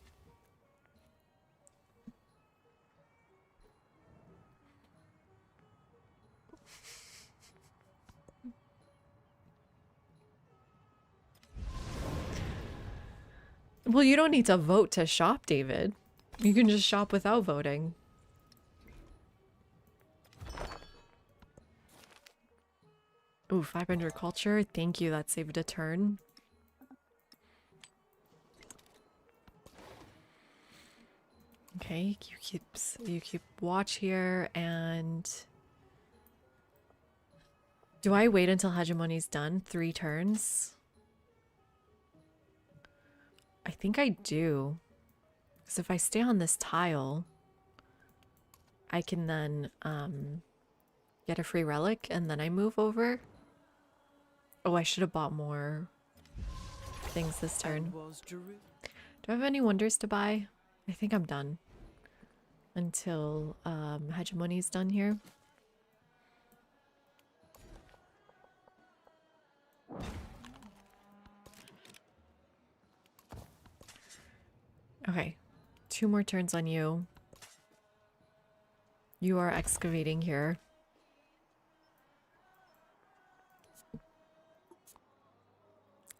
Well, you don't need to vote to shop, David. You can just shop without voting. Ooh, 500 culture. Thank you. That saved a turn. Okay, you keep watch here, and do I wait until hegemony's done? 3 turns? I think I do. Because if I stay on this tile, I can then get a free relic and then I move over. Oh, I should have bought more things this turn. Do I have any wonders to buy? I think I'm done. Until hegemony's done here. Okay, 2 more turns on you. You are excavating here.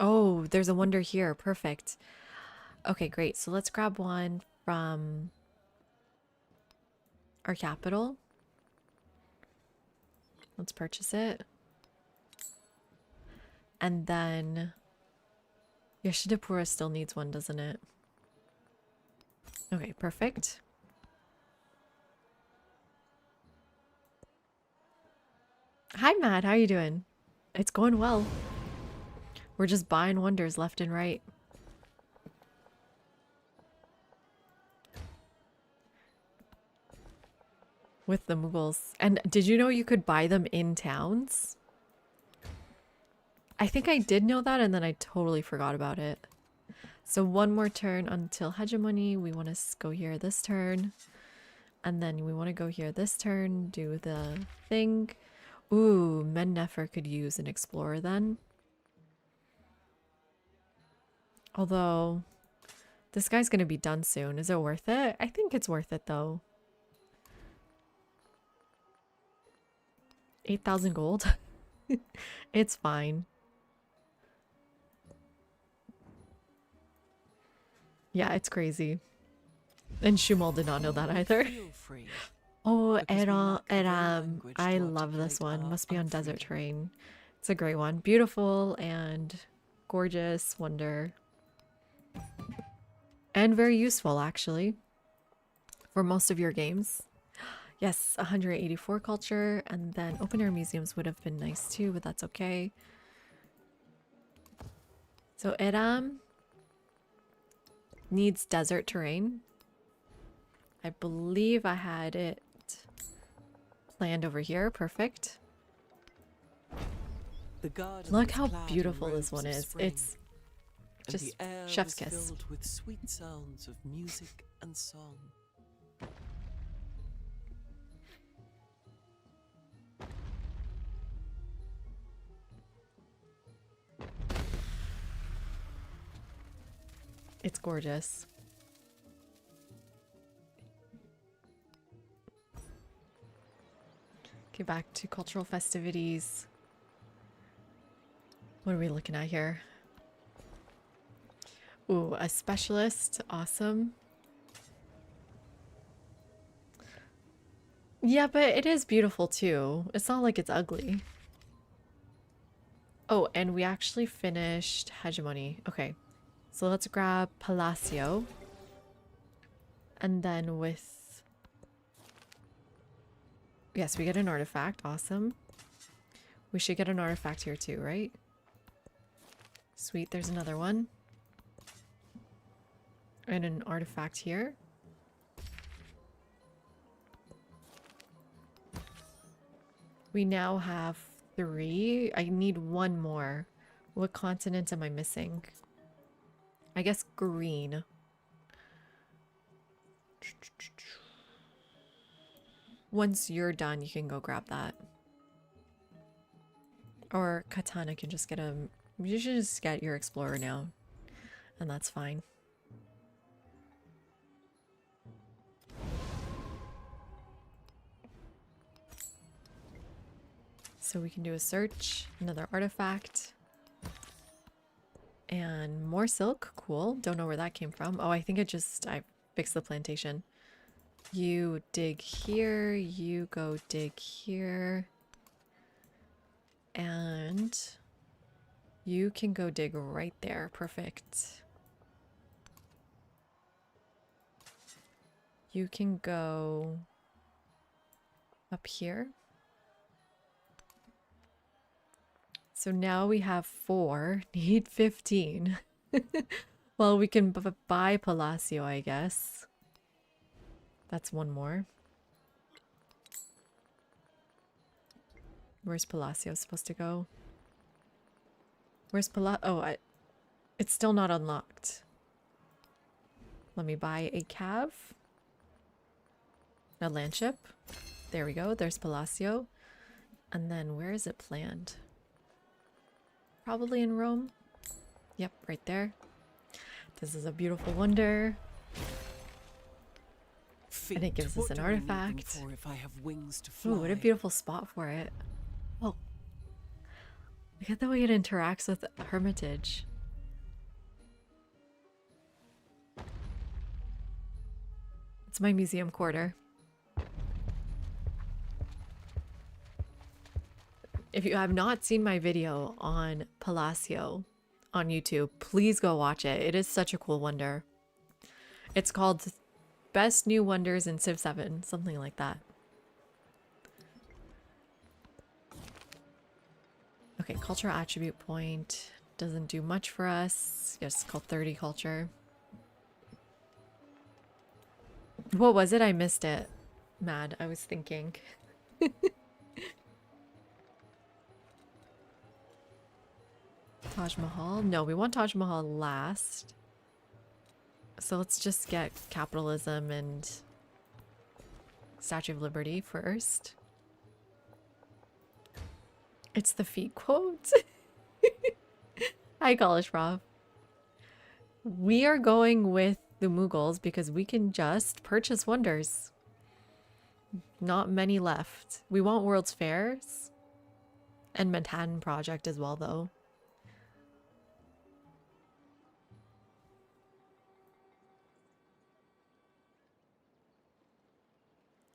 Oh, there's a wonder here. Perfect. Okay, great. So let's grab one from our capital. Let's purchase it. And then Yeshidapura still needs one, doesn't it? Okay, perfect. Hi, Matt. How are you doing? It's going well. We're just buying wonders left and right. With the Mughals. And did you know you could buy them in towns? I think I did know that and then I totally forgot about it. So one more turn until hegemony. We want to go here this turn. And then we want to go here this turn, do the thing. Ooh, Mennefer could use an explorer then. Although, this guy's going to be done soon. Is it worth it? I think it's worth it though. 8,000 gold. It's fine. Yeah, it's crazy. And Shumal did not know that either. Feel free. Oh, Because we lack the very Eram. language I to love this articulate one. our Must be on desert unfreedom. terrain. It's a great one. Beautiful and gorgeous wonder. And very useful, actually, for most of your games. Yes, 184 culture. And then open air museums would have been nice too, but that's okay. So Eram needs desert terrain. I believe I had it planned over here. Perfect. The garden Look was how clad in beautiful this robes one of is. spring, It's and just the air chef's was kiss. filled with sweet sounds of music and song. It's gorgeous. Okay, back to cultural festivities. What are we looking at here? Ooh, a specialist. Awesome. Yeah, but it is beautiful too. It's not like it's ugly. Oh, and we actually finished hegemony. Okay, so let's grab Palacio. And then with... Yes, we get an artifact. Awesome. We should get an artifact here too, right? Sweet, there's another one. And an artifact here. We now have 3. I need one more. What continent am I missing? I guess green. Once you're done, you can go grab that. Or Katana can just get a... You should just get your explorer now. And that's fine. So we can do a search, another artifact. And more silk, cool. Don't know where that came from. Oh, I think I fixed the plantation. You dig here, you go dig here. And you can go dig right there, perfect. You can go up here. So now we have 4, need 15. Well, we can buy Palacio, I guess. That's one more. Where's Palacio supposed to go? Where's Palacio? Oh, it's still not unlocked. Let me buy a cav. A landship. There we go. There's Palacio. And then where is it planned? Probably in Rome. Yep, right there. This is a beautiful wonder. And it gives us an artifact. If I have wings to fly. Ooh, what a beautiful spot for it. Oh. Look at the way it interacts with Hermitage. It's my museum quarter. If you have not seen my video on Palacio on YouTube, please go watch it. It is such a cool wonder. It's called Best New Wonders in Civ 7, something like that. Okay, cultural attribute point doesn't do much for us. Yes, it's called 30 culture. What was it? I missed it. Mad, I was thinking. Taj Mahal? No, we want Taj Mahal last. So let's just get capitalism and Statue of Liberty first. It's the feet quote. Hi, College Prof. We are going with the Mughals because we can just purchase wonders. Not many left. We want World's Fairs and Manhattan Project as well, though.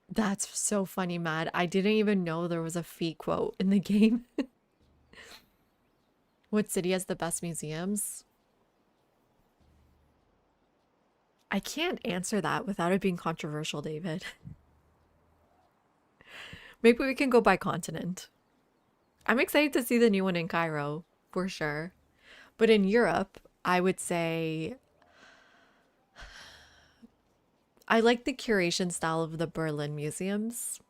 That's so funny, Matt. I didn't even know there was a feet quote in the game. What city has the best museums? I can't answer that without it being controversial, David. Maybe we can go by continent. I'm excited to see the new one in Cairo, for sure. But in Europe, I would say I like the curation style of the Berlin museums.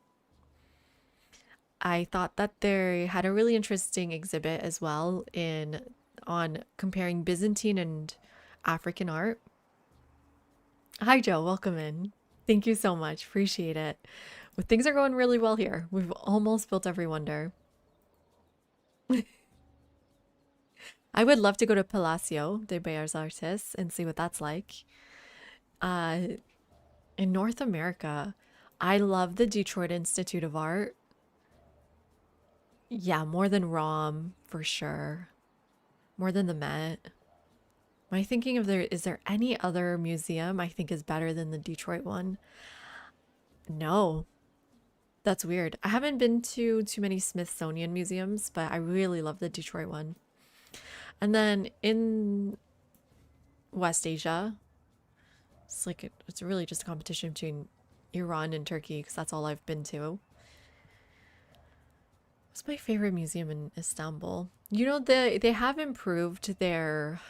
I thought that they had a really interesting exhibit as well on comparing Byzantine and African art. Hi Joe, welcome in. Thank you so much. Appreciate it. Well, things are going really well here. We've almost built every wonder. I would love to go to Palacio de Bellas Artes and see what that's like. In North America, I love the Detroit Institute of Art. Yeah, more than ROM for sure. More than the Met. Am I thinking of is there any other museum I think is better than the Detroit one? No. That's weird. I haven't been to too many Smithsonian museums, but I really love the Detroit one. And then in West Asia, it's really just a competition between Iran and Turkey because that's all I've been to. What's my favorite museum in Istanbul? You know, they have improved their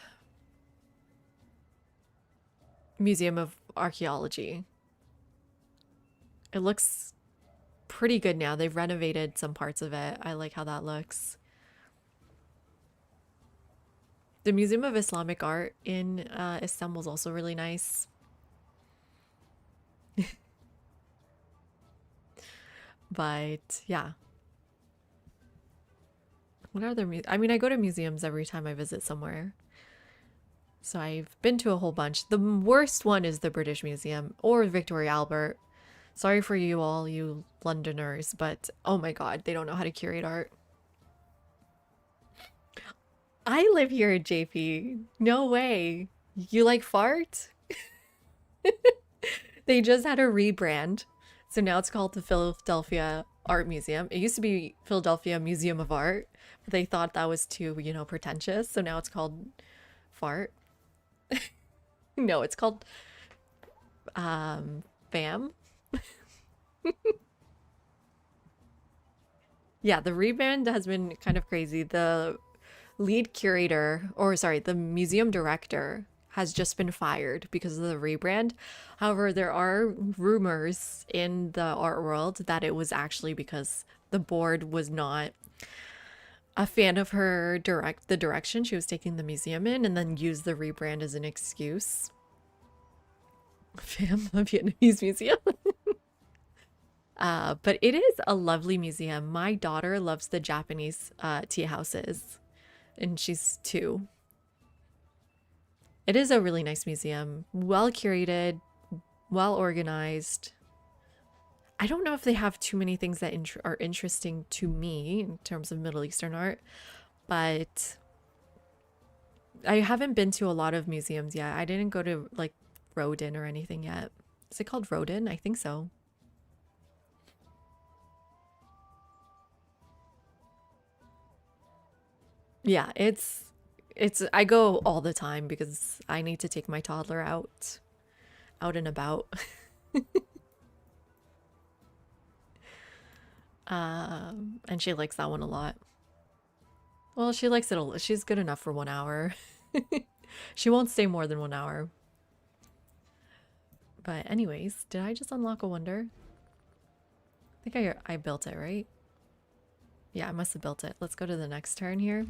Museum of Archaeology. It looks pretty good now. They've renovated some parts of it. I like how that looks. The Museum of Islamic Art in Istanbul is also really nice. But yeah. What other I mean, I go to museums every time I visit somewhere. So I've been to a whole bunch. The worst one is the British Museum or Victoria Albert. Sorry for you all, you Londoners, but oh my god, they don't know how to curate art. I live here at JP. No way. You like fart? They just had a rebrand. So now it's called the Philadelphia Art Museum. It used to be Philadelphia Museum of Art, but they thought that was too, pretentious. So now it's called Fart. No, it's called FAM. Yeah, the rebrand has been kind of crazy. The lead curator, or sorry, the museum director has just been fired because of the rebrand. However, there are rumors in the art world that it was actually because the board was not a fan of the direction she was taking the museum in, and then used the rebrand as an excuse. Fam, the Vietnamese museum. But it is a lovely museum. My daughter loves the Japanese tea houses, and she's 2. It is a really nice museum. Well curated, well organized. I don't know if they have too many things that are interesting to me in terms of Middle Eastern art, but I haven't been to a lot of museums yet. I didn't go to like Rodin or anything yet. Is it called Rodin? I think so. Yeah, I go all the time because I need to take my toddler out and about. And she likes that one a lot. Well, she likes it she's good enough for 1 hour. She won't stay more than 1 hour. But anyways, did I just unlock a wonder? I think I built it, right? Yeah, I must have built it. Let's go to the next turn here.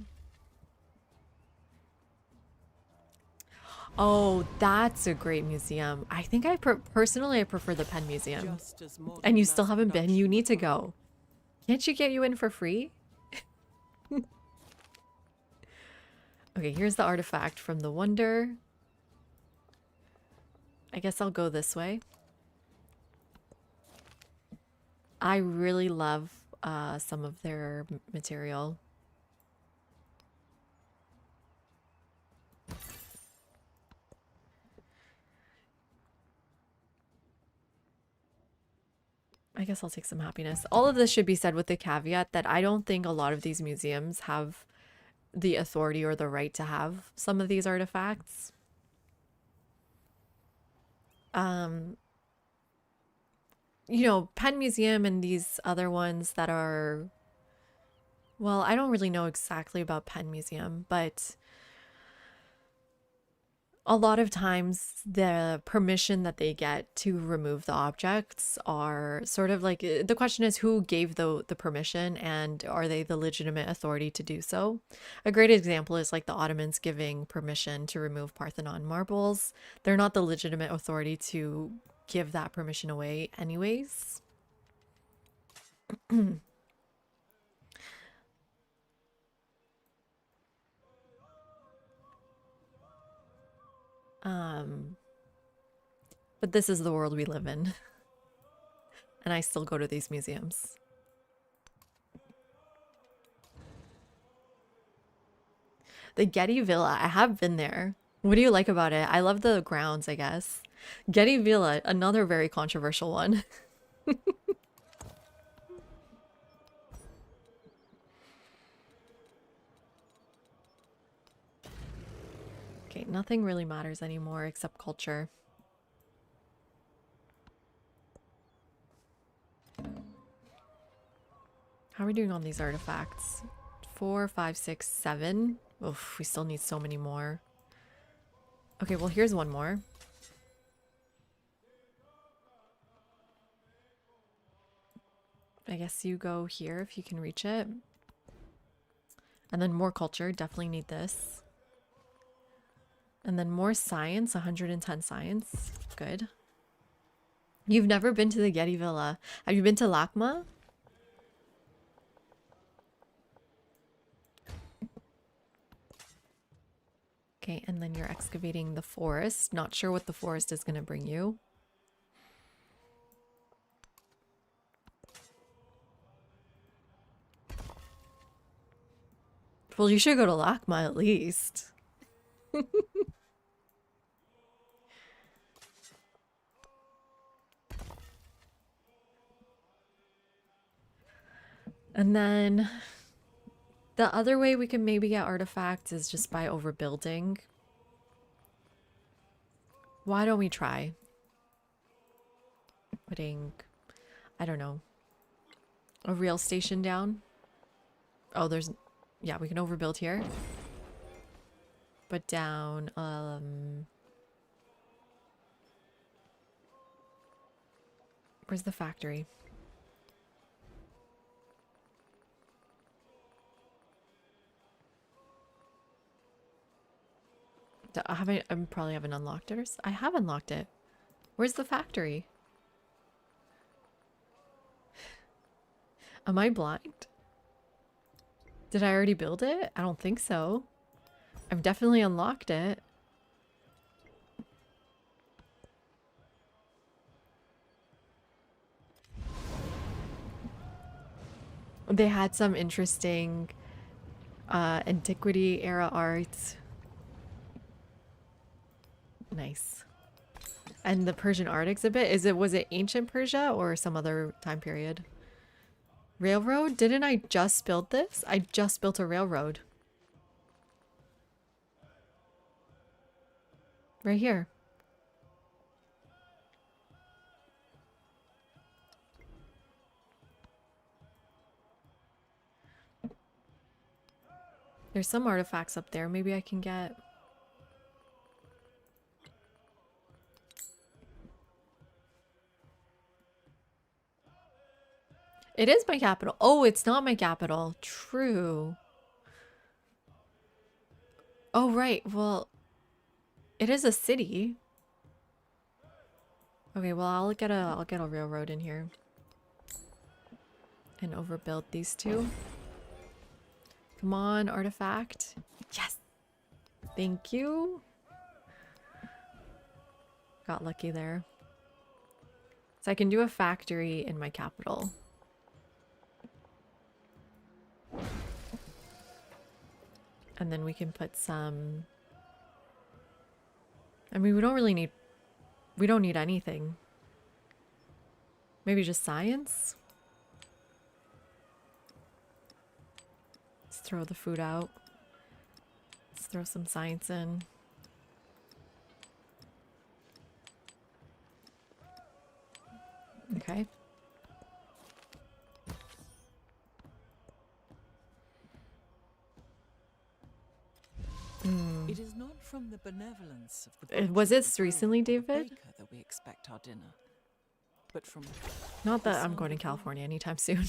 Oh, that's a great museum. I think personally I prefer the Penn Museum. Just as modern And you still mass haven't been. You production need to refined. go. Can't you get you in for free? Okay, here's the artifact from the Wonder. I guess I'll go this way. I really love some of their material. I guess I'll take some happiness. All of this should be said with the caveat that I don't think a lot of these museums have the authority or the right to have some of these artifacts. You know, Penn Museum and these other ones that are, well, I don't really know exactly about Penn Museum, but a lot of times the permission that they get to remove the objects are sort of like the question is who gave the permission and are they the legitimate authority to do so? A great example is like the Ottomans giving permission to remove Parthenon marbles. They're not the legitimate authority to give that permission away anyways. But this is the world we live in. And I still go to these museums. The Getty Villa, I have been there. What do you like about it? I love the grounds, I guess. Getty Villa, another very controversial one. Okay, nothing really matters anymore except culture. How are we doing on these artifacts? 4, 5, 6, 7. Oof, we still need so many more. Okay, well, here's one more. I guess you go here if you can reach it. And then more culture. Definitely need this. And then more science. 110 science. Good. You've never been to the Getty Villa. Have you been to LACMA? Okay, and then you're excavating the forest. Not sure what the forest is going to bring you. Well, you should go to LACMA at least. And then the other way we can maybe get artifacts is just by overbuilding. Why don't we try putting, I don't know, a rail station down? Oh, there's, yeah, we can overbuild here. But down, where's the factory? I probably haven't unlocked it. I have unlocked it. Where's the factory? Am I blind? Did I already build it? I don't think so. I've definitely unlocked it. They had some interesting antiquity era art. Nice. And the Persian art exhibit, was it ancient Persia or some other time period? Railroad? Didn't I just build this? I just built a railroad. Right here. There's some artifacts up there. Maybe I can get... It is my capital. Oh, it's not my capital. True. Oh, right. Well, It is a city. Okay, well I'll get a railroad in here. And overbuild these two. Come on, artifact. Yes! Thank you. Got lucky there. So I can do a factory in my capital. And then we can put some... I mean, we don't need anything. Maybe just science? Let's throw the food out. Let's throw some science in. Okay. It is not from the benevolence of the Was butcher, this the recently, farmer, or the David? baker that we expect our dinner, but from Not the that I'm sound going to of the California anytime soon.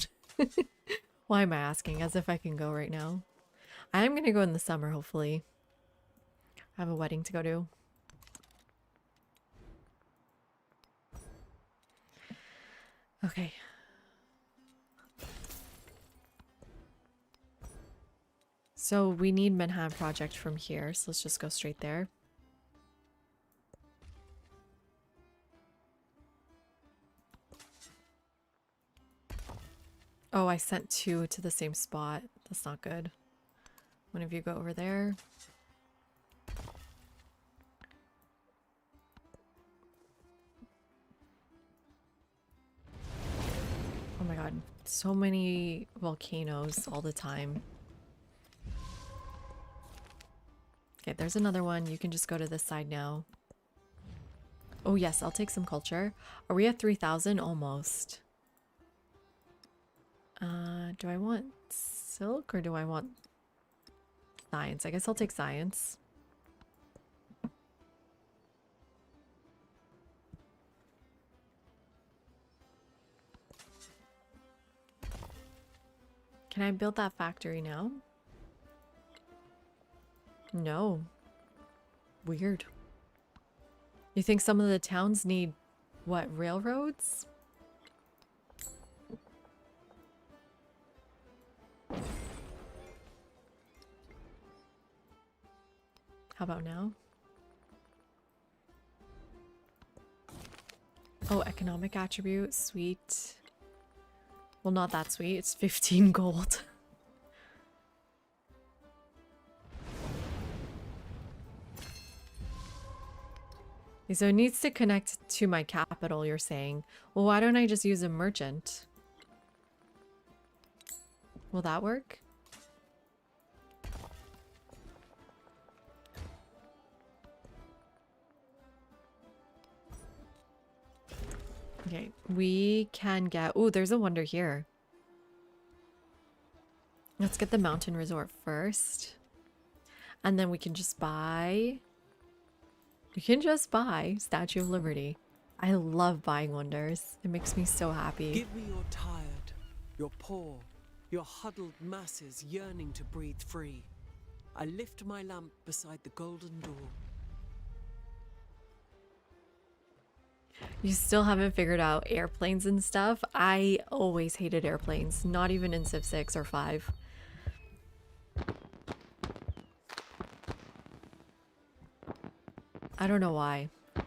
Why am I asking? As if I can go right now. I am going to go in the summer, hopefully. I have a wedding to go to. Okay. So we need Manhattan Project from here, so let's just go straight there. Oh, I sent two to the same spot. That's not good. One of you go over there. Oh my god, so many volcanoes all the time. Okay, there's another one. You can just go to this side now. Oh yes, I'll take some culture. Are we at 3,000? Almost. Do I want silk or do I want science? I guess I'll take science. Can I build that factory now? No. Weird. You think some of the towns need, what, railroads? How about now? Oh, economic attribute, sweet. Well, not that sweet. It's 15 gold. So it needs to connect to my capital, you're saying. Well, why don't I just use a merchant? Will that work? Okay, we can get... Oh, there's a wonder here. Let's get the mountain resort first. And then we can just buy... You can just buy Statue of Liberty. I love buying wonders. It makes me so happy. Give me your tired, your poor, your huddled masses yearning to breathe free. I lift my lamp beside the golden door. You still haven't figured out airplanes and stuff? I always hated airplanes. Not even in Civ 6 or 5. I don't know why. Okay,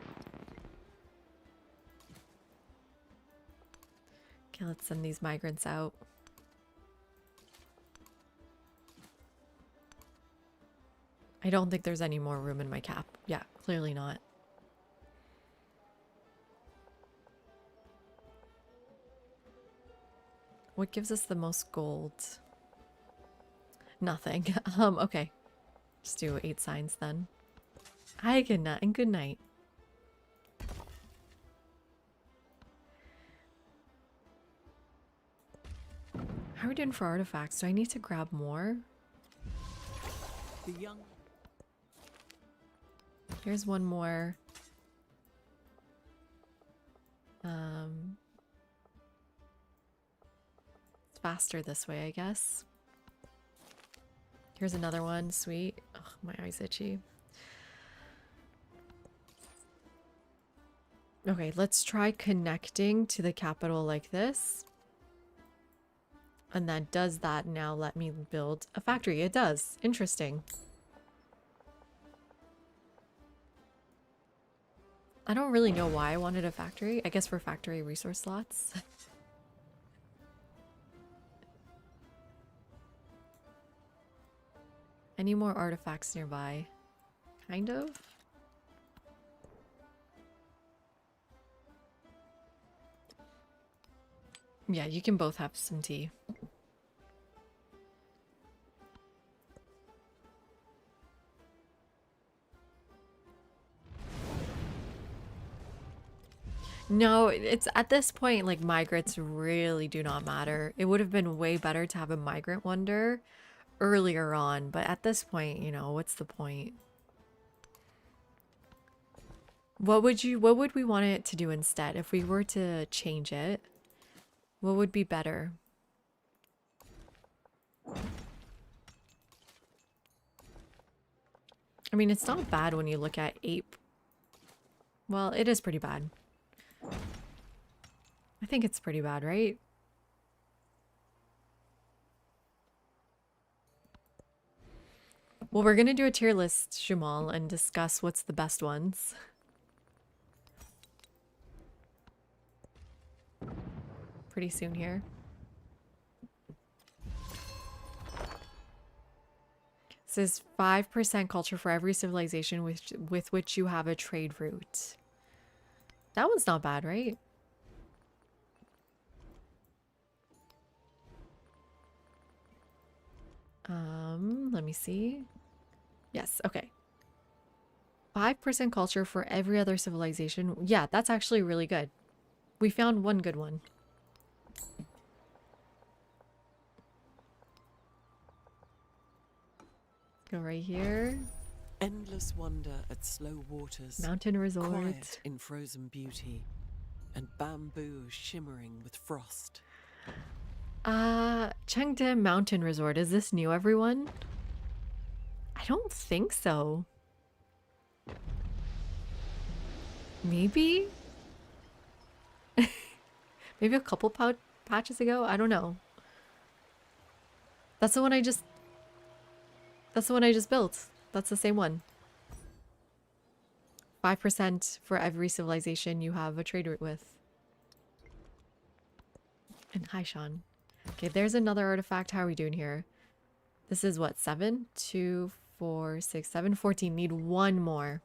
let's send these migrants out. I don't think there's any more room in my cap. Yeah, clearly not. What gives us the most gold? Nothing. Okay. Just do 8 signs then. Hi, good night and good night. How are we doing for artifacts? Do I need to grab more? The young Here's one more. It's faster this way, I guess. Here's another one. Sweet. Ugh, my eye's itchy. Okay, let's try connecting to the capital like this. And then does that now let me build a factory? It does. Interesting. I don't really know why I wanted a factory. I guess for factory resource slots. Any more artifacts nearby? Kind of. Yeah, you can both have some tea. No, it's at this point, like, migrants really do not matter. It would have been way better to have a migrant wonder earlier on, but at this point, you know, what's the point? What would we want it to do instead? If we were to change it, what would be better? I mean, it's not bad when you look at ape. Well, it is pretty bad. I think it's pretty bad, right? Well, we're gonna do a tier list, Shumal, and discuss what's the best ones. Pretty soon here. It says 5% culture for every civilization with which you have a trade route. That one's not bad, right? Let me see. Yes, okay. 5% culture for every other civilization. Yeah, that's actually really good. We found one good one. Go right here. Endless wonder at slow waters. Mountain resort. Quiet in frozen beauty. And bamboo shimmering with frost. Chengde Mountain Resort. Is this new, everyone? I don't think so. Maybe? Maybe a couple patches ago? I don't know. That's the one I just... That's the one I just built. That's the same one. 5% for every civilization you have a trade route with. And hi, Sean. Okay, there's another artifact. How are we doing here? This is what? 7? 2, 4, 6, 7, 14. Need one more.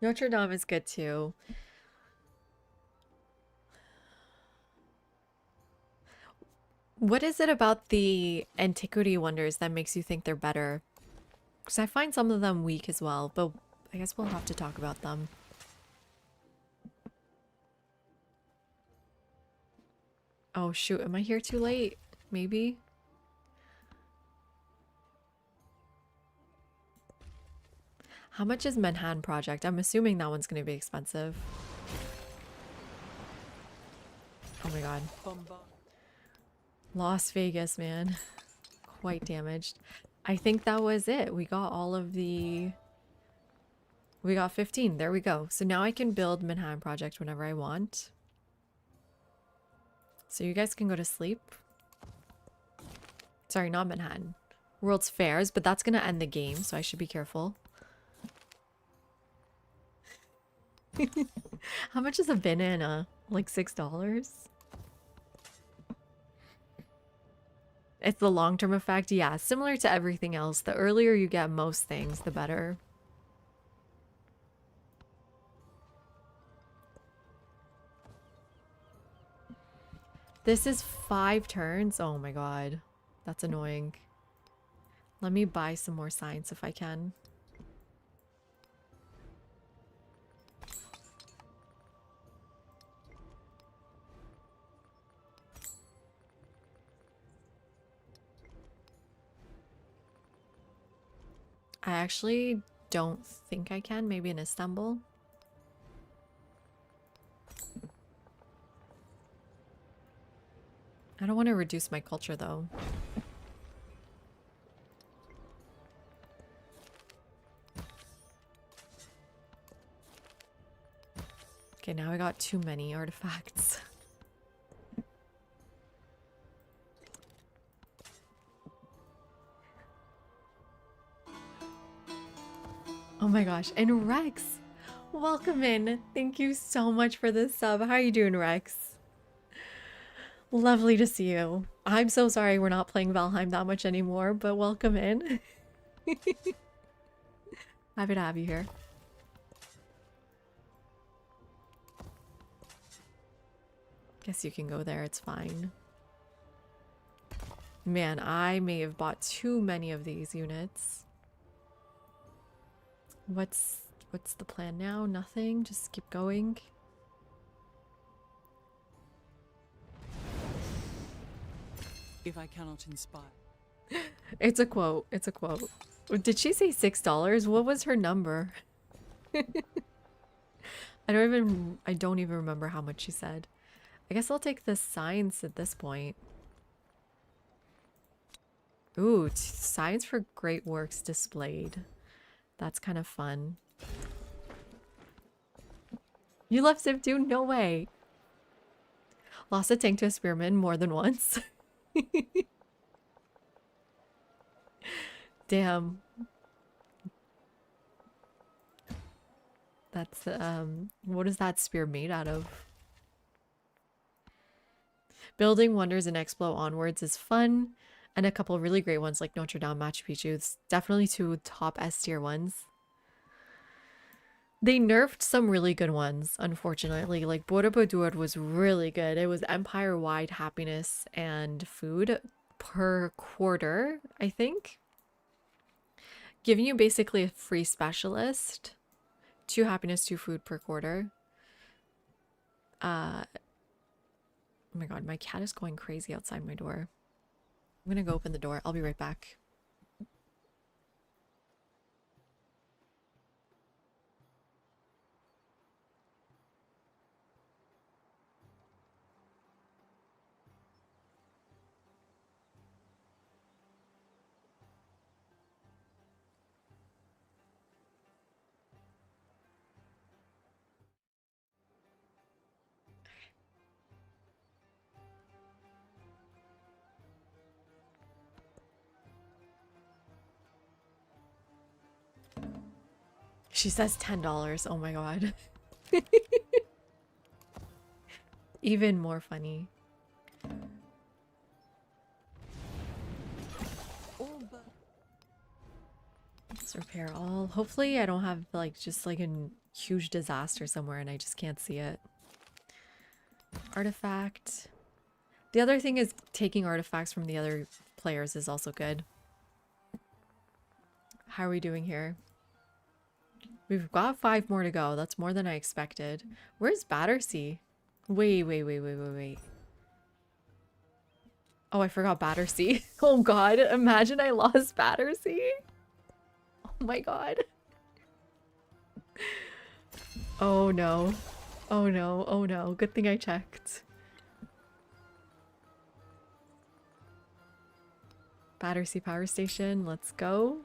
Notre Dame is good too. What is it about the antiquity wonders that makes you think they're better? Because I find some of them weak as well, but I guess we'll have to talk about them. Oh shoot, am I here too late? Maybe? How much is Manhattan Project? I'm assuming that one's gonna be expensive. Oh my god. Las Vegas, man. Quite damaged. I think that was it. We got all of the... We got 15. There we go. So now I can build Manhattan Project whenever I want. So you guys can go to sleep. Sorry, not Manhattan. World's Fairs, but that's gonna end the game, so I should be careful. How much is a banana? Like $6? It's the long-term effect. Yeah, similar to everything else. The earlier you get most things, the better. This is 5 turns. Oh my god. That's annoying. Let me buy some more science if I can. I actually don't think I can. Maybe in Istanbul. I don't want to reduce my culture though. Okay, now I got too many artifacts. Oh my gosh, and Rex! Welcome in. Thank you so much for this sub. How are you doing, Rex? Lovely to see you. I'm so sorry we're not playing Valheim that much anymore, but welcome in. Happy to have you here. Guess you can go there, it's fine. Man, I may have bought too many of these units. What's the plan now? Nothing? Just keep going? If I cannot inspire. It's a quote. It's a quote. Did she say $6? What was her number? I don't even remember how much she said. I guess I'll take the signs at this point. Ooh, signs for great works displayed. That's kind of fun. You love Civ 2? No way. Lost a tank to a spearman more than once. Damn. That's what is that spear made out of? Building wonders and Explo onwards is fun, and a couple really great ones like Notre Dame, Machu Picchu. It's definitely two top S tier ones. They nerfed some really good ones, unfortunately. Like Borobudur was really good. It was empire-wide happiness and food per quarter, I think. Giving you basically a free specialist. 2 happiness, 2 food per quarter. Oh my god, my cat is going crazy outside my door. I'm gonna go open the door. I'll be right back. She says $10. Oh my god. Even more funny. Let's repair all. Hopefully I don't have like just like a huge disaster somewhere and I just can't see it. Artifact. The other thing is taking artifacts from the other players is also good. How are we doing here? We've got 5 more to go. That's more than I expected. Where's Battersea? Wait. Oh, I forgot Battersea. Oh god, imagine I lost Battersea. Oh my god. Oh no. Oh no, oh no. Good thing I checked. Battersea Power Station, let's go.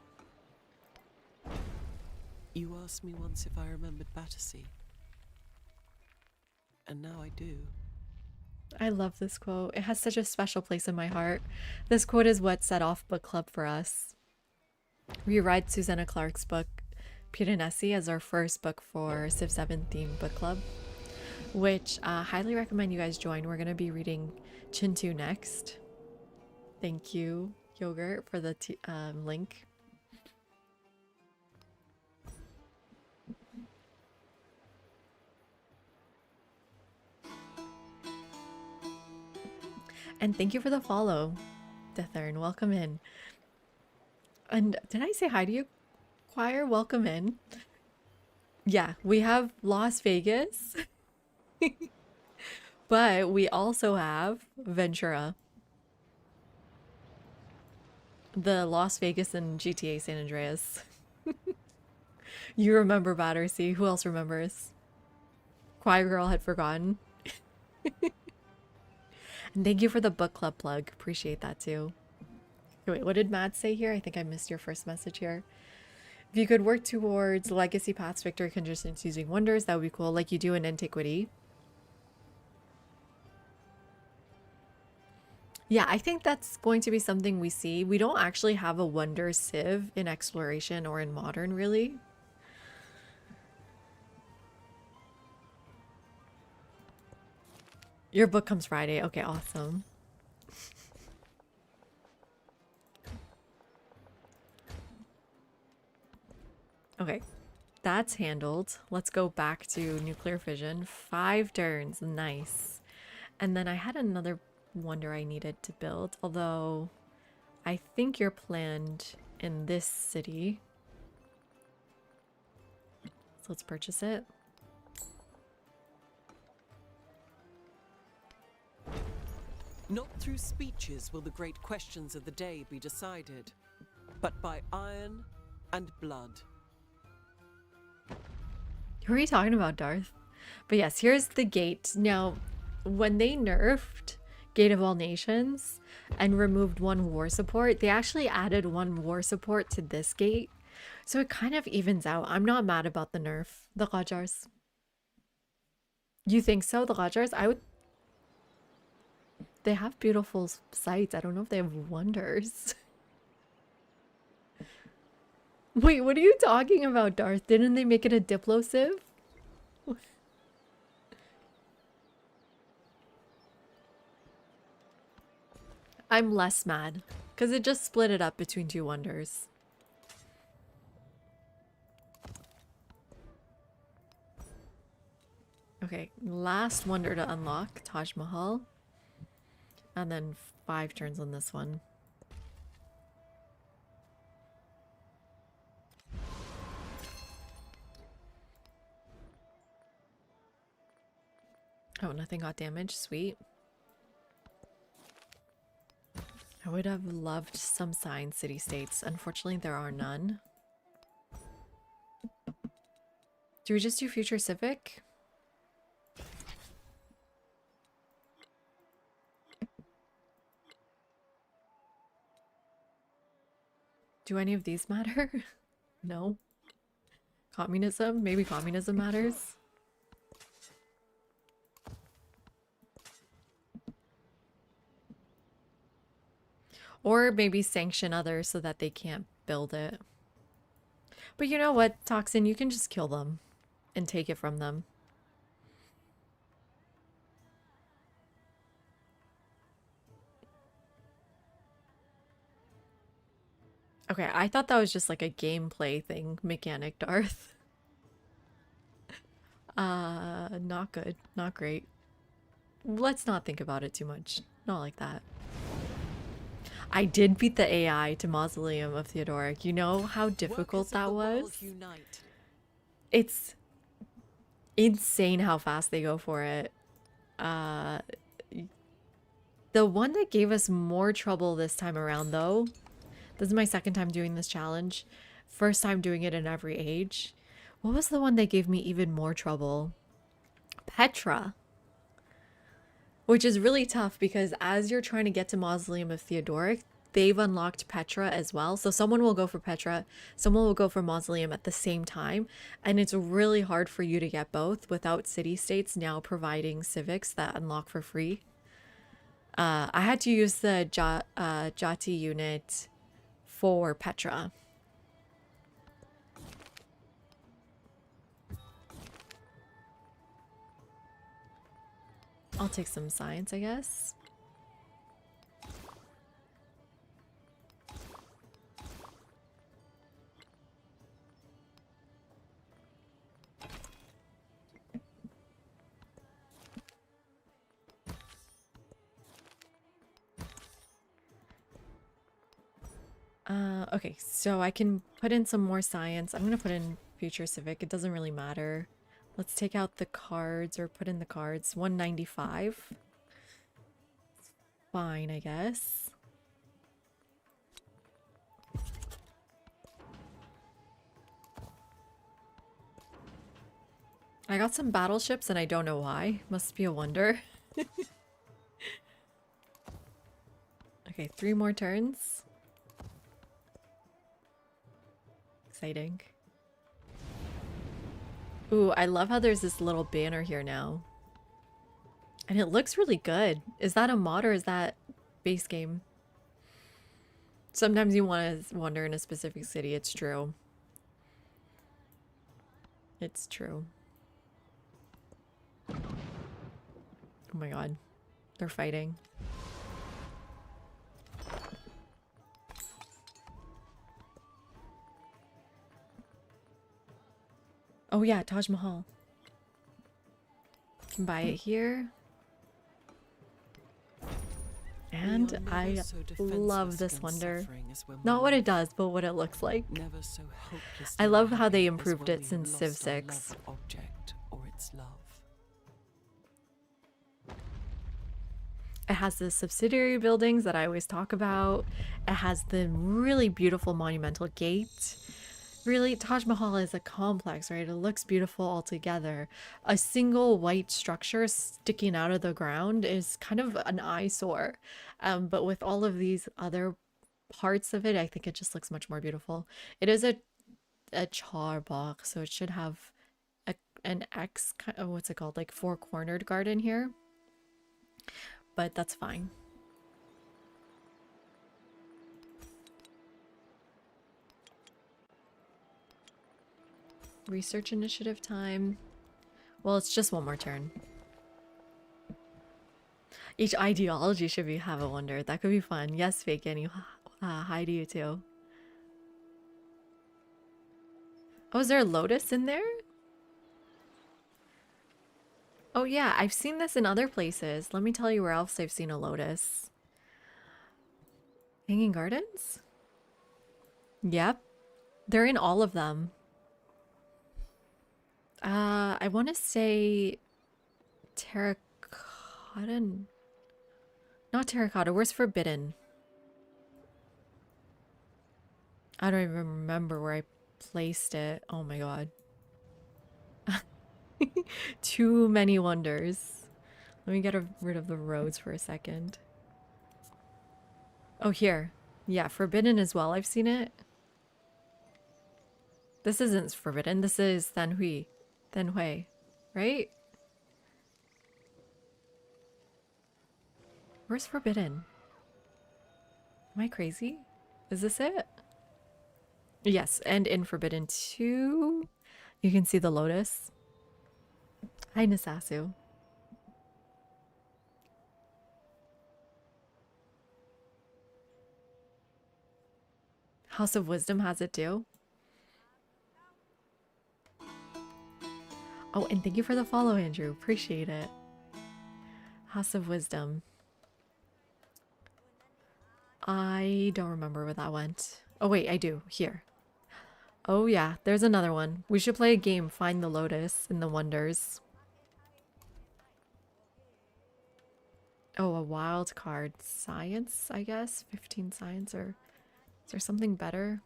You asked me once if I remembered Battersea. And now I do. I love this quote. It has such a special place in my heart. This quote is what set off book club for us. We read Susanna Clarke's book, Piranesi, as our first book for Civ 7 themed book club, which I highly recommend you guys join. We're going to be reading Chintu next. Thank you, Yogurt, for the link. And thank you for the follow, Dethern. Welcome in. And did I say hi to you, Choir? Welcome in. Yeah, we have Las Vegas. But we also have Ventura. The Las Vegas and GTA San Andreas. You remember Battersea. Who else remembers? Choir Girl had forgotten. And thank you for the book club plug. Appreciate that too. Wait, what did Matt say here? I think I missed your first message here. If you could work towards legacy paths, victory conditions using wonders, that would be cool, like you do in Antiquity. Yeah, I think that's going to be something we see. We don't actually have a wonder civ in exploration or in modern, really. Your book comes Friday. Okay, awesome. Okay, that's handled. Let's go back to nuclear fission. 5 turns, nice. And then I had another wonder I needed to build, although I think you're planned in this city. So let's purchase it. Not through speeches will the great questions of the day be decided, but by iron and blood. Who are you talking about, Darth? But yes, here's the gate. Now, when they nerfed Gate of All Nations and removed 1 war support, they actually added 1 war support to this gate. So it kind of evens out. I'm not mad about the nerf. The Qajars. You think so? The Qajars? I would... They have beautiful sights. I don't know if they have wonders. Wait, what are you talking about, Darth? Didn't they make it a Diplo civ? I'm less mad, because it just split it up between 2 wonders. Okay, last wonder to unlock, Taj Mahal. And then 5 turns on this one. Oh, nothing got damaged. Sweet. I would have loved some signed city-states. Unfortunately, there are none. Do we just do Future Civic? Do any of these matter? No. Communism? Maybe communism matters. Or maybe sanction others so that they can't build it. But you know what, Toxin? You can just kill them and take it from them. Okay, I thought that was just like a gameplay thing, mechanic, Darth. Not good. Not great. Let's not think about it too much. Not like that. I did beat the AI to Mausoleum of Theodoric. You know how difficult that was? It's insane how fast they go for it. The one that gave us more trouble this time around, though, this is my 2nd time doing this challenge. First time doing it in every age. What was the one that gave me even more trouble? Petra. Which is really tough because as you're trying to get to Mausoleum of Theodoric, they've unlocked Petra as well. So someone will go for Petra, someone will go for Mausoleum at the same time. And it's really hard for you to get both without city-states now providing civics that unlock for free. I had to use the Jati unit for Petra. I'll take some science, I guess. Okay, so I can put in some more science. I'm gonna put in Future Civic. It doesn't really matter. Let's take out the cards or put in the cards. 195. Fine, I guess. I got some battleships and I don't know why. Must be a wonder. Okay, 3 more turns. Exciting. Ooh, I love how there's this little banner here now. And it looks really good. Is that a mod or is that base game? Sometimes you want to wander in a specific city. It's true. It's true. Oh my god. They're fighting. Oh yeah, Taj Mahal. Can buy it here. And I love this wonder. Not what it does, but what it looks like. Never so I love how they happy as improved when it we since have Civ lost our 6. loved object or its love. It has the subsidiary buildings that I always talk about. It has the really beautiful monumental gate. Really, Taj Mahal is a complex, right? It looks beautiful altogether. A single white structure sticking out of the ground is kind of an eyesore. But with all of these other parts of it, I think it just looks much more beautiful. It is a char box, so it should have an X, what's it called? Like 4-cornered garden here. But that's fine. Research initiative time. Well, it's just one more turn. Each ideology should have a wonder. That could be fun. Yes, Fake Annie. Hi to you too. Oh, is there a lotus in there? Oh yeah, I've seen this in other places. Let me tell you where else I've seen a lotus. Hanging Gardens? Yep. They're in all of them. I want to say terracotta. Not terracotta. Where's Forbidden? I don't even remember where I placed it. Oh my god. Too many wonders. Let me get rid of the roads for a second. Oh, here. Yeah, Forbidden as well. I've seen it. This isn't Forbidden. This is Thanhui. Thanhui, right? Where's Forbidden? Am I crazy? Is this it? Yes, and in Forbidden 2, you can see the lotus. Hi, Nasasu. House of Wisdom has it too. Oh, and thank you for the follow, Andrew. Appreciate it. House of Wisdom. I don't remember where that went. Oh, wait, I do. Here. Oh, yeah, there's another one. We should play a game, Find the Lotus in the Wonders. Oh, a wild card. Science, I guess? 15 science, or is there something better?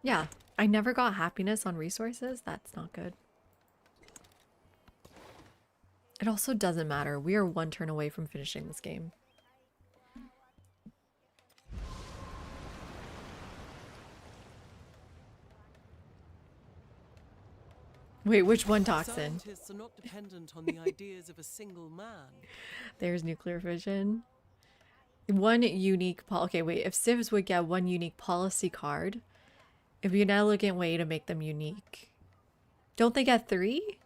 Yeah, I never got happiness on resources. That's not good. It also doesn't matter. We are one turn away from finishing this game. Wait, which one, Toxin? Scientists are not dependent on the ideas of a single man. There's nuclear fission. One unique okay, wait, if civs would get one unique policy card, it'd be an elegant way to make them unique. Don't they get 3?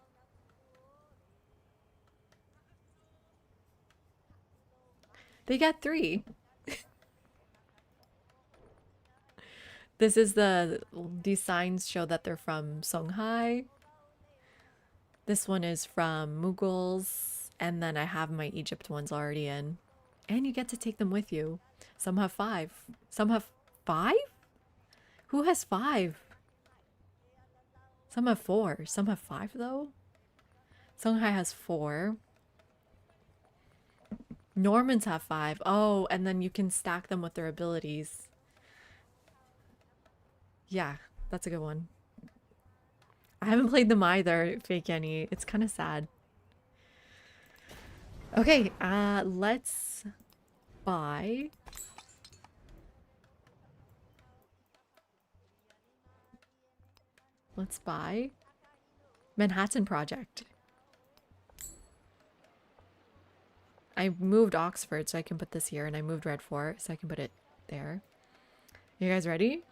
They get 3. This is these signs show that they're from Songhai. This one is from Mughals, and then I have my Egypt ones already in. And you get to take them with you. Some have 5. Some have 5? Who has 5? Some have 4. Some have 5 though. Songhai has 4. Normans have 5. Oh, and then you can stack them with their abilities. Yeah, that's a good one. I haven't played them either, Fake Annie. It's kind of sad. Okay, let's buy. Let's buy Manhattan Project. I moved Oxford so I can put this here, and I moved Red Fort so I can put it there. You guys ready?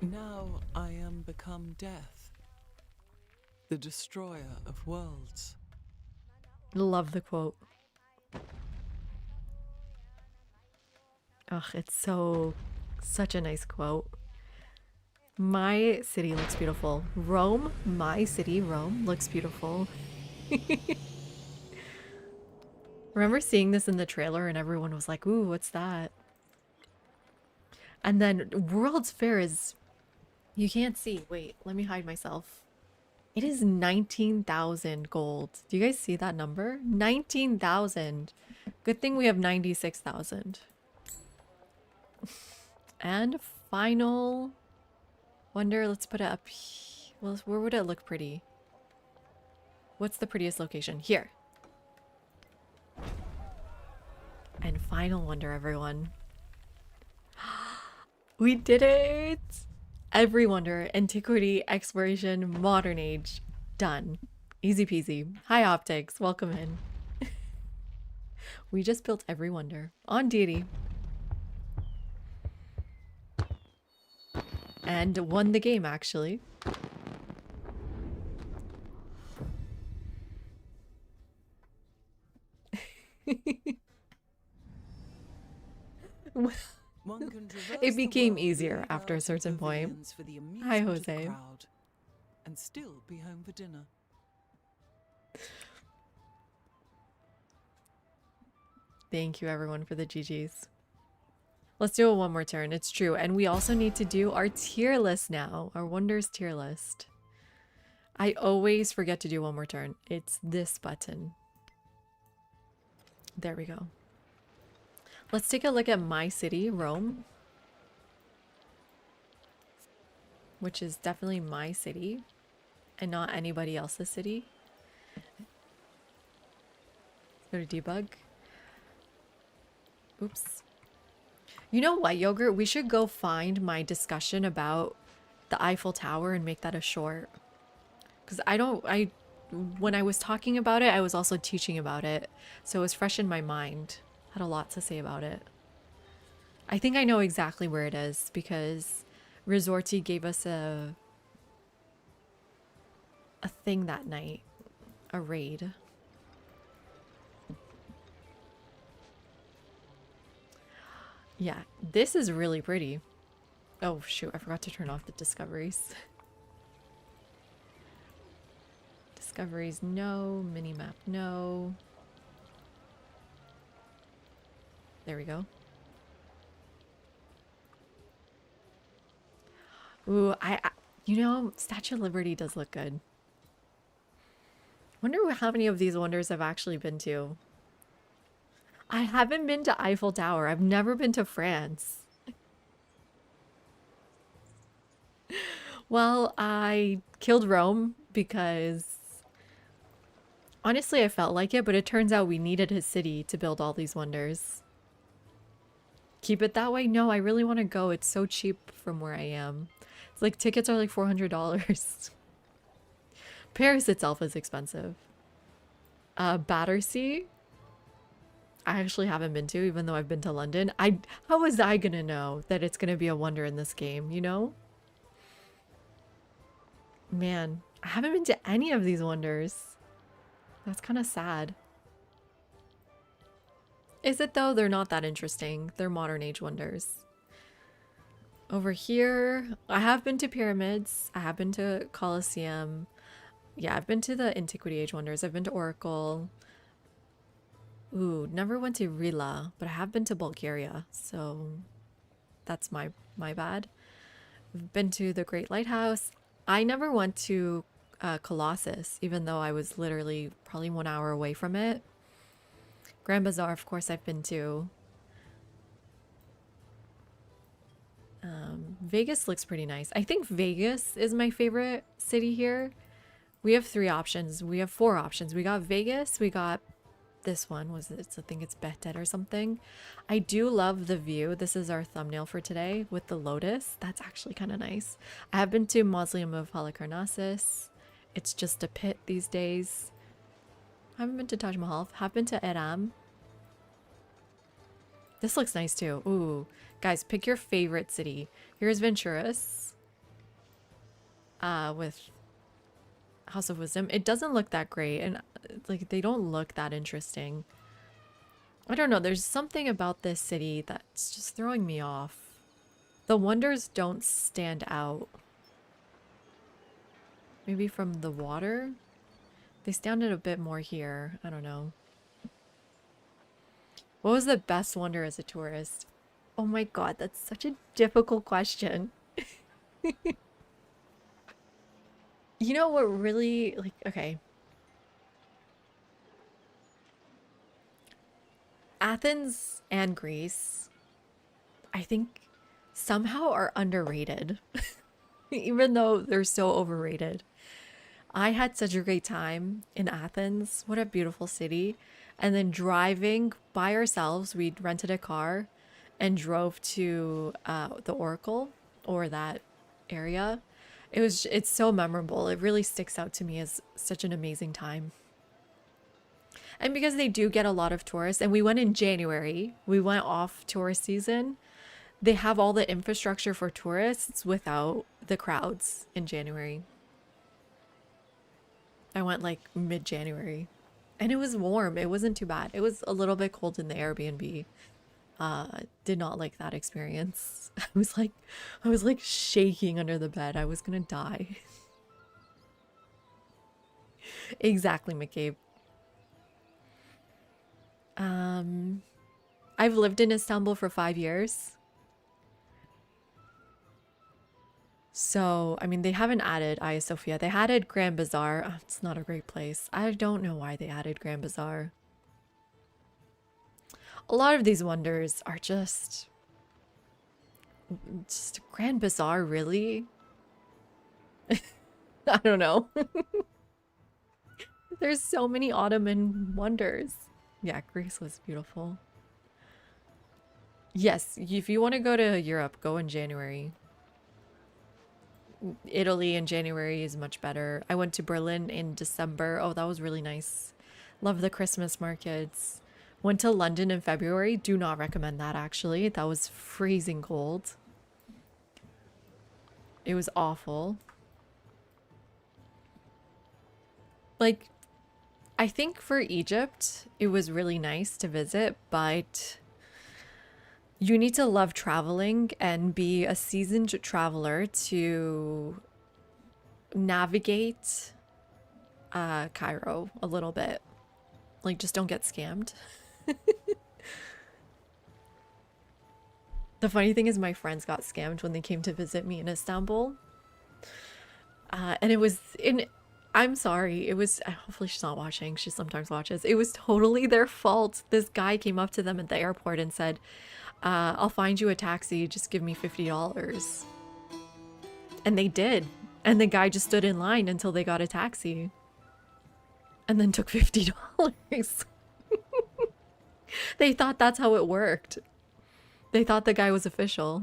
Now I am become death, the destroyer of worlds. Love the quote. Ugh, it's such a nice quote. My city looks beautiful. Rome, my city, Rome, looks beautiful. Remember seeing this in the trailer and everyone was like, ooh, what's that? And then World's Fair is... You can't see. Wait, let me hide myself. It is 19,000 gold. Do you guys see that number? 19,000. Good thing we have 96,000. And final wonder, let's put it up. Well, where would it look pretty? What's the prettiest location? Here. And final wonder, everyone. We did it! Every wonder, antiquity, exploration, modern age. Done. Easy peasy. Hi Optics, welcome in. We just built every wonder on deity. And won the game, actually. One can traverse It the became world easier with after a universal certain point. pavilions for the Hi, amusement of the Jose. crowd, and still be home for dinner. Thank you, everyone, for the GGs. Let's do it one more turn. It's true. And we also need to do our tier list now. Our wonders tier list. I always forget to do one more turn. It's this button. There we go. Let's take a look at my city, Rome. Which is definitely my city. And not anybody else's city. Go to debug. Oops. You know what, Yogurt? We should go find my discussion about the Eiffel Tower and make that a short. Because when I was talking about it, I was also teaching about it. So it was fresh in my mind. Had a lot to say about it. I think I know exactly where it is because Resorty gave us a thing that night. A raid. Yeah, this is really pretty. Oh shoot, I forgot to turn off the discoveries. Discoveries, no. Minimap, no. There we go. Ooh, you know, Statue of Liberty does look good. Wonder how many of these wonders I've actually been to. I haven't been to Eiffel Tower. I've never been to France. Well, I killed Rome because honestly I felt like it, but it turns out we needed his city to build all these wonders. Keep it that way? No, I really want to go. It's so cheap from where I am. It's like tickets are like $400. Paris itself is expensive. Battersea? I actually haven't been to, even though I've been to London. How was I gonna know that it's gonna be a wonder in this game, you know? Man, I haven't been to any of these wonders. That's kind of sad. Is it though? They're not that interesting. They're modern age wonders. Over here, I have been to pyramids. I have been to Colosseum. Yeah, I've been to the Antiquity Age wonders. I've been to Oracle. Ooh, never went to Rila, but I have been to Bulgaria, so that's my bad. I've been to the Great Lighthouse. I never went to Colossus, even though I was literally probably 1 hour away from it. Grand Bazaar, of course, I've been to. Vegas looks pretty nice. I think Vegas is my favorite city here. We have 3 options. We have 4 options. We got Vegas, we got this one, was it? I think it's Betet or something. I do love the view. This is our thumbnail for today with the lotus. That's actually kind of nice. I have been to Mausoleum of Halicarnassus. It's just a pit these days. I haven't been to Taj Mahal. Have been to Eram. This looks nice too. Ooh, guys, pick your favorite city. Here's Venturas. With House of Wisdom. It doesn't look that great, and like they don't look that interesting. I don't know, there's something about this city that's just throwing me off. The wonders don't stand out. Maybe from the water? They stand out a bit more here. I don't know. What was the best wonder as a tourist? Oh my god, that's such a difficult question. You know what really, like, okay. Athens and Greece, I think somehow are underrated, even though they're so overrated. I had such a great time in Athens. What a beautiful city. And then driving by ourselves, we rented a car and drove to the Oracle, or that area. It's so memorable. It really sticks out to me as such an amazing time. And because they do get a lot of tourists, and we went in January, we went off tourist season, they have all the infrastructure for tourists without the crowds in January. I went like mid-January and it was warm. It wasn't too bad. It was a little bit cold in the Airbnb. Did not like that experience. I was like shaking under the bed. I was gonna die. Exactly, McCabe. I've lived in Istanbul for 5 years. So, I mean, they haven't added Hagia Sophia. They added Grand Bazaar. Oh, it's not a great place. I don't know why they added Grand Bazaar. A lot of these wonders are just Grand Bazaar, really? I don't know. There's so many Ottoman wonders. Yeah, Greece was beautiful. Yes, if you want to go to Europe, go in January. Italy in January is much better. I went to Berlin in December. Oh, that was really nice. Love the Christmas markets. Went to London in February. Do not recommend that, actually. That was freezing cold. It was awful. Like, I think for Egypt, it was really nice to visit, but you need to love traveling and be a seasoned traveler to navigate Cairo a little bit. Like, just don't get scammed. The funny thing is my friends got scammed when they came to visit me in Istanbul. And it was in... I'm sorry. It was... Hopefully she's not watching. She sometimes watches. It was totally their fault. This guy came up to them at the airport and said, I'll find you a taxi. Just give me $50. And they did. And the guy just stood in line until they got a taxi. And then took $50. They thought that's how it worked. They thought the guy was official.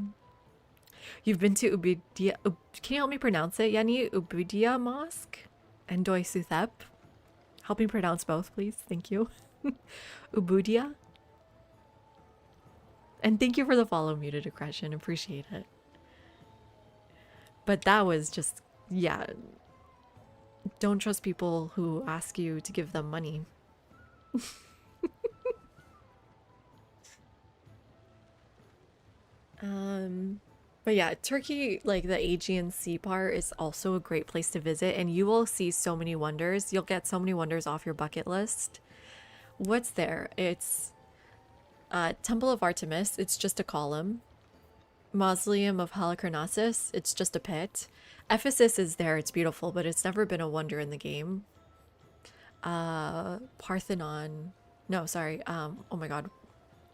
You've been to Ubudia... Can you help me pronounce it, Yani? Ubudia Mosque? And Doi Suthep? Help me pronounce both, please. Thank you. Ubudia? And thank you for the follow, Muted Aggression. Appreciate it. But that was just... Yeah. Don't trust people who ask you to give them money. But yeah, Turkey, like the Aegean Sea part, is also a great place to visit, and you will see so many wonders. You'll get so many wonders off your bucket list. What's there? It's Temple of Artemis. It's just a column. Mausoleum of Halicarnassus. It's just a pit. Ephesus is there. It's beautiful, but it's never been a wonder in the game. Parthenon. No, sorry. Oh my god.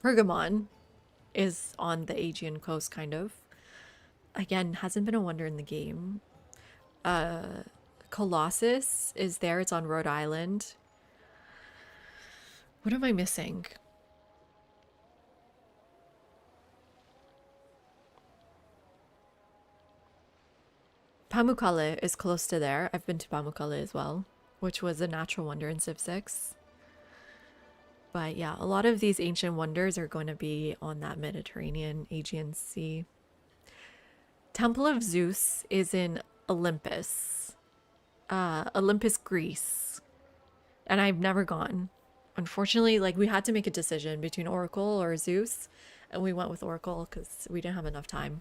Pergamon is on the Aegean coast, kind of. again, hasn't been a wonder in the game. Colossus is there. It's on Rhode Island. What am I missing? Pamukkale is close to there. I've been to Pamukkale as well, which was a natural wonder in Civ 6. But yeah, a lot of these ancient wonders are going to be on that Mediterranean, Aegean Sea. Temple of Zeus is in Olympus. Olympus, Greece. And I've never gone. Unfortunately, like we had to make a decision between Oracle or Zeus, and we went with Oracle because we didn't have enough time.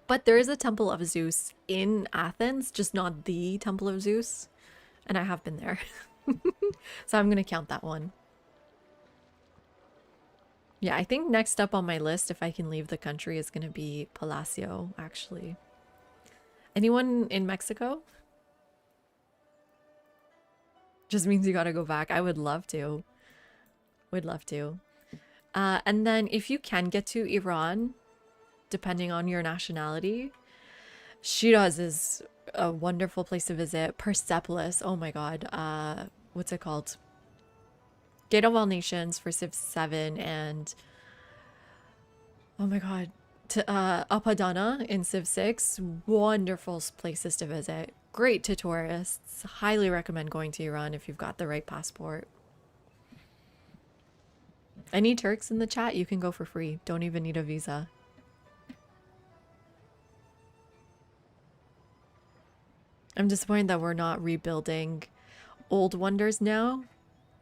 But there is a Temple of Zeus in Athens, just not the Temple of Zeus. And I have been there. So I'm going to count that one. Yeah, I think next up on my list, if I can leave the country, is going to be Palacio, actually. Anyone in Mexico? Just means you got to go back. I would love to. Would love to. And then if you can get to Iran, depending on your nationality, Shiraz is a wonderful place to visit. Persepolis, oh my god. What's it called? Gate of All Nations for Civ 7 and oh my god, to Apadana in Civ 6. Wonderful places to visit. Great to tourists. Highly recommend going to Iran if you've got the right passport. Any Turks in the chat, you can go for free. Don't even need a visa. I'm disappointed that we're not rebuilding old wonders now,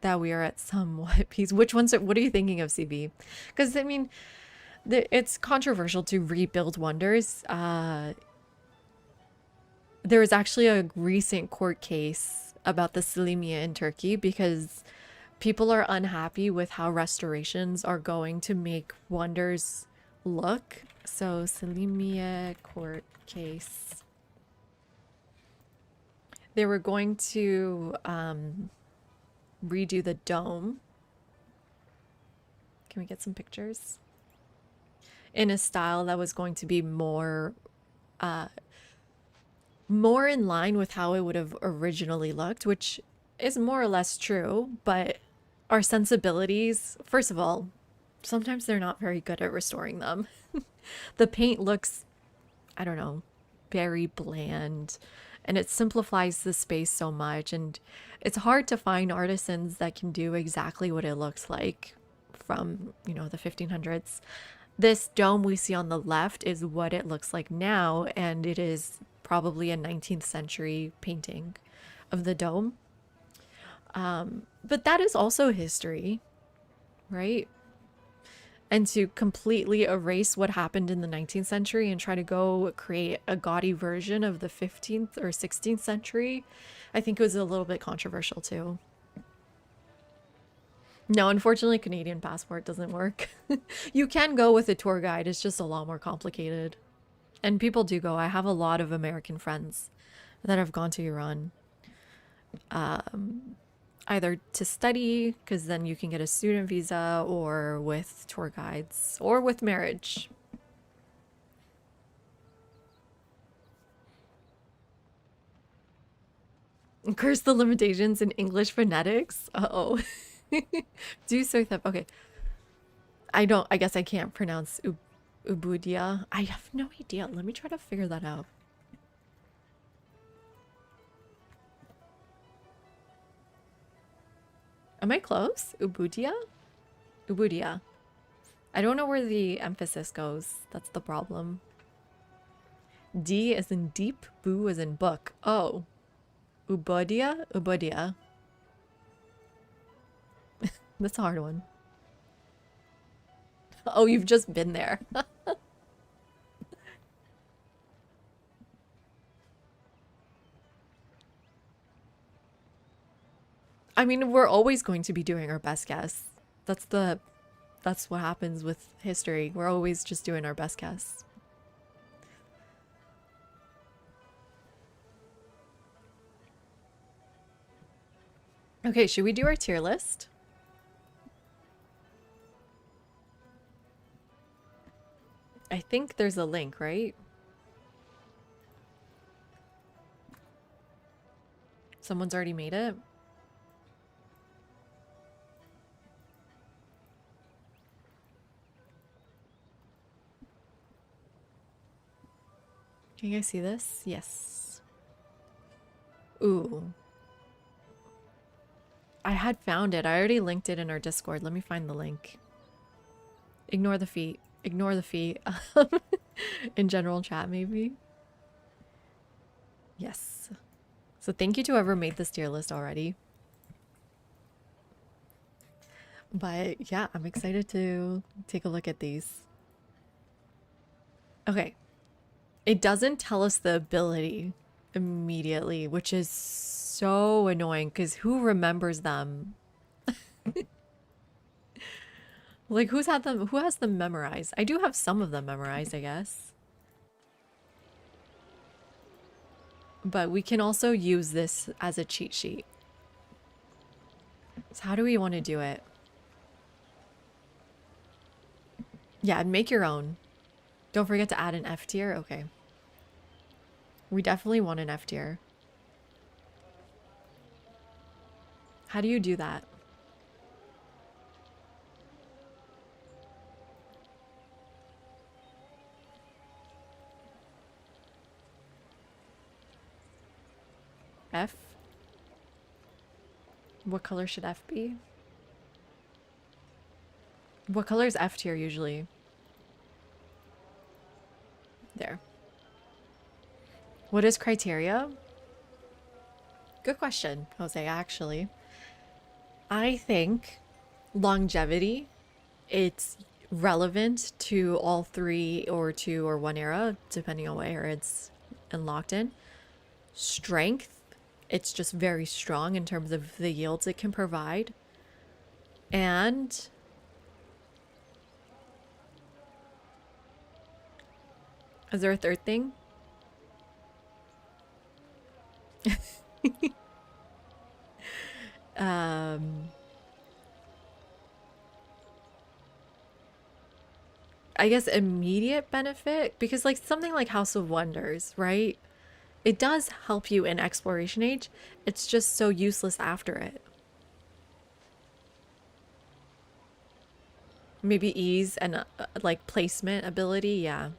that we are at somewhat peace. Which ones what are you thinking of, CB? Because I mean, it's controversial to rebuild wonders. There was actually a recent court case about the Selimiye in Turkey because people are unhappy with how restorations are going to make wonders look. So Selimiye court case. They were going to redo the dome. Can we get some pictures? In a style that was going to be more in line with how it would have originally looked, which is more or less true, but our sensibilities, first of all, sometimes they're not very good at restoring them. The paint looks, I don't know, very bland, and it simplifies the space so much, and it's hard to find artisans that can do exactly what it looks like from, you know, the 1500s. This dome we see on the left is what it looks like now, and it is probably a 19th century painting of the dome. But that is also history, right? And to completely erase what happened in the 19th century and try to go create a gaudy version of the 15th or 16th century, I think it was a little bit controversial too. No, unfortunately, Canadian passport doesn't work. You can go with a tour guide. It's just a lot more complicated. And people do go. I have a lot of American friends that have gone to Iran. Either to study, because then you can get a student visa, or with tour guides, or with marriage. Curse the limitations in English phonetics? Uh-oh. Do so that. Okay. I guess I can't pronounce Ubudia. I have no idea. Let me try to figure that out. Am I close? Ubudia? Ubudia. I don't know where the emphasis goes. That's the problem. D as in deep, boo as in book. Oh. Ubudia? Ubudia. That's a hard one. Oh, you've just been there. I mean, we're always going to be doing our best guess. That's what happens with history. We're always just doing our best guess. Okay, should we do our tier list? I think there's a link, right? Someone's already made it. Can you guys see this? Yes. Ooh. I had found it. I already linked it in our Discord. Let me find the link. Ignore the feet. Ignore the feet. In general chat, maybe. Yes. So thank you to whoever made this tier list already. But yeah, I'm excited to take a look at these. Okay. It doesn't tell us the ability immediately, which is so annoying because who remembers them? Like who has them memorized? I do have some of them memorized, I guess. But we can also use this as a cheat sheet. So how do we want to do it? Yeah, make your own. Don't forget to add an F tier. Okay. We definitely want an F tier. How do you do that? F? What color should F be? What color is F tier usually? There. What is criteria? Good question, Jose, actually. I think longevity, it's relevant to all three or two or one era, depending on what era it's unlocked in. Strength, it's just very strong in terms of the yields it can provide. And is there a third thing? um I guess immediate benefit, because like something like House of Wonders, right? It does help you in exploration age. It's just so useless after it. Maybe ease and like placement ability, yeah.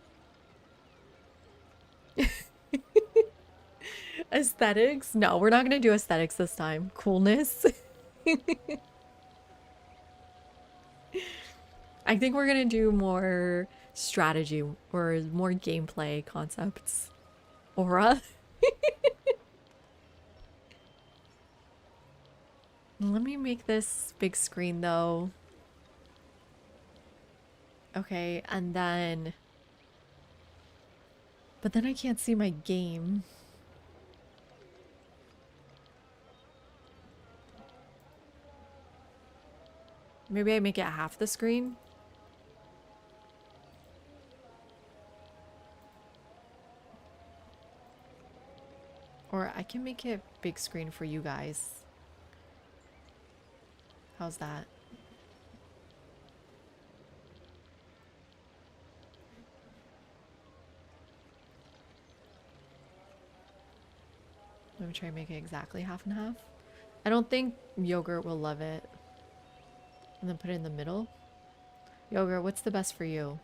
Aesthetics? No, we're not gonna do aesthetics this time. Coolness. I think we're gonna do more strategy or more gameplay concepts. Aura. Let me make this big screen though. Okay, and then... But then I can't see my game. Maybe I make it half the screen? Or I can make it big screen for you guys. How's that? Let me try and make it exactly half and half. I don't think Yogurt will love it. And then put it in the middle. Yogurt, what's the best for you?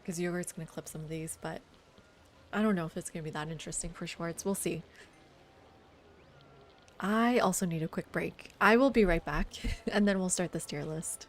Because Yogurt's going to clip some of these, but I don't know if it's going to be that interesting for Schwartz. We'll see. I also need a quick break. I will be right back, and then we'll start this tier list.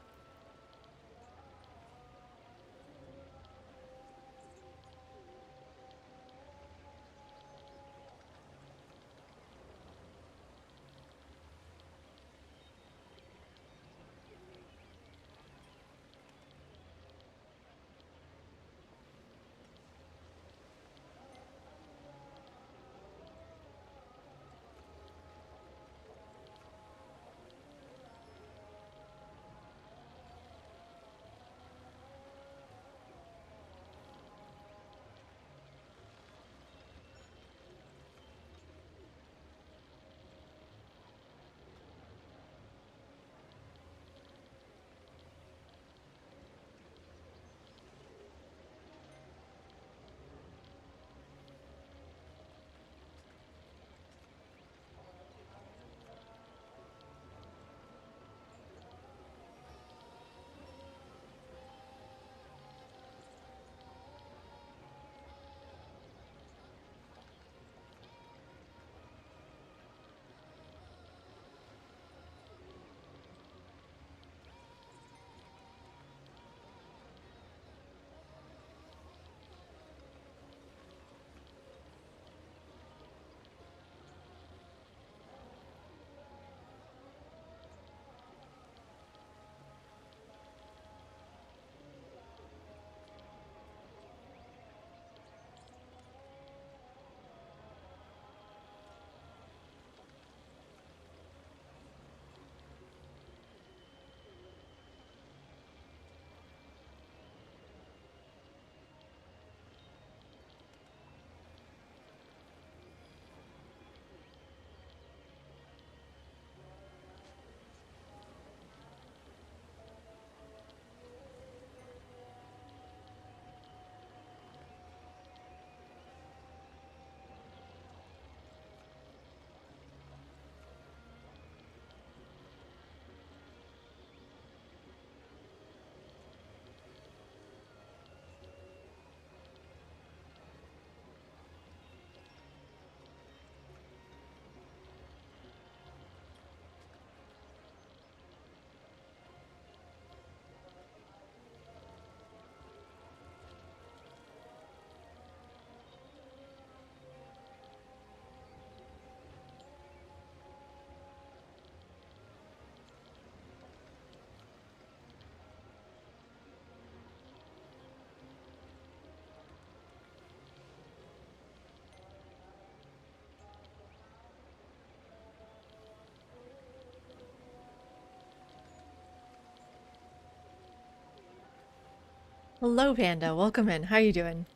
Hello, Panda. Welcome in. How you doing?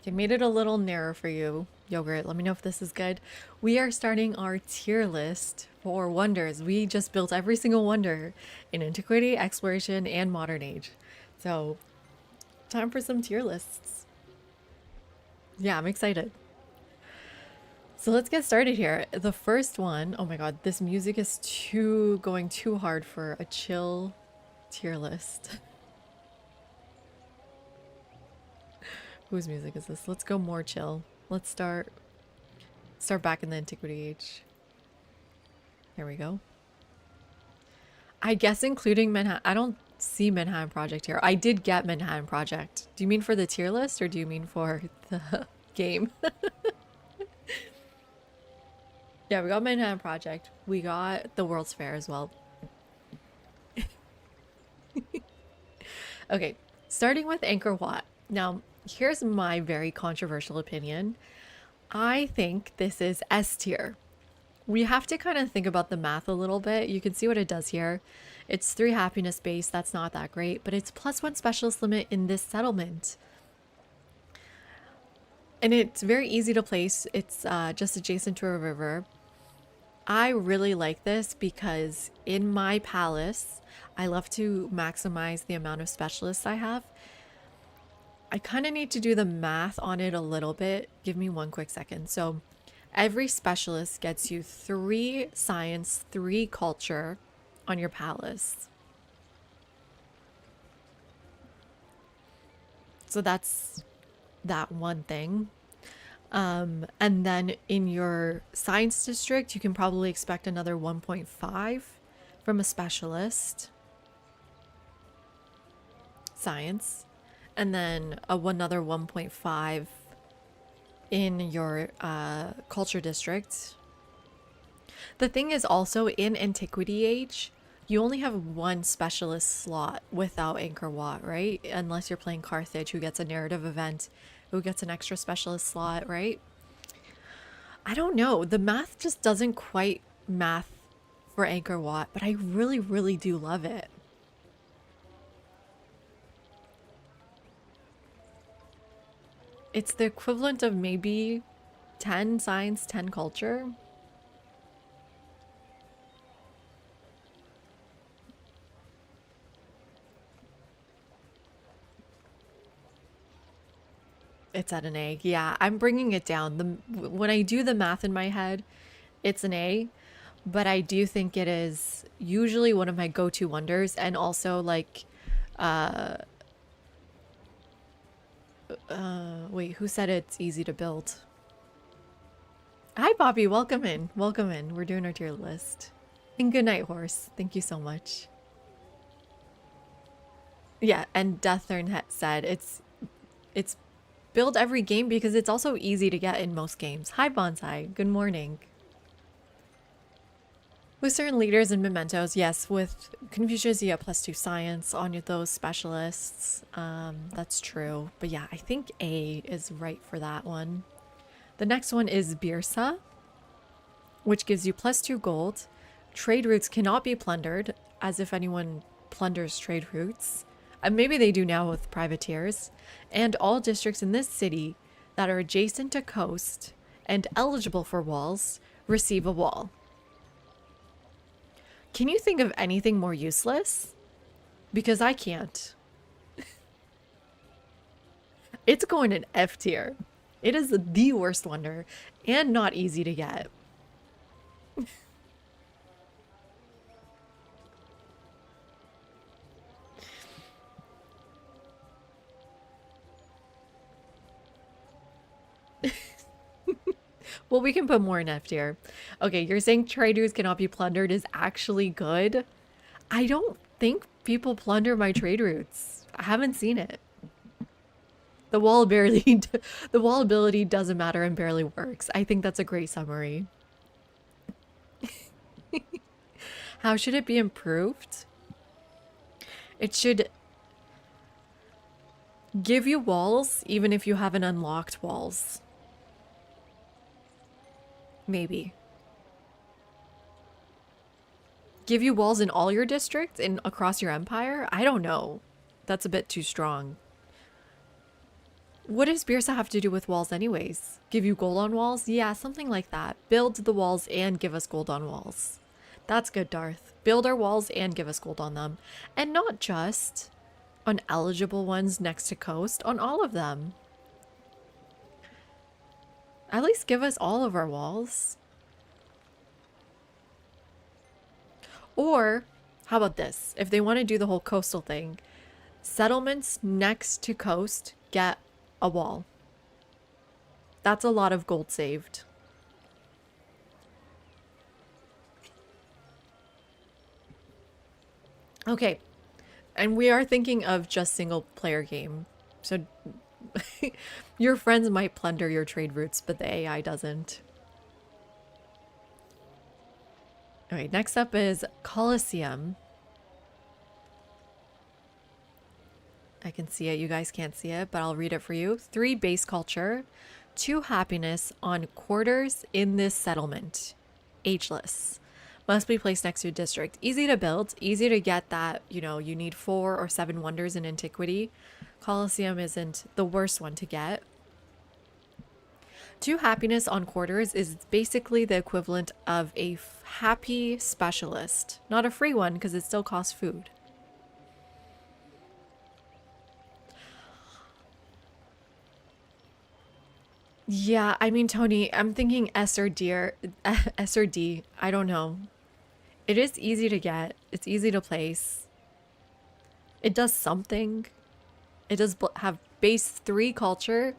Okay, made it a little narrow for you, Yogurt. Let me know if this is good. We are starting our tier list for wonders. We just built every single wonder in Antiquity, Exploration, and Modern Age. So, time for some tier lists. Yeah, I'm excited. So let's get started here. The first one, oh my god, this music is going too hard for a chill tier list. Whose music is this? Let's go more chill. Let's start back in the Antiquity Age. There we go. I guess including Manhattan. I don't see Manhattan Project here. I did get Manhattan Project. Do you mean for the tier list or do you mean for the game? Yeah, we got Manhattan Project. We got the World's Fair as well. Okay, starting with Angkor Wat. Now, here's my very controversial opinion. I think this is S tier. We have to kind of think about the math a little bit. You can see what it does here. It's 3 happiness base. That's not that great, but it's +1 specialist limit in this settlement. And it's very easy to place. It's just adjacent to a river. I really like this because in my palace, I love to maximize the amount of specialists I have. I kind of need to do the math on it a little bit. Give me one quick second. So every specialist gets you 3 science, 3 culture on your palace. So that's that one thing. And then in your science district, you can probably expect another 1.5 from a specialist. Science. And then another 1.5 in your culture district. The thing is also in Antiquity Age, you only have 1 specialist slot without Angkor Wat, right? Unless you're playing Carthage, who gets a narrative event, who gets an extra specialist slot, right? I don't know. The math just doesn't quite math for Angkor Wat, but I really, really do love it. It's the equivalent of maybe 10 science, 10 culture. It's at an A. Yeah, I'm bringing it down. When I do the math in my head, it's an A, but I do think it is usually one of my go-to wonders, and also like wait, who said it's easy to build? Hi Bobby, welcome in. Welcome in. We're doing our tier list. And good night, horse. Thank you so much. Yeah, and Deathern said it's build every game because it's also easy to get in most games. Hi Bonsai, good morning. With certain leaders and mementos, yes, with Confucius you get +2 science on those specialists. That's true. But yeah, I think A is right for that one. The next one is Birsa, which gives you +2 gold. Trade routes cannot be plundered, as if anyone plunders trade routes. Maybe they do now with privateers. And all districts in this city that are adjacent to coast and eligible for walls receive a wall. Can you think of anything more useless? Because I can't. It's going in F tier. It is the worst wonder and not easy to get. Well, we can put more in F tier. Okay, you're saying traders cannot be plundered is actually good? I don't think people plunder my trade routes. I haven't seen it. The wall barely, the wall ability doesn't matter and barely works. I think that's a great summary. How should it be improved? It should give you walls even if you haven't unlocked walls. Maybe. Give you walls in all your districts and across your empire? I don't know. That's a bit too strong. What does Birsa have to do with walls anyways? Give you gold on walls? Yeah, something like that. Build the walls and give us gold on walls. That's good, Darth. Build our walls and give us gold on them. And not just on eligible ones next to coast, on all of them. At least give us all of our walls. Or, how about this? If they want to do the whole coastal thing, settlements next to coast get a wall. That's a lot of gold saved. Okay. And we are thinking of just single player game. So your friends might plunder your trade routes, but the AI doesn't. Okay, next up is Colosseum. I can see it. You guys can't see it, but I'll read it for you. 3 base culture, 2 happiness on quarters in this settlement. Ageless. Must be placed next to a district. Easy to build, easy to get that, you know, you need 4 or 7 wonders in antiquity. Colosseum isn't the worst one to get. 2 happiness on quarters is basically the equivalent of a happy specialist. Not a free one because it still costs food. Yeah, I mean, Tony, I'm thinking S or D, S or D. I don't know. It is easy to get. It's easy to place. It does something. It does have base 3 culture.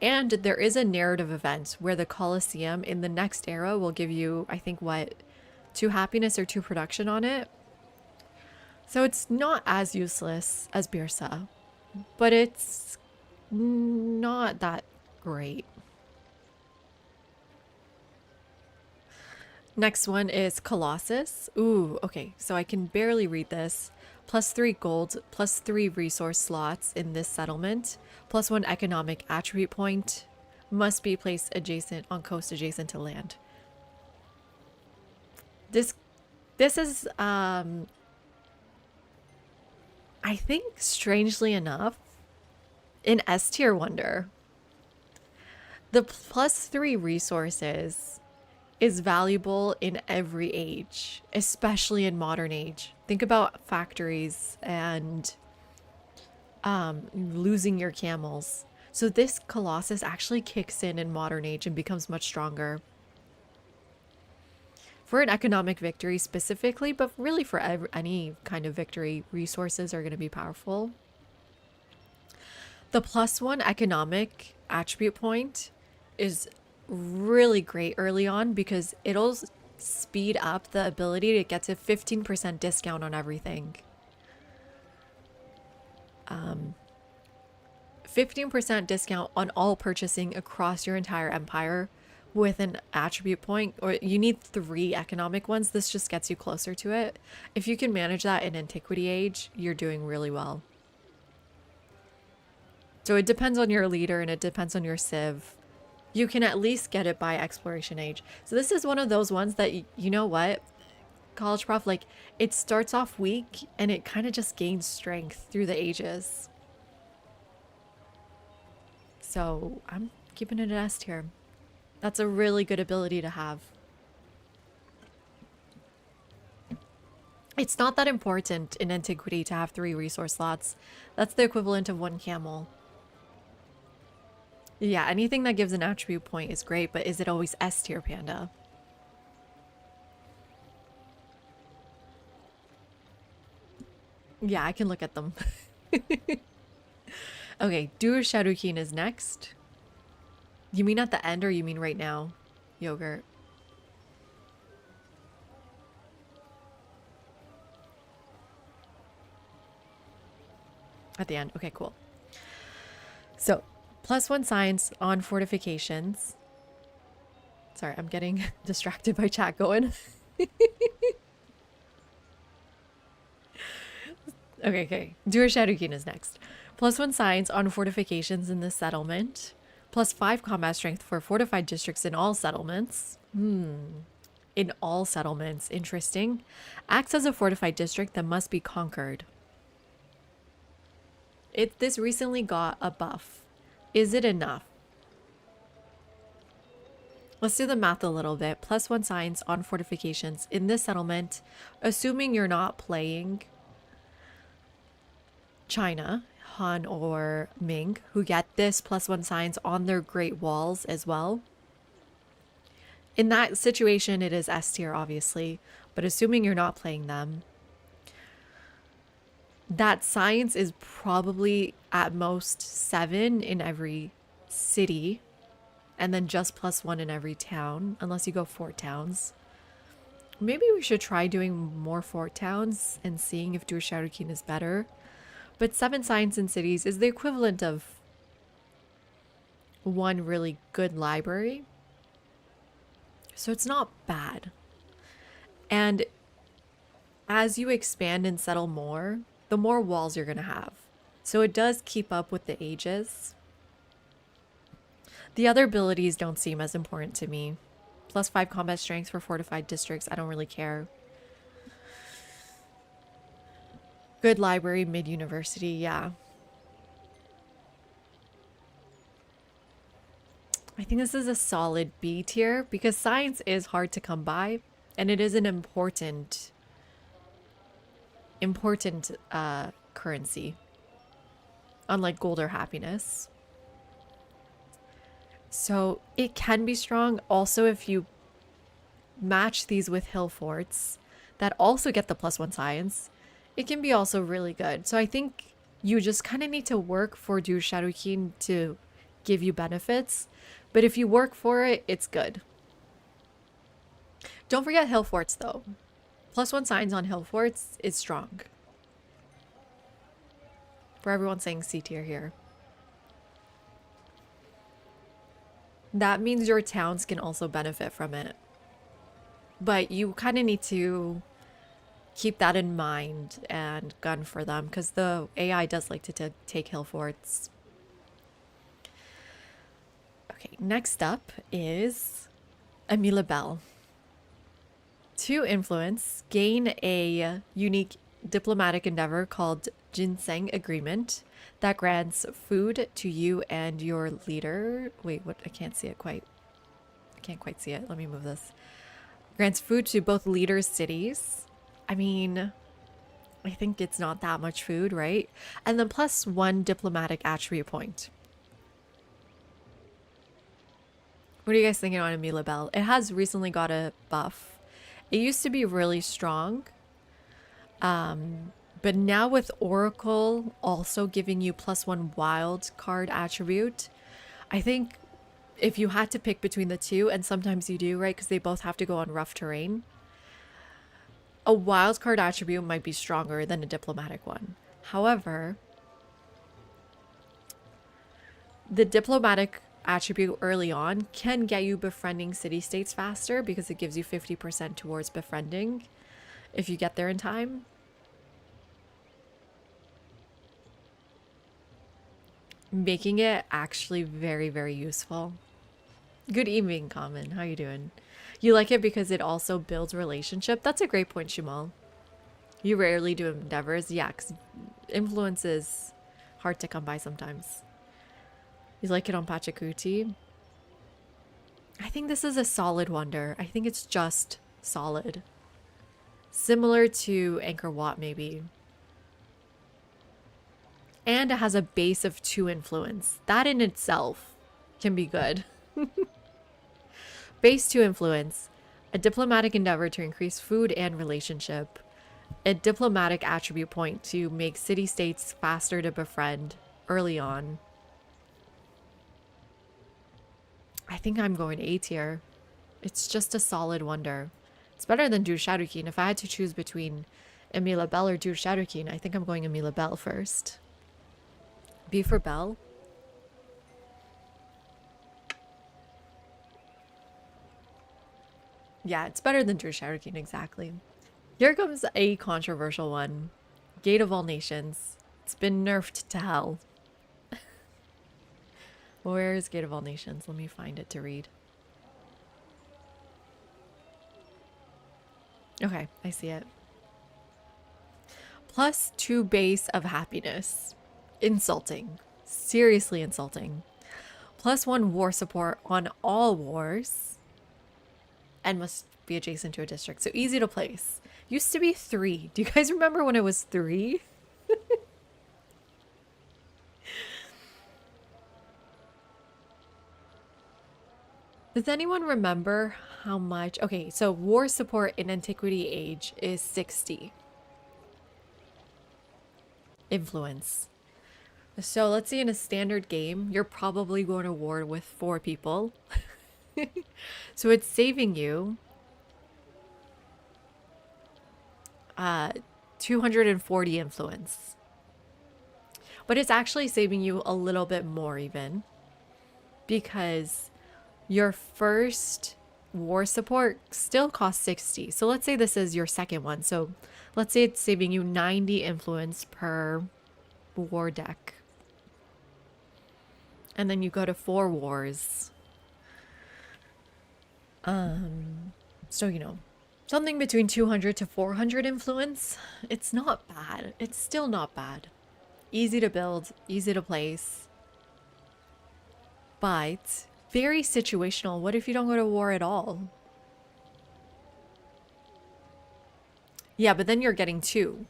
And there is a narrative event where the Colosseum in the next era will give you, I think, what, 2 happiness or 2 production on it. So it's not as useless as Birsa, but it's not that great. Next one is Colossus. Ooh, okay, so I can barely read this. +3 gold, +3 resource slots in this settlement, +1 economic attribute point, must be placed adjacent on coast adjacent to land. This is I think strangely enough an S tier wonder. The +3 resources is valuable in every age, especially in modern age. Think about factories and losing your camels. So this Colossus actually kicks in modern age and becomes much stronger. For an economic victory specifically, but really for any kind of victory, resources are going to be powerful. The +1 economic attribute point is really great early on because it'll speed up the ability to get to 15% discount on everything. 15% discount on all purchasing across your entire empire with an attribute point, or you need 3 economic ones. This just gets you closer to it. If you can manage that in Antiquity Age, you're doing really well. So it depends on your leader and it depends on your civ. You can at least get it by Exploration Age. So this is one of those ones that, you know what, College Prof, like, it starts off weak and it kind of just gains strength through the ages. So I'm keeping it an S tier. That's a really good ability to have. It's not that important in Antiquity to have 3 resource slots. That's the equivalent of 1 camel. Yeah, anything that gives an attribute point is great, but is it always S tier, Panda? Yeah, I can look at them. Okay, Dur Shadowkeen is next. You mean at the end or you mean right now, Yogurt? At the end. Okay, cool. So, +1 science on fortifications. Sorry, I'm getting distracted by chat going. Okay. Dur Shadowkeen is next. +1 science on fortifications in the settlement. +5 combat strength for fortified districts in all settlements. In all settlements. Interesting. Acts as a fortified district that must be conquered. This recently got a buff. Is it enough? Let's do the math a little bit. +1 science on fortifications in this settlement, assuming you're not playing China, Han or Ming, who get this +1 science on their Great Walls as well. In that situation, it is S tier, obviously, but assuming you're not playing them, that science is probably at most 7 in every city, and then just +1 in every town, unless you go fort towns. Maybe we should try doing more fort towns and seeing if Dur Shadowkeen is better. But 7 science in cities is the equivalent of 1 really good library. So it's not bad. And as you expand and settle more, the more walls you're going to have. So it does keep up with the ages. The other abilities don't seem as important to me. +5 combat strength for fortified districts. I don't really care. Good library, mid-university, yeah. I think this is a solid B tier because science is hard to come by and it is an important currency, unlike gold or happiness. So it can be strong. Also, if you match these with hill forts that also get the +1 science, it can be also really good. So I think you just kind of need to work for Dur Shadowkeen to give you benefits. But if you work for it, it's good. Don't forget hill forts though. +1 science on hill forts is strong. For everyone saying C tier here. That means your towns can also benefit from it. But you kind of need to keep that in mind and gun for them because the AI does like to take hill forts. Okay, next up is Amila Bell. 2 influence, gain a unique diplomatic endeavor called Ginseng Agreement that grants food to you and your leader. Wait, what? I can't see it quite. I can't quite see it. Let me move this. Grants food to both leaders' cities. I mean, I think it's not that much food, right? And then +1 diplomatic attribute point. What are you guys thinking on Amila Bell? It has recently got a buff. It used to be really strong. But now with Oracle also giving you +1 wild card attribute, I think if you had to pick between the two, and sometimes you do, right? Because they both have to go on rough terrain. A wild card attribute might be stronger than a diplomatic one. However, the diplomatic attribute early on can get you befriending city-states faster because it gives you 50% towards befriending if you get there in time. Making it actually very, very useful. Good evening, Common. How you doing? You like it because it also builds relationship? That's a great point, Shimal. You rarely do endeavors. Yeah, because influence is hard to come by sometimes. You like it on Pachacuti? I think this is a solid wonder. I think it's just solid. Similar to Angkor Wat, maybe. And it has a base of 2 influence. That in itself can be good. Base 2 influence. A diplomatic endeavor to increase food and relationship. A diplomatic attribute point to make city-states faster to befriend early on. I think I'm going A tier. It's just a solid wonder. It's better than Dur Shadowkeen. If I had to choose between Amila Bell or Dur Shadowkeen, I think I'm going Amila Bell first. B for Bell. Yeah, it's better than Dur Shadowkeen, exactly. Here comes a controversial one. Gate of All Nations. It's been nerfed to hell. Where is Gate of All Nations? Let me find it to read. Okay, I see it. +2 base of happiness. Insulting. Seriously insulting. +1 war support on all wars. And must be adjacent to a district. So easy to place. Used to be 3. Do you guys remember when it was 3? Does anyone remember how much? Okay, so war support in Antiquity Age is 60. Influence. So let's say in a standard game, you're probably going to war with 4 people. So it's saving you 240 influence. But it's actually saving you a little bit more even, because your first war support still costs 60. So let's say this is your second one. So let's say it's saving you 90 influence per war deck. And then you go to 4 wars. So, you know, something between 200 to 400 influence. It's not bad. It's still not bad. Easy to build, easy to place. But very situational. What if you don't go to war at all? Yeah, but then you're getting 2.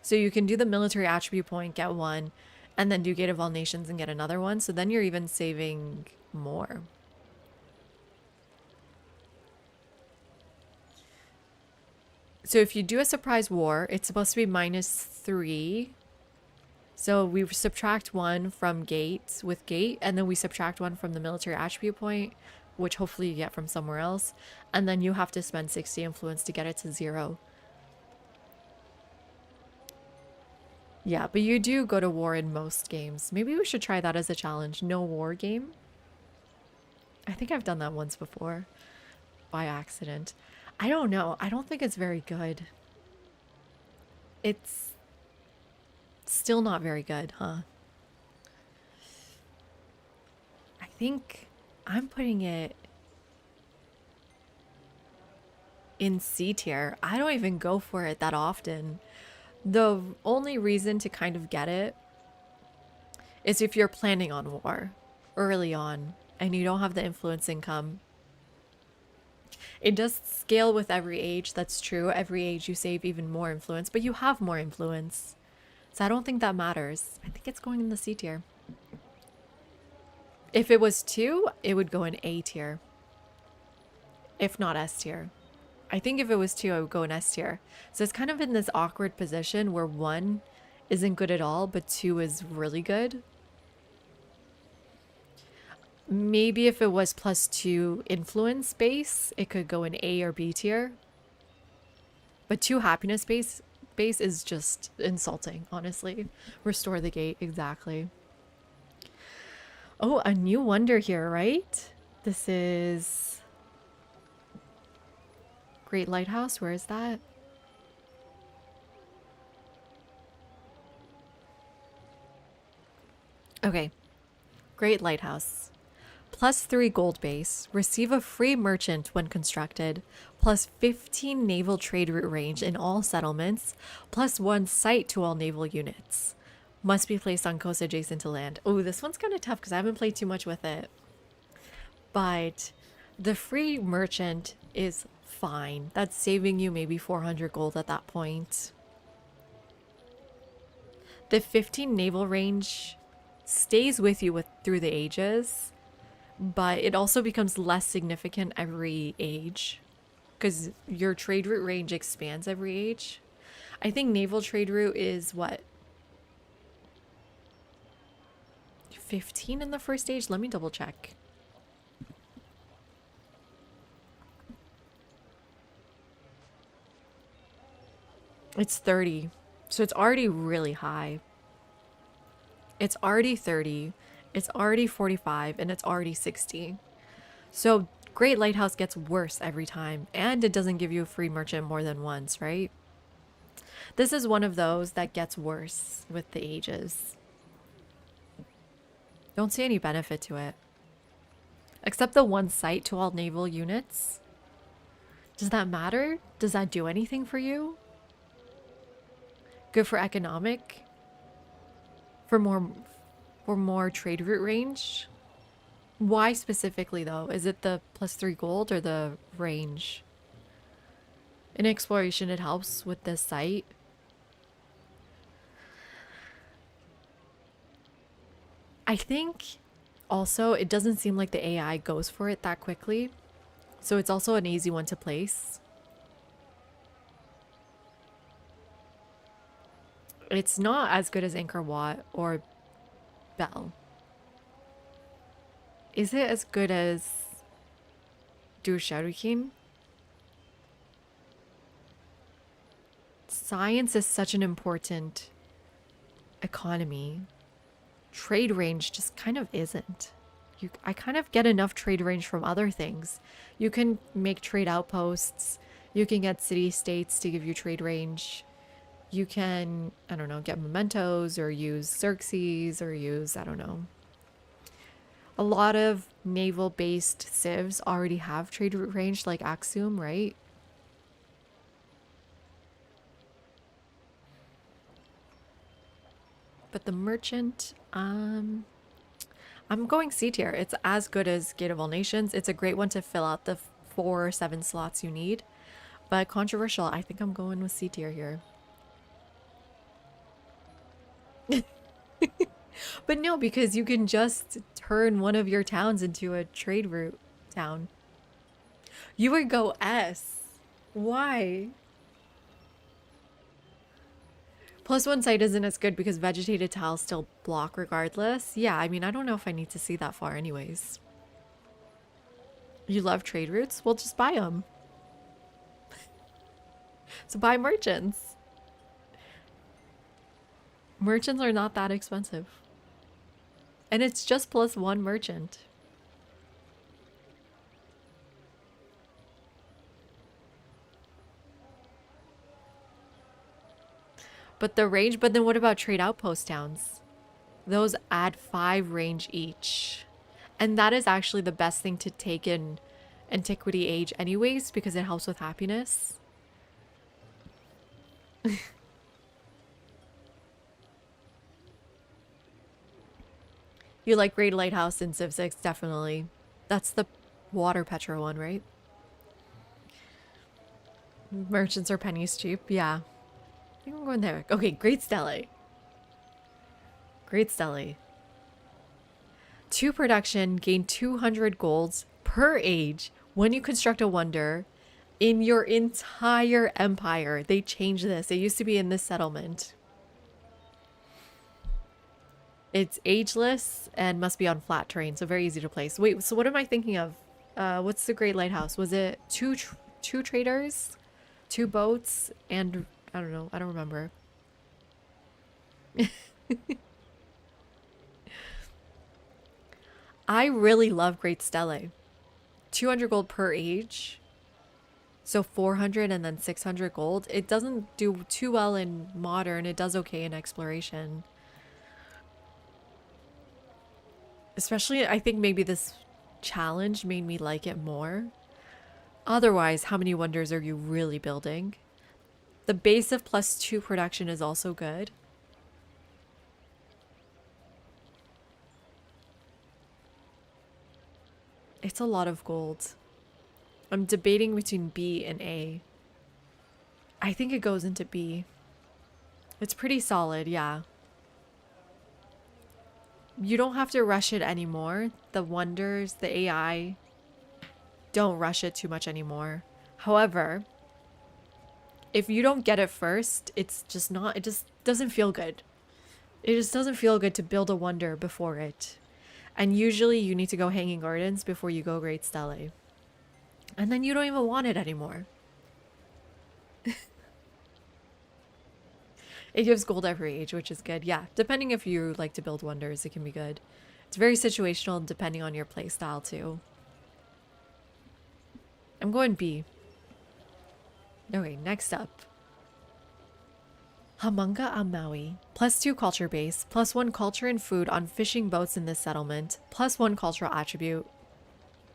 So you can do the military attribute point, get 1, and then do Gate of All Nations and get another one. So then you're even saving more. So if you do a surprise war, it's supposed to be -3. So we subtract 1 from Gate with Gate, and then we subtract 1 from the military attribute point, which hopefully you get from somewhere else. And then you have to spend 60 influence to get it to 0. Yeah, but you do go to war in most games. Maybe we should try that as a challenge. No war game. I think I've done that once before by accident. I don't know. I don't think it's very good. It's still not very good, huh? I think I'm putting it in C tier. I don't even go for it that often. The only reason to kind of get it is if you're planning on war early on and you don't have the influence income. It does scale with every age, that's true. Every age you save even more influence, but you have more influence. So I don't think that matters. I think it's going in the C tier. If it was 2, it would go in A tier. If not S tier. I think if it was 2, I would go in S tier. So it's kind of in this awkward position where 1 isn't good at all, but 2 is really good. Maybe if it was +2 influence base, it could go in A or B tier. But 2 happiness base is just insulting, honestly. Restore the Gate, exactly. Oh, a new wonder here, right? This is Great Lighthouse. Where is that? Okay. Great Lighthouse. +3 gold base. Receive a free merchant when constructed. +15 naval trade route range in all settlements. +1 sight to all naval units. Must be placed on coast adjacent to land. Oh, this one's kind of tough because I haven't played too much with it. But the free merchant is fine. That's saving you maybe 400 gold at that point. The 15 naval range stays with you through the ages, but it also becomes less significant every age because your trade route range expands every age. I think naval trade route is what? 15 in the first age? Let me double check. It's 30. So it's already really high. It's already 30. It's already 45 and it's already 60. So Great Lighthouse gets worse every time, and it doesn't give you a free merchant more than once, right? This is one of those that gets worse with the ages. Don't see any benefit to it. Except the 1 sight to all naval units. Does that matter? Does that do anything for you? Good for economic? For more trade route range? Why specifically though? Is it the +3 gold or the range? In exploration it helps with this site. I think also it doesn't seem like the AI goes for it that quickly. So it's also an easy one to place. It's not as good as Angkor Wat or Bell. Is it as good as Dur Shaudukin? Science is such an important economy. Trade range just kind of isn't. I kind of get enough trade range from other things. You can make trade outposts. You can get city-states to give you trade range. You can, I don't know, get mementos or use Xerxes or use, I don't know. A lot of naval-based civs already have trade route range like Axum, right? But the merchant, I'm going C tier. It's as good as Gate of All Nations. It's a great one to fill out the 4 or 7 slots you need. But controversial, I think I'm going with C tier here. But no, because you can just turn one of your towns into a trade route town. You would go S. Why? +1 site isn't as good because vegetated tiles still block regardless. Yeah, I mean, I don't know if I need to see that far anyways. You love trade routes? Well, just buy them. So buy merchants. Merchants are not that expensive. And it's just +1 merchant. But the range, but then what about trade outpost towns? Those add 5 range each. And that is actually the best thing to take in Antiquity Age anyways, because it helps with happiness. You like Great Lighthouse in Civ 6, definitely. That's the water Petra one, right? Merchants are pennies cheap, yeah. I think I'm going there. Okay, Great Stele. Great Stele. 2 production, gain 200 golds per age when you construct a wonder in your entire empire. They changed this. It used to be in this settlement. It's ageless and must be on flat terrain, so very easy to place. Wait, so what am I thinking of? What's the Great Lighthouse? Was it two traders, 2 boats, and I don't know. I don't remember. I really love Great Stele. 200 gold per age. So 400 and then 600 gold. It doesn't do too well in modern. It does okay in exploration. Especially, I think maybe this challenge made me like it more. Otherwise, how many wonders are you really building? The base of +2 production is also good. It's a lot of gold. I'm debating between B and A. I think it goes into B. It's pretty solid, yeah. You don't have to rush it anymore. The wonders, the AI don't rush it too much anymore. However, if you don't get it first, it's just not, it just doesn't feel good. It just doesn't feel good to build a wonder before it. And usually you need to go Hanging Gardens before you go Great Stele. And then you don't even want it anymore. It gives gold every age, which is good. Yeah, depending if you like to build wonders, it can be good. It's very situational depending on your play style too. I'm going B. Okay, next up. Hamanga on Maui. +2 culture base, +1 culture and food on fishing boats in this settlement, +1 cultural attribute.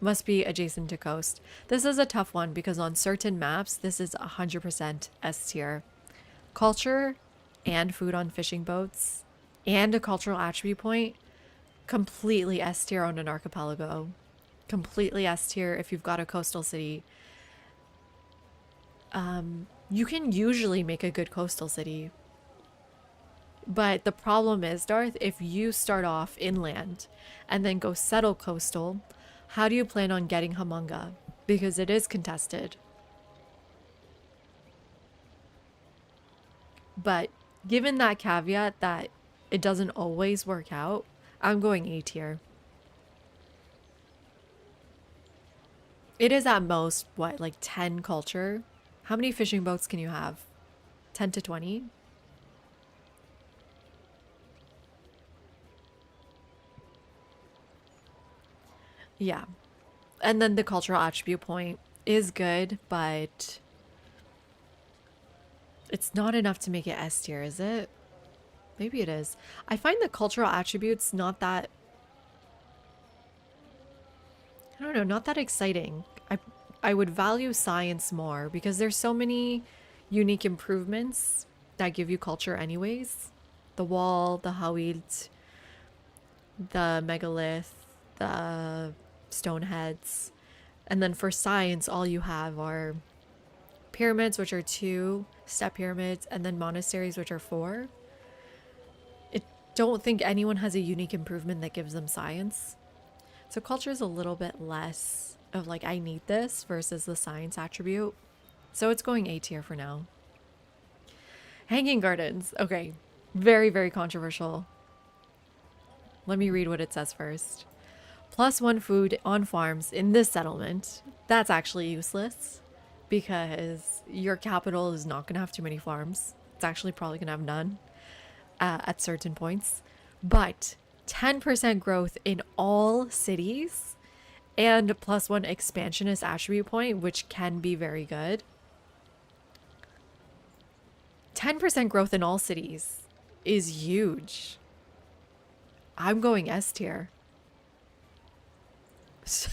Must be adjacent to coast. This is a tough one because on certain maps, this is 100% S tier. Culture and food on fishing boats and a cultural attribute point, completely S tier on an archipelago. Completely S tier if you've got a coastal city. You can usually make a good coastal city. But the problem is, Darth, if you start off inland and then go settle coastal, how do you plan on getting Humunga? Because it is contested. But given that caveat that it doesn't always work out, I'm going A tier. It is at most, what, like 10 culture? How many fishing boats can you have? 10 to 20? Yeah. And then the cultural attribute point is good, but it's not enough to make it S tier, is it? Maybe it is. I find the cultural attributes not that, I don't know, not that exciting. I would value science more because there's so many unique improvements that give you culture anyways. The wall, the Hawid, the megalith, the stoneheads. And then for science, all you have are pyramids, which are 2, step pyramids, and then monasteries, which are 4. I don't think anyone has a unique improvement that gives them science. So culture is a little bit less of like, I need this versus the science attribute. So it's going A tier for now. Hanging gardens. Okay. Very, very controversial. Let me read what it says first. +1 food on farms in this settlement. That's actually useless because your capital is not going to have too many farms. It's actually probably going to have none at certain points. But 10% growth in all cities and +1 expansionist attribute point, which can be very good. 10% growth in all cities is huge. I'm going S tier.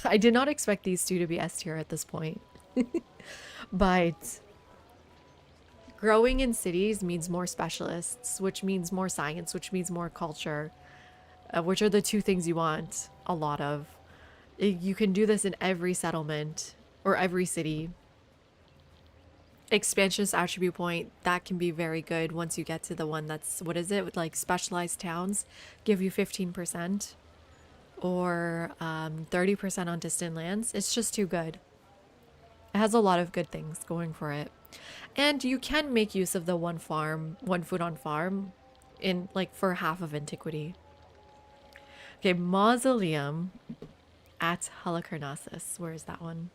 I did not expect these two to be S tier at this point. But growing in cities means more specialists, which means more science, which means more culture, which are the 2 things you want a lot of. You can do this in every settlement or every city. Expansionist attribute point, that can be very good once you get to the one that's, what is it, with like specialized towns, give you 15%. Or 30% on distant lands. It's just too good. It has a lot of good things going for it. And you can make use of the 1 farm, 1 food on farm in like for half of antiquity. Okay, mausoleum at Halicarnassus. Where is that one?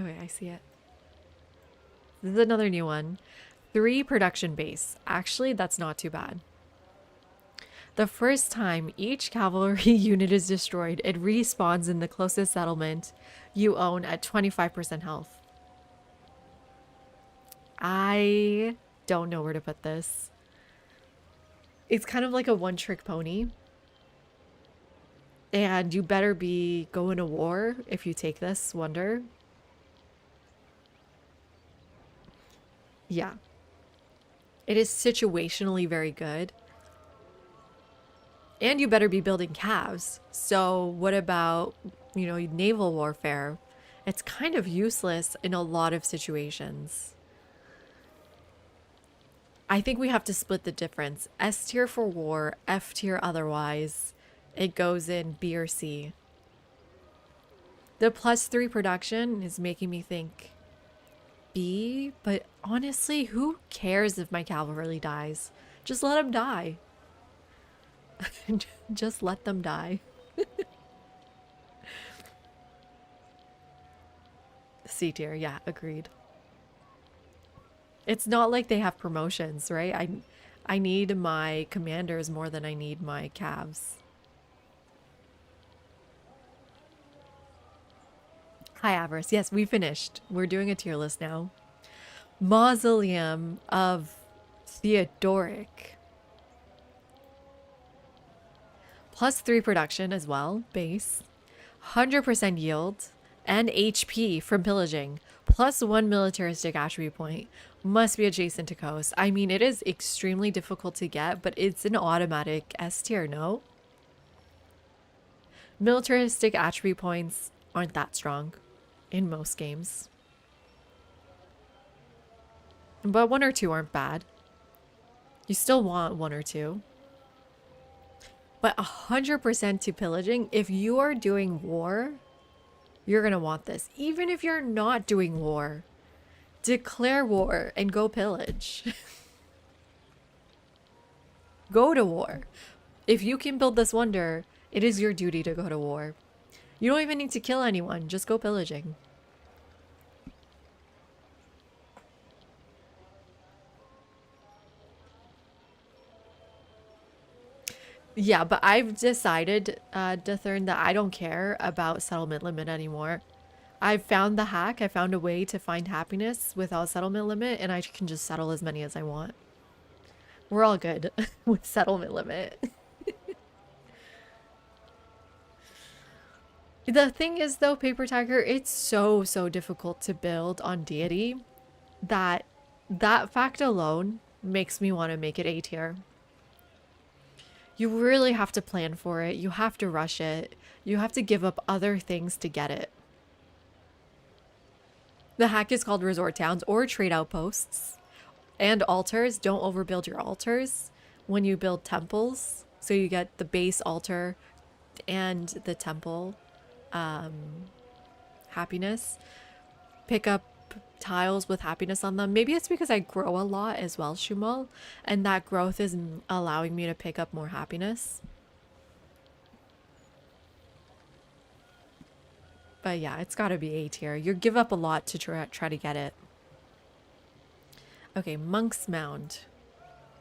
Okay, I see it. This is another new one. 3 production base. Actually, that's not too bad. The first time each cavalry unit is destroyed, it respawns in the closest settlement you own at 25% health. I don't know where to put this. It's kind of like a one-trick pony. And you better be going to war if you take this wonder. Yeah. It is situationally very good. And you better be building calves. So what about, you know, naval warfare? It's kind of useless in a lot of situations. I think we have to split the difference. S tier for war, F tier otherwise. It goes in B or C. The +3 production is making me think B, but honestly, who cares if my cavalry dies? Just let them die. Just let them die. C tier, yeah, agreed. It's not like they have promotions, right? I need my commanders more than I need my calves. Hi, Avarice. Yes, we finished. We're doing a tier list now. Mausoleum of Theodoric. +3 production as well, base. 100% yield and HP from pillaging. +1 militaristic attribute point. Must be adjacent to coast. I mean, it is extremely difficult to get, but it's an automatic S tier, no? Militaristic attribute points aren't that strong in most games. But 1 or 2 aren't bad. You still want 1 or 2. But 100% to pillaging, if you are doing war, you're going to want this. Even if you're not doing war, declare war and go pillage. Go to war. If you can build this wonder, it is your duty to go to war. You don't even need to kill anyone, just go pillaging. Yeah, but I've decided, Dathurn, that I don't care about settlement limit anymore. I've found the hack. I found a way to find happiness without settlement limit, and I can just settle as many as I want. We're all good with settlement limit. The thing is, though, Paper Tiger, it's so difficult to build on deity that fact alone makes me want to make it A tier. You really have to plan for it. You have to rush it. You have to give up other things to get it. The hack is called resort towns or trade outposts. And altars. Don't overbuild your altars when you build temples. So you get the base altar and the temple happiness. Pick up tiles with happiness on them. Maybe it's because I grow a lot as well, Shumal, and that growth is allowing me to pick up more happiness. But yeah, it's got to be A tier. You give up a lot to try to get it. Okay, Monk's Mound.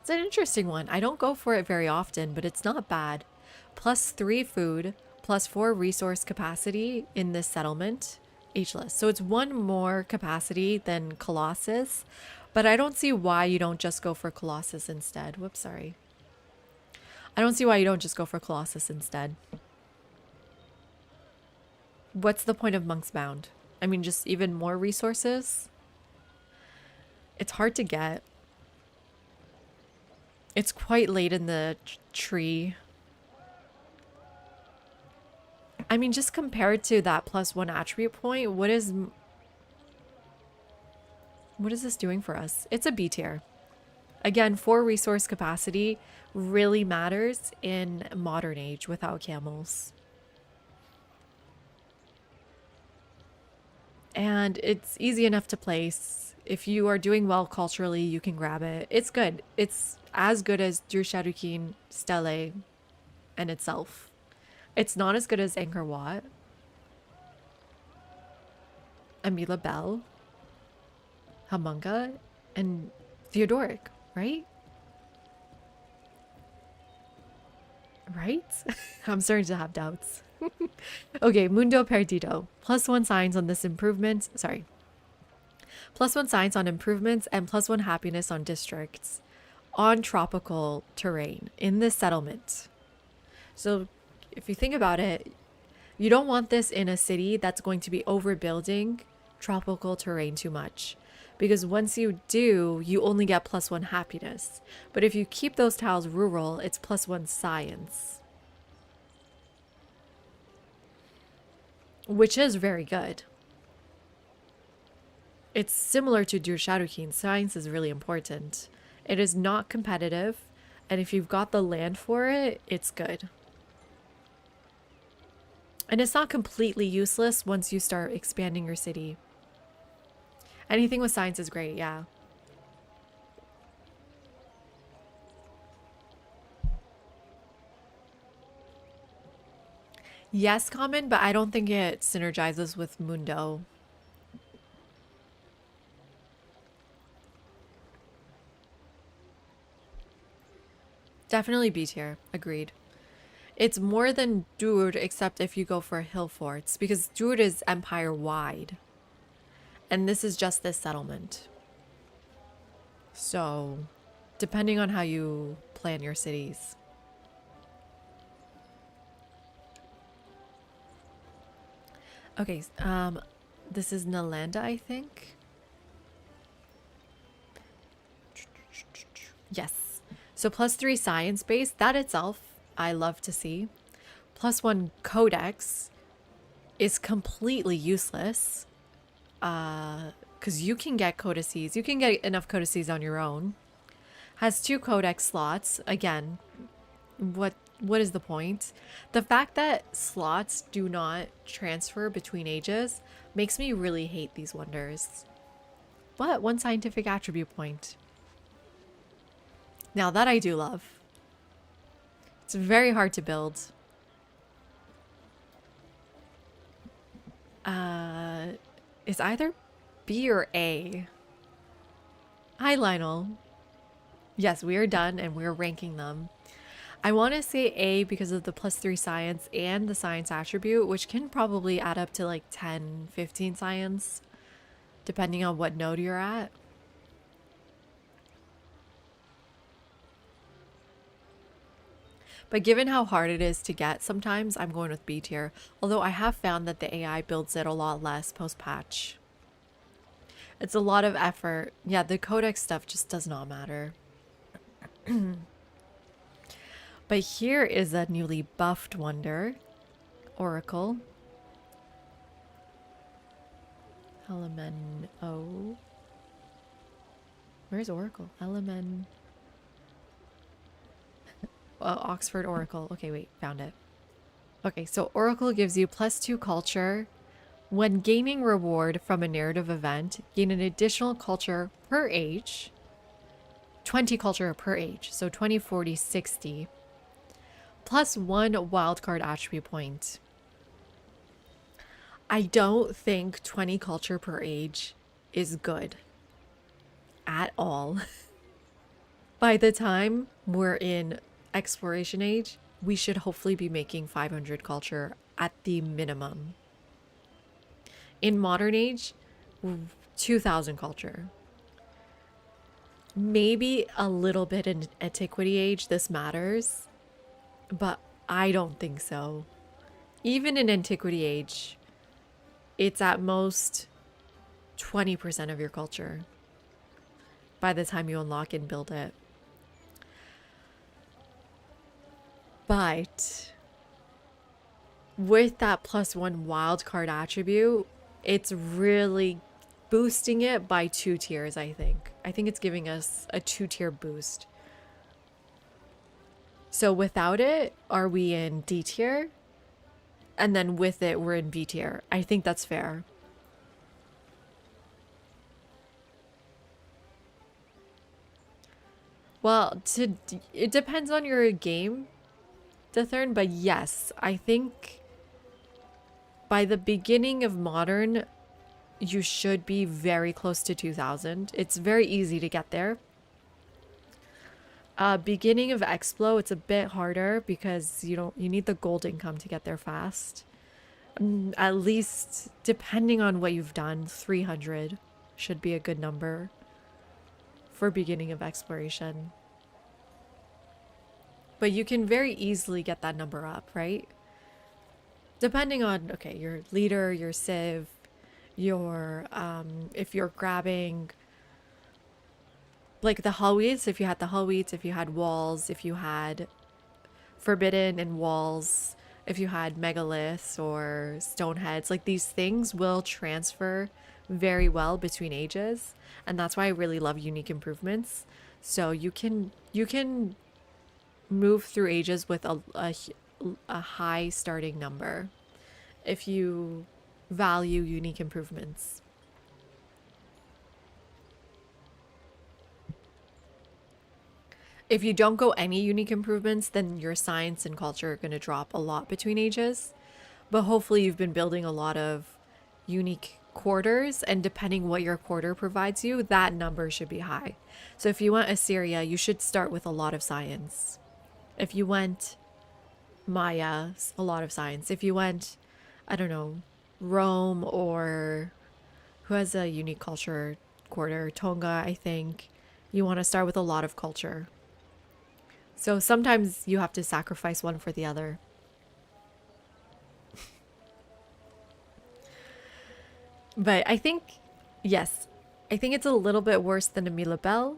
It's an interesting one. I don't go for it very often, but it's not bad. +3 food, +4 resource capacity in this settlement. Ageless. So it's 1 more capacity than Colossus, but I don't see why you don't just go for Colossus instead. Whoops, sorry. I don't see why you don't just go for Colossus instead. What's the point of Monk's Mound? I mean, just even more resources? It's hard to get. It's quite late in the tree. I mean, just compared to that +1 attribute point, what is this doing for us? It's a B tier. Again, 4 resource capacity really matters in modern age without camels. And it's easy enough to place. If you are doing well culturally, you can grab it. It's good. It's as good as Dur Shadowkeen, Stele, and itself. It's not as good as Angkor Wat, Amila Bell, Humunga, and Theodoric, right? Right? I'm starting to have doubts. Okay, Mundo Perdido. +1 signs on this improvement. Sorry. +1 signs on improvements and +1 happiness on districts on tropical terrain in this settlement. So if you think about it, you don't want this in a city that's going to be overbuilding tropical terrain too much. Because once you do, you only get +1 happiness. But if you keep those tiles rural, it's +1 science. Which is very good. It's similar to Dur Shadowkeen. Science is really important. It is not competitive, and if you've got the land for it, it's good. And it's not completely useless once you start expanding your city. Anything with science is great, yeah. Yes, common, but I don't think it synergizes with Mundo. Definitely B tier. Agreed. It's more than Dur, except if you go for hill forts, because Dur is empire wide. And this is just this settlement. So, depending on how you plan your cities. Okay, This is Nalanda, I think. Yes. So +3 science base, that itself, I love to see. +1 codex is completely useless. Because you can get codices. You can get enough codices on your own. Has 2 codex slots. Again, what is the point? The fact that slots do not transfer between ages makes me really hate these wonders. But 1 scientific attribute point. Now that I do love. It's very hard to build. It's either B or A. Hi, Lionel. Yes, we are done and we're ranking them. I want to say A because of the +3 science and the science attribute, which can probably add up to like 10, 15 science, depending on what node you're at. But given how hard it is to get sometimes, I'm going with B tier. Although I have found that the AI builds it a lot less post-patch. It's a lot of effort. Yeah, the codex stuff just does not matter. But here is a newly buffed wonder. Oracle. Elemen O. Where's Oracle? Elemen. Oxford Oracle. Okay, wait, found it. Okay, so Oracle gives you +2 culture. When gaining reward from a narrative event, gain an additional culture per age. 20 culture per age, so 20, 40, 60. +1 wildcard attribute point. I don't think 20 culture per age is good at all. By the time we're in exploration age, we should hopefully be making 500 culture at the minimum. In modern age, 2000 culture. Maybe a little bit in antiquity age this matters, but I don't think so. Even in antiquity age, it's at most 20% of your culture by the time you unlock and build it. But with that +1 wildcard attribute, it's really boosting it by 2 tiers, I think. I think it's giving us a 2-tier boost. So without it, are we in D tier? And then with it, we're in B tier. I think that's fair. Well, it depends on your game, Dithern, but yes, I think by the beginning of modern, you should be very close to 2000. It's very easy to get there. Beginning of Explo, it's a bit harder because you need the gold income to get there fast. At least, depending on what you've done, 300 should be a good number for beginning of exploration. But you can very easily get that number up, right? Depending on, okay, your leader, your civ, your, if you're grabbing, like the Hullweeds, if you had the Hullweeds, if you had walls, if you had Forbidden and walls, if you had megaliths or stoneheads, like these things will transfer very well between ages, and that's why I really love unique improvements. So you can move through ages with a high starting number if you value unique improvements. If you don't go any unique improvements, then your science and culture are going to drop a lot between ages. But hopefully you've been building a lot of unique quarters, and depending what your quarter provides you, that number should be high. So if you went Assyria, you should start with a lot of science. If you went Maya, a lot of science. If you went, I don't know, Rome, or who has a unique culture quarter, Tonga, I think, you want to start with a lot of culture. So sometimes you have to sacrifice one for the other. But I think, yes, I think it's a little bit worse than a Milabel,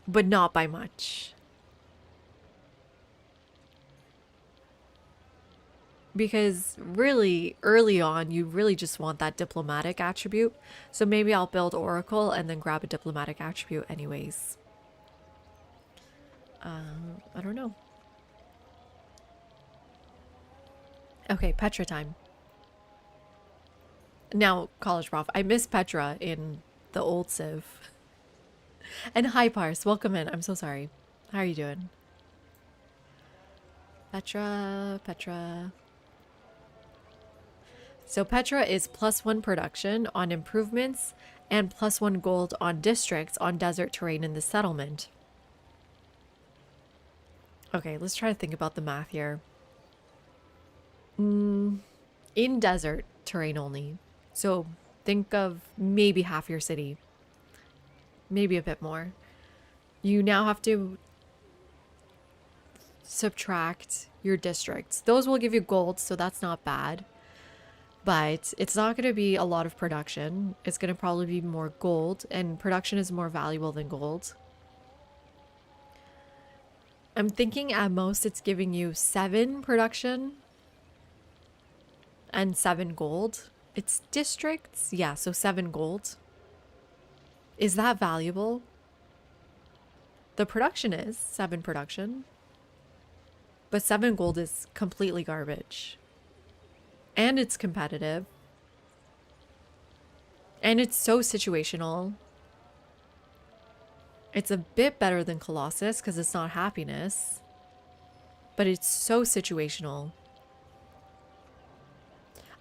but not by much. Because really, early on, you really just want that diplomatic attribute. So maybe I'll build Oracle and then grab a diplomatic attribute anyways. I don't know. Okay, Petra time. Now, College Prof, I miss Petra in the old Civ. And hi, Pars, welcome in. I'm so sorry. How are you doing? Petra. So Petra is +1 production on improvements and +1 gold on districts on desert terrain in the settlement. Okay, let's try to think about the math here. In desert terrain only. So think of maybe half your city. Maybe a bit more. You now have to subtract your districts. Those will give you gold, so that's not bad. But it's not going to be a lot of production. It's going to probably be more gold, and production is more valuable than gold. I'm thinking at most it's giving you 7 production and 7 gold. It's districts? Yeah, so 7 gold. Is that valuable? The production is 7 production. But 7 gold is completely garbage. And it's competitive. And it's so situational. It's a bit better than Colossus because it's not happiness. But it's so situational.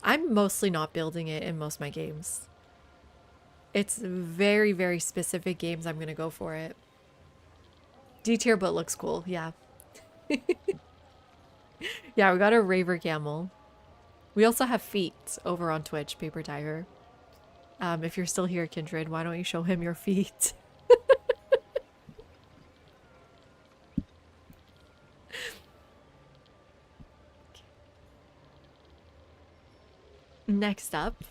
I'm mostly not building it in most of my games. It's very, very specific games I'm going to go for it. D tier, but looks cool. Yeah. Yeah, we got a Raver Camel. We also have feet over on Twitch, Paper Tiger. If you're still here, Kindred, why don't you show him your feet? Next up,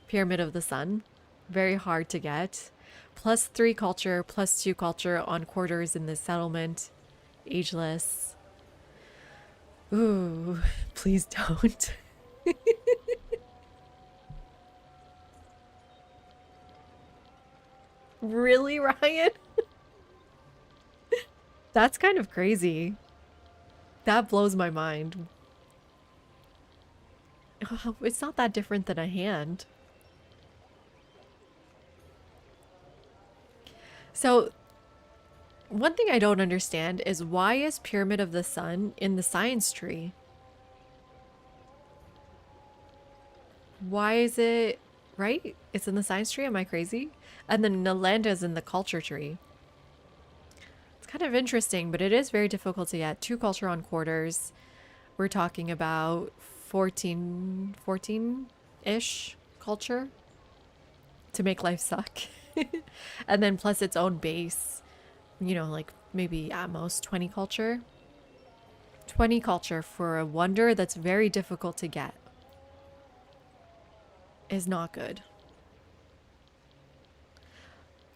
Pyramid of the Sun. Very hard to get. +3 culture, +2 culture on quarters in this settlement. Ageless. Ooh, please don't. Really, Ryan? That's kind of crazy. That blows my mind. It's not that different than a hand. So, one thing I don't understand is why is Pyramid of the Sun in the science tree? Why is it, right? It's in the science tree, am I crazy? And then Nalanda is in the culture tree. It's kind of interesting, but it is very difficult to get. 2 culture on quarters. We're talking about 14-ish culture to make life suck. And then plus its own base, you know, like maybe at most 20 culture. 20 culture for a wonder that's very difficult to get is not good.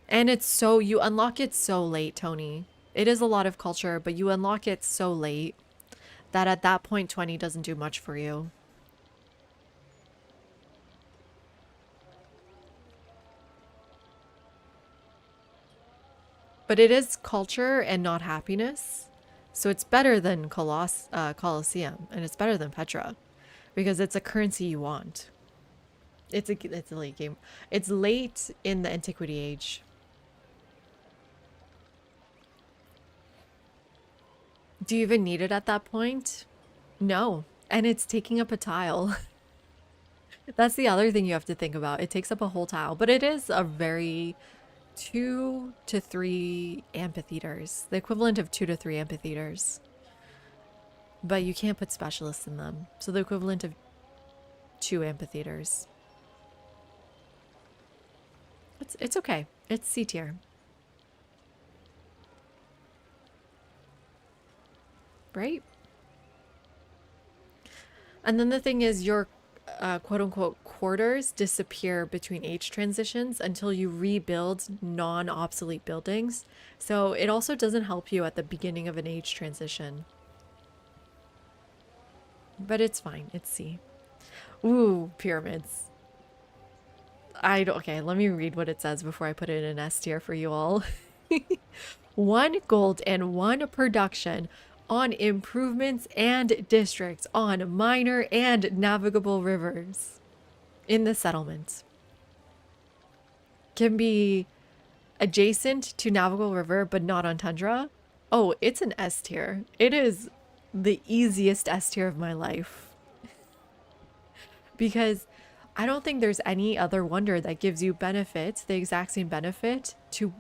And it's so, you unlock it so late, Tony. It is a lot of culture, but you unlock it so late that at that point 20 doesn't do much for you. But it is culture and not happiness. So it's better than Colosseum, and it's better than Petra because it's a currency you want. It's a late game. It's late in the Antiquity Age. Do you even need it at that point? No. And it's taking up a tile. That's the other thing you have to think about. It takes up a whole tile, but it is a very 2 to 3 amphitheaters. The equivalent of 2 to 3 amphitheaters. But you can't put specialists in them. So the equivalent of 2 amphitheaters. It's okay. It's C tier. Right? And then the thing is your quote unquote quarters disappear between age transitions until you rebuild non-obsolete buildings. So it also doesn't help you at the beginning of an age transition. But it's fine. It's C. Ooh, pyramids. I don't, okay, let me read what it says before I put it in S tier for you all. 1 gold and 1 production on improvements and districts on minor and navigable rivers in the settlement. Can be adjacent to navigable river but not on tundra. Oh, it's an S tier. It is the easiest S tier of my life. Because I don't think there's any other wonder that gives you benefits, the exact same benefit to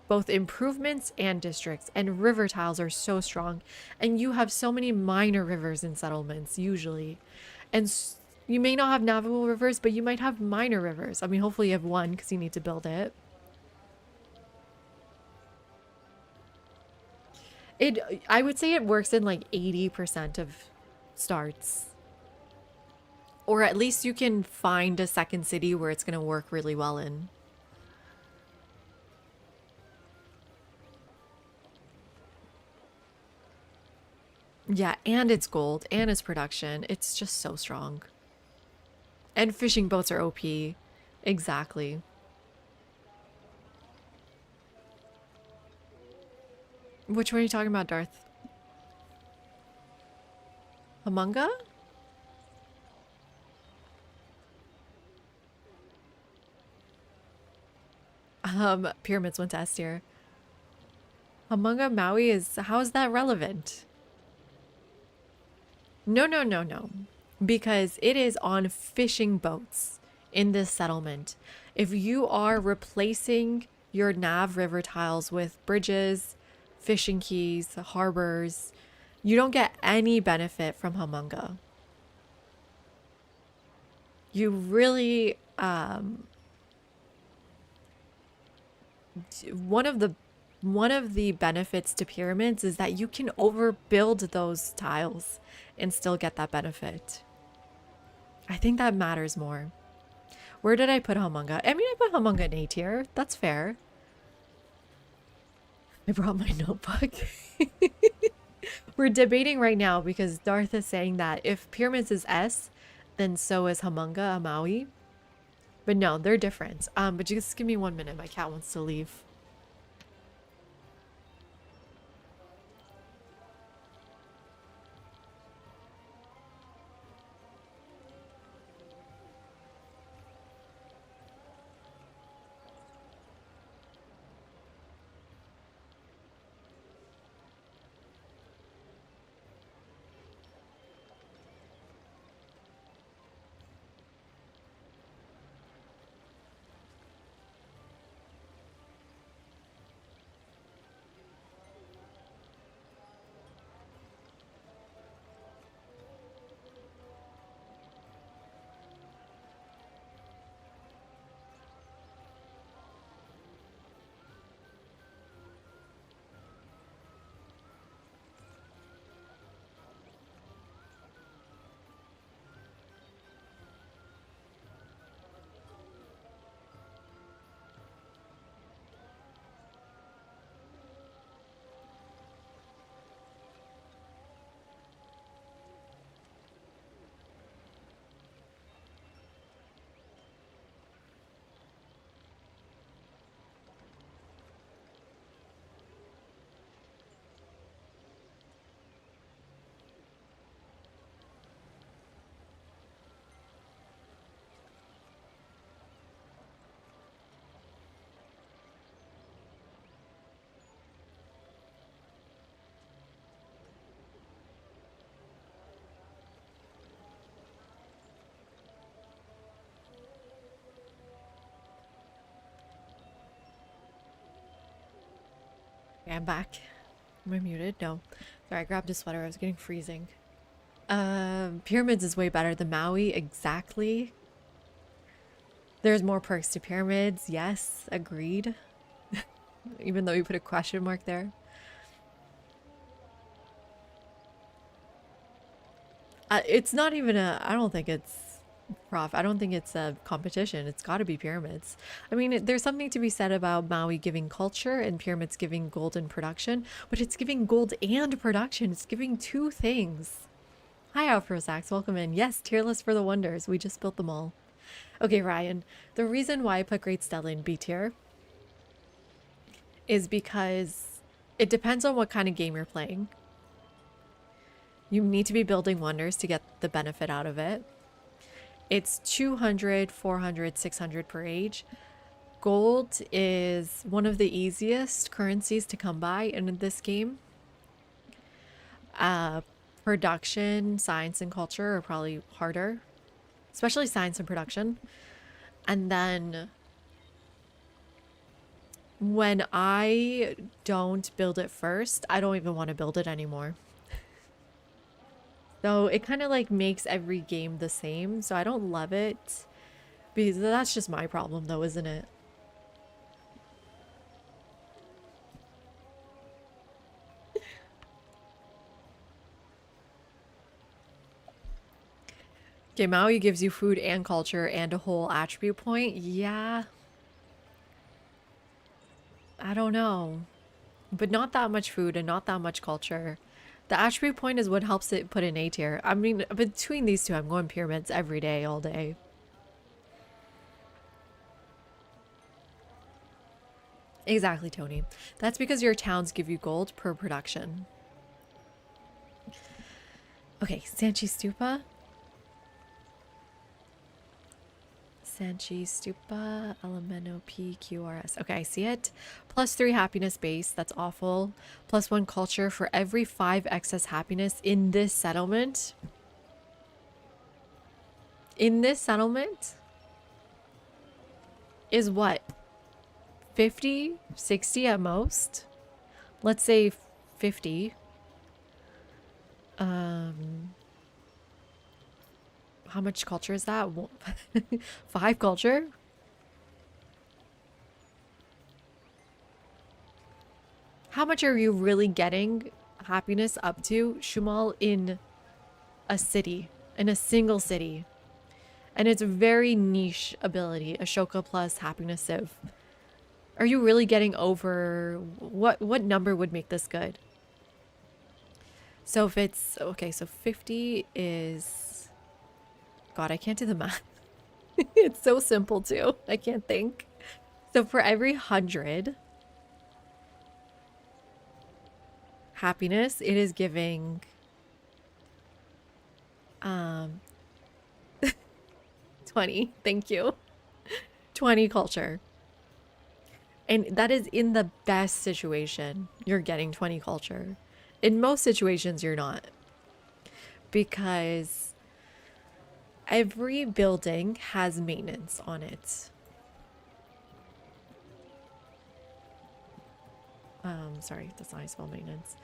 both improvements and districts. And river tiles are so strong. And you have so many minor rivers in settlements, usually. And you may not have navigable rivers, but you might have minor rivers. I mean, hopefully you have one because you need to build it. I would say it works in like 80% of starts. Or at least you can find a second city where it's going to work really well in. Yeah, and it's gold, and it's production. It's just so strong. And fishing boats are OP. Exactly. Which one are you talking about, Darth? Humunga? Pyramids went to S tier. Humunga Maui is, how is that relevant? No, no, no, no. Because it is on fishing boats in this settlement. If you are replacing your nav river tiles with bridges, fishing keys, harbors, you don't get any benefit from Humunga. You really, one of the benefits to pyramids is that you can overbuild those tiles and still get that benefit. I think that matters more. Where did I put Humunga? I mean, I put Humunga in A tier. That's fair. I brought my notebook. We're debating right now because Darth is saying that if pyramids is S, then so is Humunga, Maui. But no, they're different. But just give me 1 minute. My cat wants to leave. Okay, I'm back. Am I muted? No. Sorry, I grabbed a sweater. I was getting freezing. Pyramids is way better than Maui. Exactly. There's more perks to pyramids. Yes, agreed. Even though you put a question mark there. It's not even a, I don't think it's Prof, I don't think it's a competition. It's got to be pyramids. I mean, there's something to be said about Maui giving culture and pyramids giving gold and production, but it's giving gold and production. It's giving two things. Hi, Afrosax. Welcome in. Yes, tier list for the wonders. We just built them all. Okay, Ryan. The reason why I put Great Stella in B tier is because it depends on what kind of game you're playing. You need to be building wonders to get the benefit out of it. It's 200, 400, 600 per age. Gold is one of the easiest currencies to come by in this game. Production, science, and culture are probably harder, especially science and production. And then when I don't build it first, I don't even want to build it anymore. So it kind of like makes every game the same. So I don't love it. Because that's just my problem though, isn't it? Okay, Maui gives you food and culture and a whole attribute point. Yeah. I don't know. But not that much food and not that much culture. The attribute point is what helps it put in A tier. I mean, between these two, I'm going pyramids every day, all day. Exactly, Tony. That's because your towns give you gold per production. Okay, Sanchi Stupa. Sanchi Stupa, Elemento PQRS. Okay, I see it. +3 happiness base. That's awful. +1 culture for every 5 excess happiness in this settlement. In this settlement is what? 50, 60 at most. Let's say 50. How much culture is that? 5 culture? How much are you really getting happiness up to, Shumal, in a city, in a single city? And it's a very niche ability, Ashoka plus happiness sieve. Are you really getting over what number would make this good? So if it's okay, so 50 is God, I can't do the math. It's so simple too. I can't think. So for every 100 happiness, it is giving 20. Thank you. 20 culture. And that is in the best situation. You're getting 20 culture. In most situations, you're not. Because every building has maintenance on it. Sorry, that's not how I spell maintenance.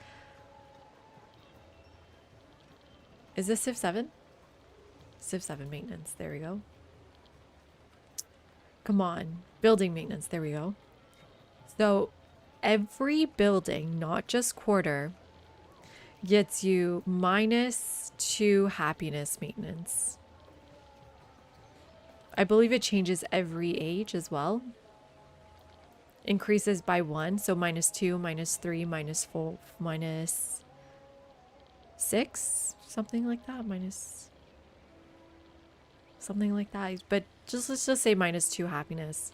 Is this Civ 7? Civ 7 maintenance. There we go. Come on. Building maintenance. There we go. So every building, not just quarter, gets you -2 happiness maintenance. I believe it changes every age as well. Increases by 1, so -2, -3, -4, -6, something like that. Something like that. But let's just say -2 happiness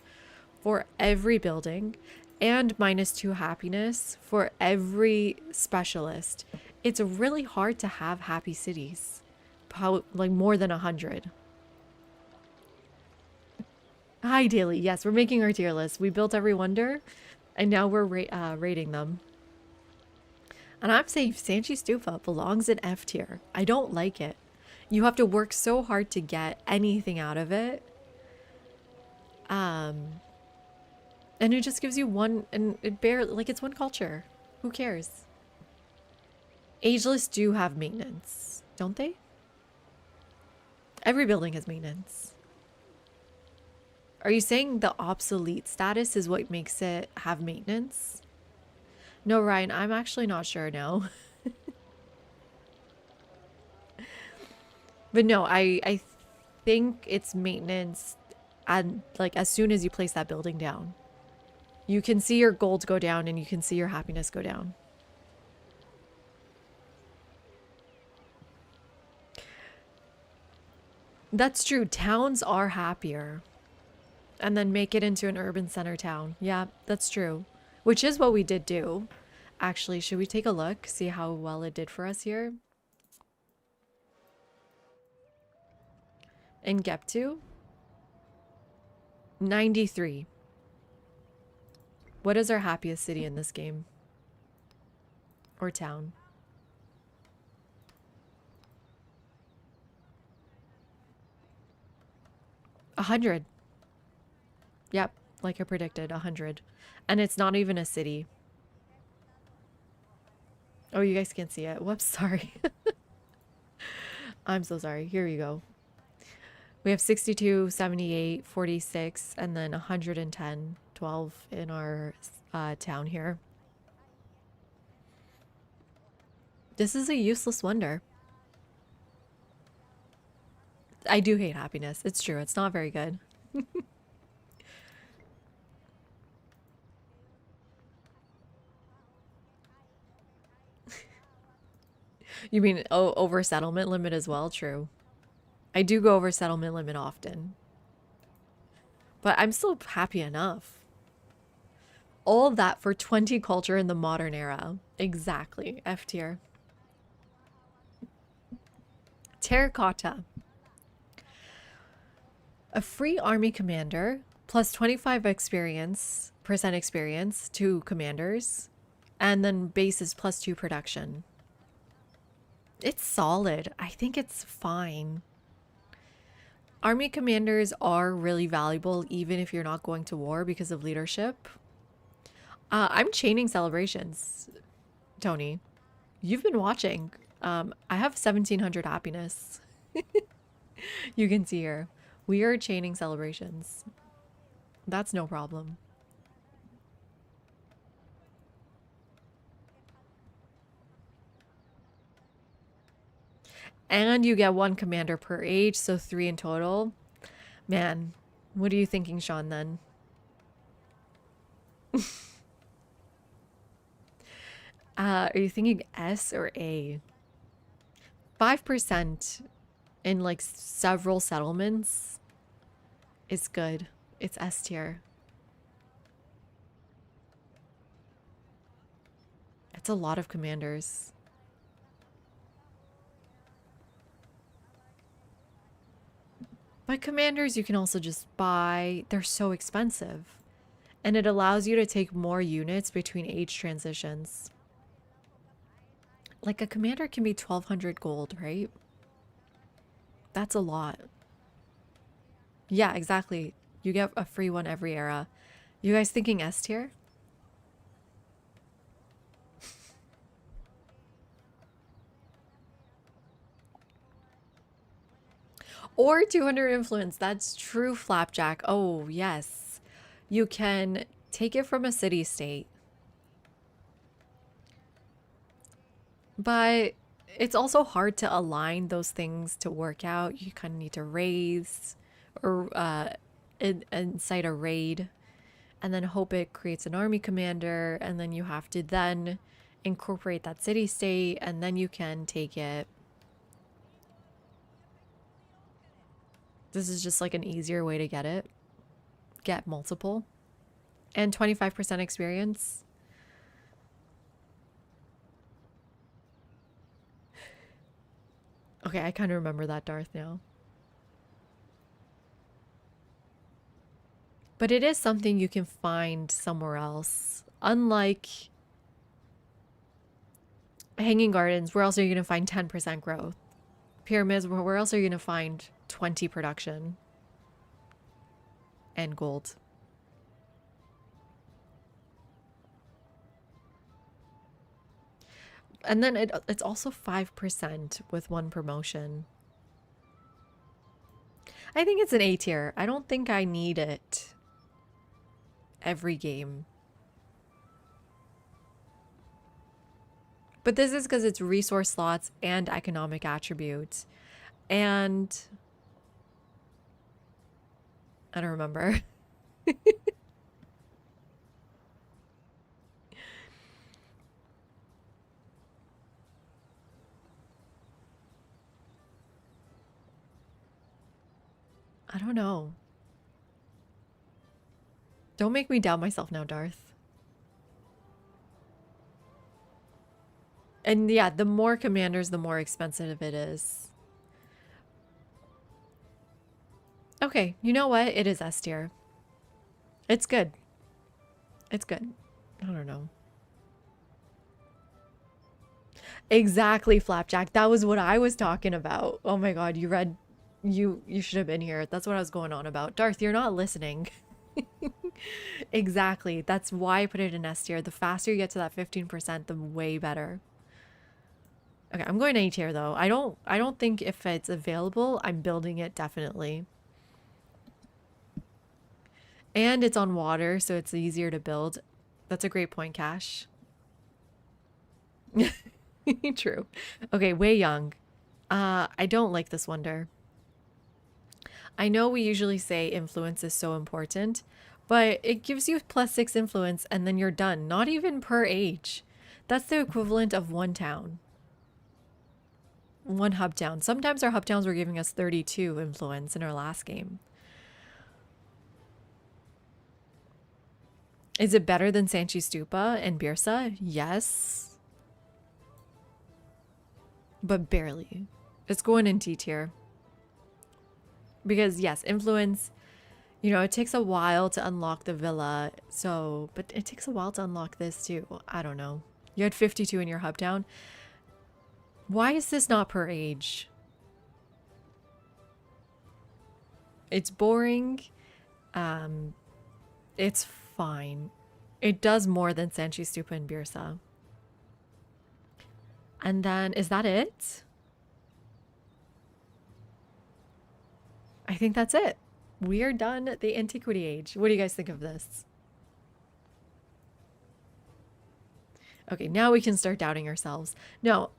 for every building and -2 happiness for every specialist. It's really hard to have happy cities. Like more than 100. Hi, Daily. Yes, we're making our tier list. We built every wonder, and now we're rating them. And I'm saying Sanchi Stupa belongs in F tier. I don't like it. You have to work so hard to get anything out of it. And it just gives you one, and it barely, like, it's one culture. Who cares? Ageless do have maintenance, don't they? Every building has maintenance. Are you saying the obsolete status is what makes it have maintenance? No, Ryan, I'm actually not sure now. But no, I think it's maintenance and like as soon as you place that building down. You can see your gold go down and you can see your happiness go down. That's true. Towns are happier. And then make it into an urban center town. Yeah, that's true. Which is what we did do. Actually, should we take a look? See how well it did for us here? In Geptu? 93. What is our happiest city in this game? Or town? 100. Yep, like I predicted, 100. And it's not even a city. Oh, you guys can't see it. Whoops, sorry. I'm so sorry. Here we go. We have 62, 78, 46, and then 110, 12 in our town here. This is a useless wonder. I do hate happiness. It's true. It's not very good. You mean over settlement limit as well? True. I do go over settlement limit often. But I'm still happy enough. All of that for 20 culture in the modern era. Exactly. F tier. Terracotta. A free army commander plus 25 percent experience to commanders. And then bases plus 2 production. It's solid. I think it's fine. Army commanders are really valuable even if you're not going to war because of leadership. I'm chaining celebrations, Tony. You've been watching. I have 1700 happiness. You can see here. We are chaining celebrations. That's no problem. And you get 1 commander per age, so 3 in total. Man, what are you thinking, Sean, then? Are you thinking S or A? 5% in like several settlements is good. It's S tier. It's a lot of commanders. But commanders you can also just buy. They're so expensive. And it allows you to take more units between age transitions. Like a commander can be 1200 gold, right? That's a lot. Yeah, exactly. You get a free one every era. You guys thinking S tier? Or 200 influence. That's true, Flapjack. Oh, yes. You can take it from a city state. But it's also hard to align those things to work out. You kind of need to raise or incite a raid and then hope it creates an army commander. And then you have to then incorporate that city state and then you can take it. This is just like an easier way to get it. Get multiple. And 25% experience. Okay, I kind of remember that, Darth, now. But it is something you can find somewhere else. Unlike Hanging Gardens, where else are you going to find 10% growth? Pyramids, where else are you going to find 20 production? And gold. And then it's also 5% with 1 promotion. I think it's an A tier. I don't think I need it every game. But this is because it's resource slots and economic attributes. And I don't remember. I don't know. Don't make me doubt myself now, Darth. And yeah, the more commanders, the more expensive it is. Okay, you know what? It is S tier. It's good. It's good. I don't know. Exactly, Flapjack. That was what I was talking about. Oh my god, you read you should have been here. That's what I was going on about. Darth, you're not listening. Exactly. That's why I put it in S tier. The faster you get to that 15%, the way better. Okay, I'm going A tier though. I don't think if it's available, I'm building it definitely. And it's on water, so it's easier to build. That's a great point, Cash. True. Okay, Wei Young. I don't like this wonder. I know we usually say influence is so important, but it gives you +6 influence and then you're done. Not even per age. That's the equivalent of one town. One hub town. Sometimes our hub towns were giving us 32 influence in our last game. Is it better than Sanchi Stupa and Birsa? Yes. But barely. It's going in T tier. Because yes, influence, you know, it takes a while to unlock the villa. So, but it takes a while to unlock this too. I don't know. You had 52 in your hub town. Why is this not per age? It's boring. It's fine. It does more than Sanchi Stupa and Birsa. And then, is that it? I think that's it. We are done at the Antiquity Age. What do you guys think of this? Okay, now we can start doubting ourselves. No,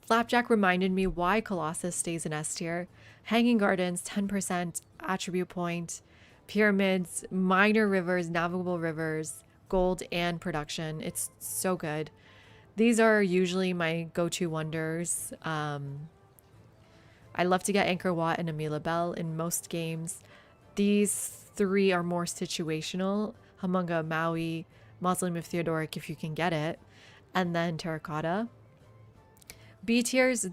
Flapjack reminded me why Colossus stays in S tier. Hanging Gardens, 10% attribute point. Pyramids, minor rivers, navigable rivers, gold, and production. It's so good. These are usually my go-to wonders. I love to get Angkor Wat and Amila Bell in most games. These three are more situational. Humunga, Maui, Mausoleum of Theodoric if you can get it, and then Terracotta. B tiers,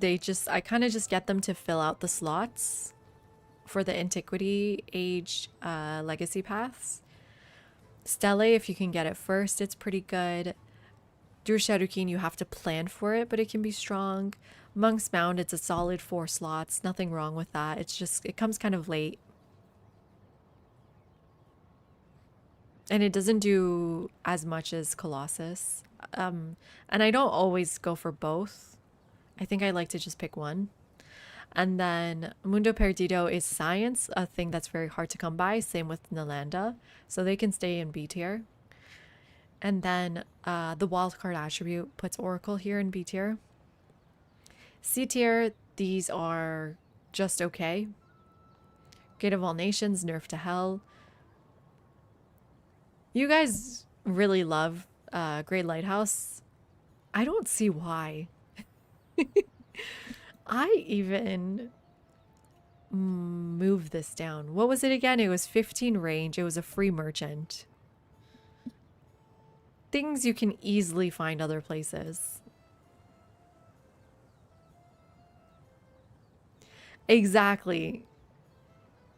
I kind of just get them to fill out the slots for the Antiquity Age legacy paths. Stele, if you can get it first, it's pretty good. Dur Shadowkeen, you have to plan for it, but it can be strong. Monk's Mound, it's a solid 4 slots. Nothing wrong with that. It's just, it comes kind of late. And it doesn't do as much as Colossus. And I don't always go for both. I think I like to just pick one. And then Mundo Perdido is science, a thing that's very hard to come by. Same with Nalanda. So they can stay in B tier. And then the wildcard attribute puts Oracle here in B tier. C tier, these are just okay. Gate of All Nations, Nerf to Hell. You guys really love Great Lighthouse. I don't see why. I even moved this down. What was it again? It was 15 range. It was a free merchant. Things you can easily find other places. Exactly.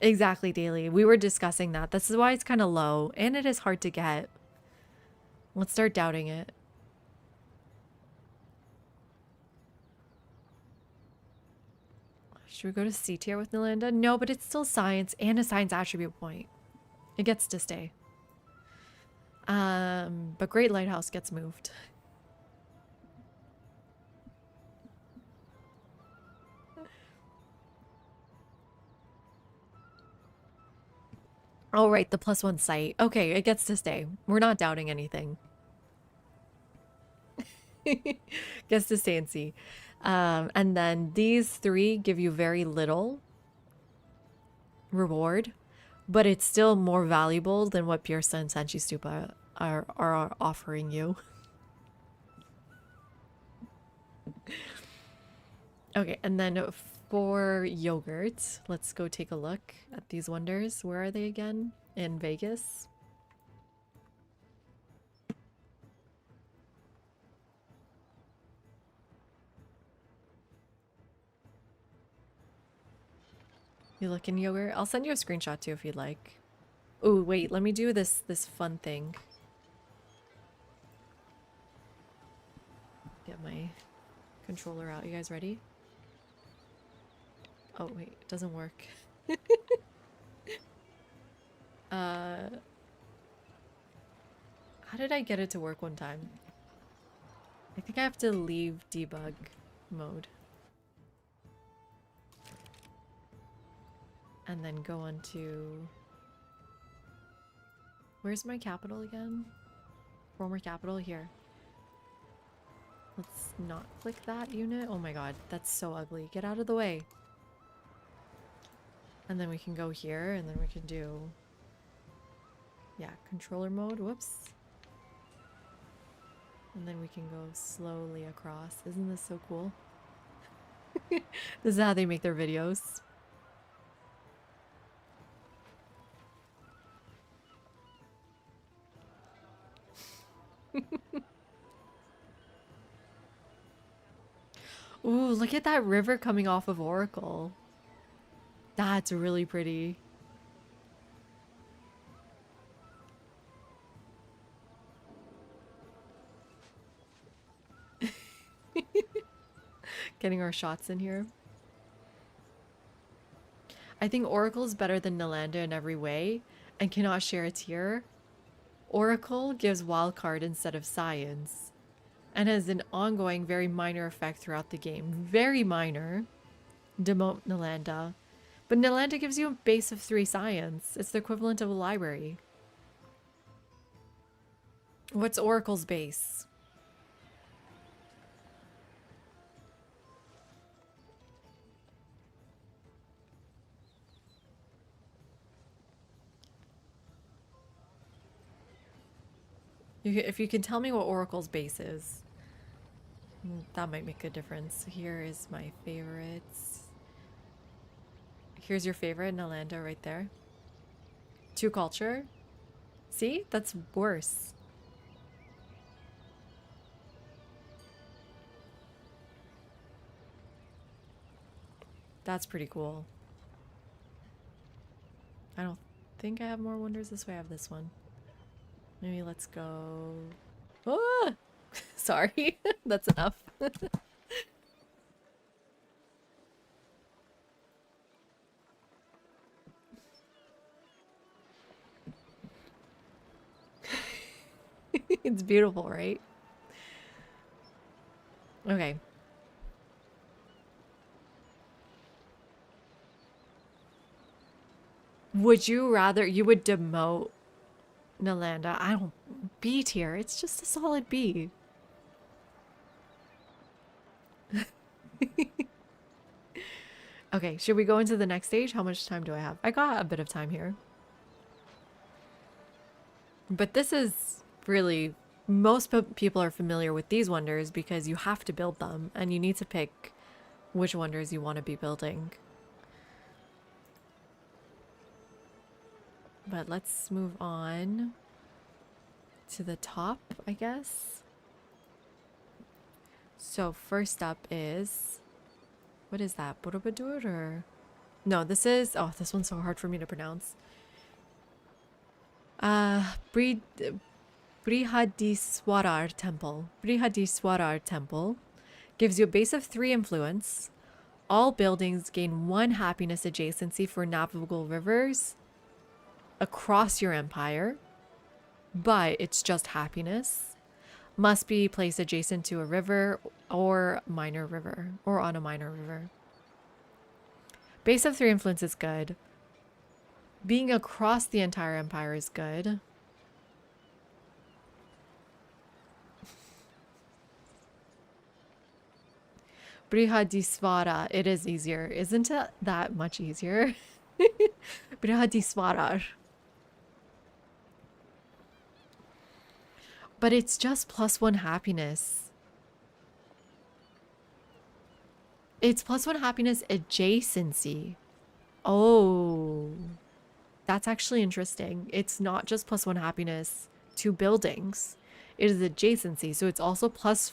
Exactly, Daily. We were discussing that. This is why it's kind of low, and it is hard to get. Let's start doubting it. Should we go to C tier with Nalanda? No, but it's still science and a science attribute point. It gets to stay. But Great Lighthouse gets moved. Oh, right, the +1 site. Okay, it gets to stay. We're not doubting anything. Gets to stay and see. And then these three give you very little reward. but it's still more valuable than what Pirsa and Sanchi Stupa are offering you. Okay, and then for yogurt, let's go take a look at these wonders. Where are they again? In Vegas? You look in yogurt? I'll send you a screenshot too if you'd like. Oh, wait, let me do this fun thing. Get my controller out. You guys ready? Oh, wait, it doesn't work. How did I get it to work one time? I think I have to leave debug mode. And then go on to... Where's my capital again? Former capital here. Let's not click that unit. Oh my god, that's so ugly. Get out of the way. And then we can go here, and then we can do... Yeah, controller mode. Whoops. And then we can go slowly across. Isn't this so cool? This is how they make their videos. Ooh, look at that river coming off of Oracle. That's really pretty. Getting our shots in here. I think Oracle is better than Nalanda in every way and cannot share a tier. Oracle gives wildcard instead of science and has an ongoing very minor effect throughout the game. Very minor. Demote Nalanda. But Nalanda gives you a base of 3 science. It's the equivalent of a library. What's Oracle's base? If you can tell me what Oracle's base is, that might make a difference. Here is my favorites. Here's your favorite, Nalanda, right there. 2 culture. See? That's worse. That's pretty cool. I don't think I have more wonders this way. I have this one. Maybe let's go... Ah! Sorry. That's enough. It's beautiful, right? Okay. Would you rather... You would demote Nalanda? I don't... B tier. It's just a solid B. Okay, should we go into the next stage? How much time do I have? I got a bit of time here. But this is really... Most people are familiar with these wonders because you have to build them and you need to pick which wonders you want to be building. But let's move on to the top, I guess. So first up is... What is that? Borobudur or... No, this is... Oh, this one's so hard for me to pronounce. Brihadiswarar Temple. Brihadiswarar Temple gives you a base of 3 influence. All buildings gain 1 happiness adjacency for navigable rivers across your empire, but it's just happiness. Must be placed adjacent to a river or minor river, or on a minor river. Base of 3 influence is good. Being across the entire empire is good. Brihadiswara, it is easier. Isn't it that much easier? Bradisvarar. But it's just +1 happiness. It's +1 happiness adjacency. Oh, that's actually interesting. It's not just +1 happiness to buildings. It is adjacency. So it's also plus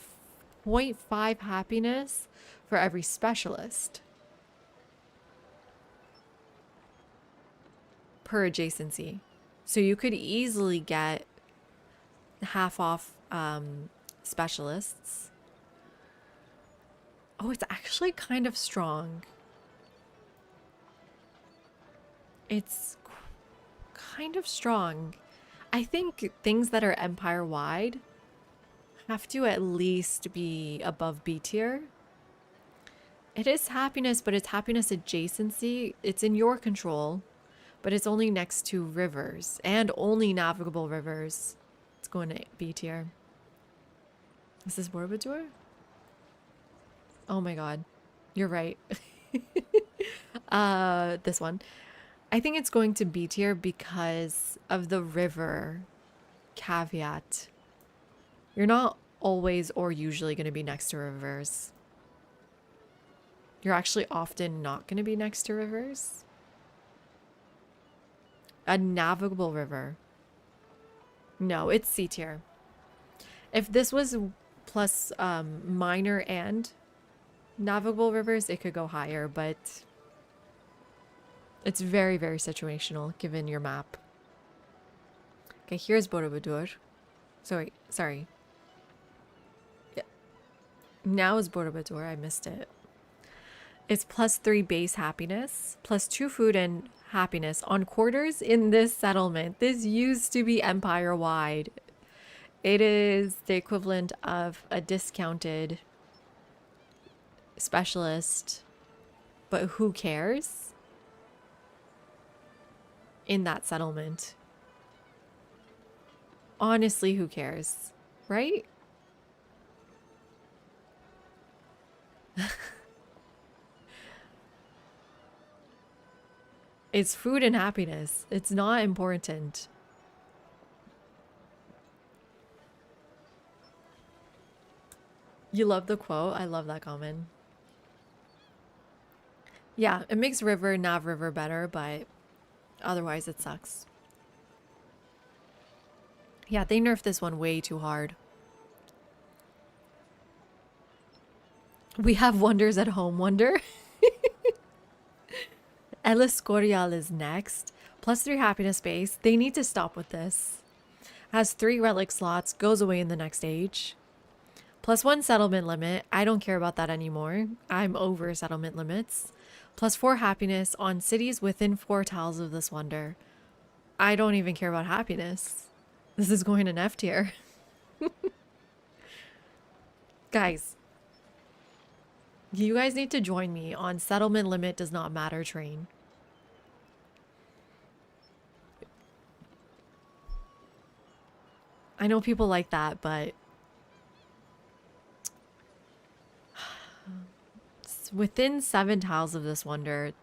0.5 happiness for every specialist per adjacency. So you could easily get half off specialists. Oh, it's actually kind of strong. It's kind of strong. I think things that are empire wide have to at least be above B tier. It is happiness, but it's happiness adjacency. It's in your control, but it's only next to rivers and only navigable rivers. It's going to B tier. Is this Borobudur? Oh my god. You're right. This one. I think it's going to B tier because of the river caveat. You're not always or usually going to be next to rivers. You're actually often not going to be next to rivers. A navigable river. No, it's C tier. If this was plus minor and navigable rivers, it could go higher, but it's very, very situational given your map. Okay, here's Borobudur. Sorry. Yeah. Now is Borobudur. I missed it. It's +3 base happiness, +2 food and happiness on quarters in this settlement. This used to be empire wide. It is the equivalent of a discounted specialist, but who cares? In that settlement. Honestly, who cares? Right? It's food and happiness. It's not important. You love the quote? I love that comment. Yeah, it makes Nav River better, but otherwise it sucks. Yeah, they nerfed this one way too hard. We have wonders at home, Wonder. Ellis Corial is next. +3 happiness base. They need to stop with this. Has 3 relic slots. Goes away in the next age. +1 settlement limit. I don't care about that anymore. I'm over settlement limits. +4 happiness on cities within 4 tiles of this wonder. I don't even care about happiness. This is going in F tier. Guys, you guys need to join me on settlement limit does not matter train. I know people like that, but within 7 tiles of this wonder,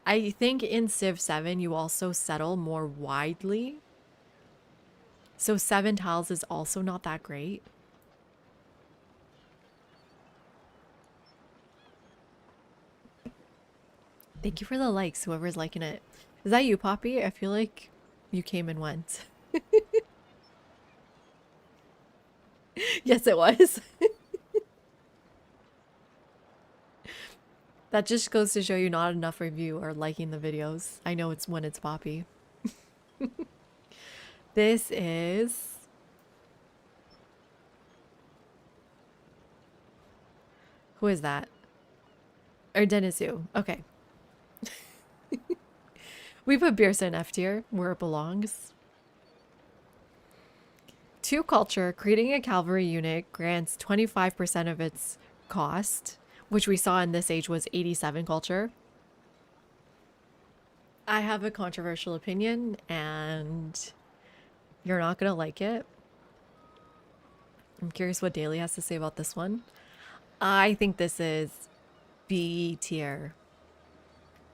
I think in Civ 7 you also settle more widely. So 7 tiles is also not that great. Thank you for the likes, whoever's liking it. Is that you, Poppy? I feel like you came and went. Yes, it was. That just goes to show you not enough of you are liking the videos. I know it's when it's Poppy. This is... Who is that? Or Denizu. Okay. We put Birsa in F tier, where it belongs. 2 culture, creating a cavalry unit grants 25% of its cost, which we saw in this age was 87 culture. I have a controversial opinion, and you're not gonna like it. I'm curious what Daily has to say about this one. I think this is B tier.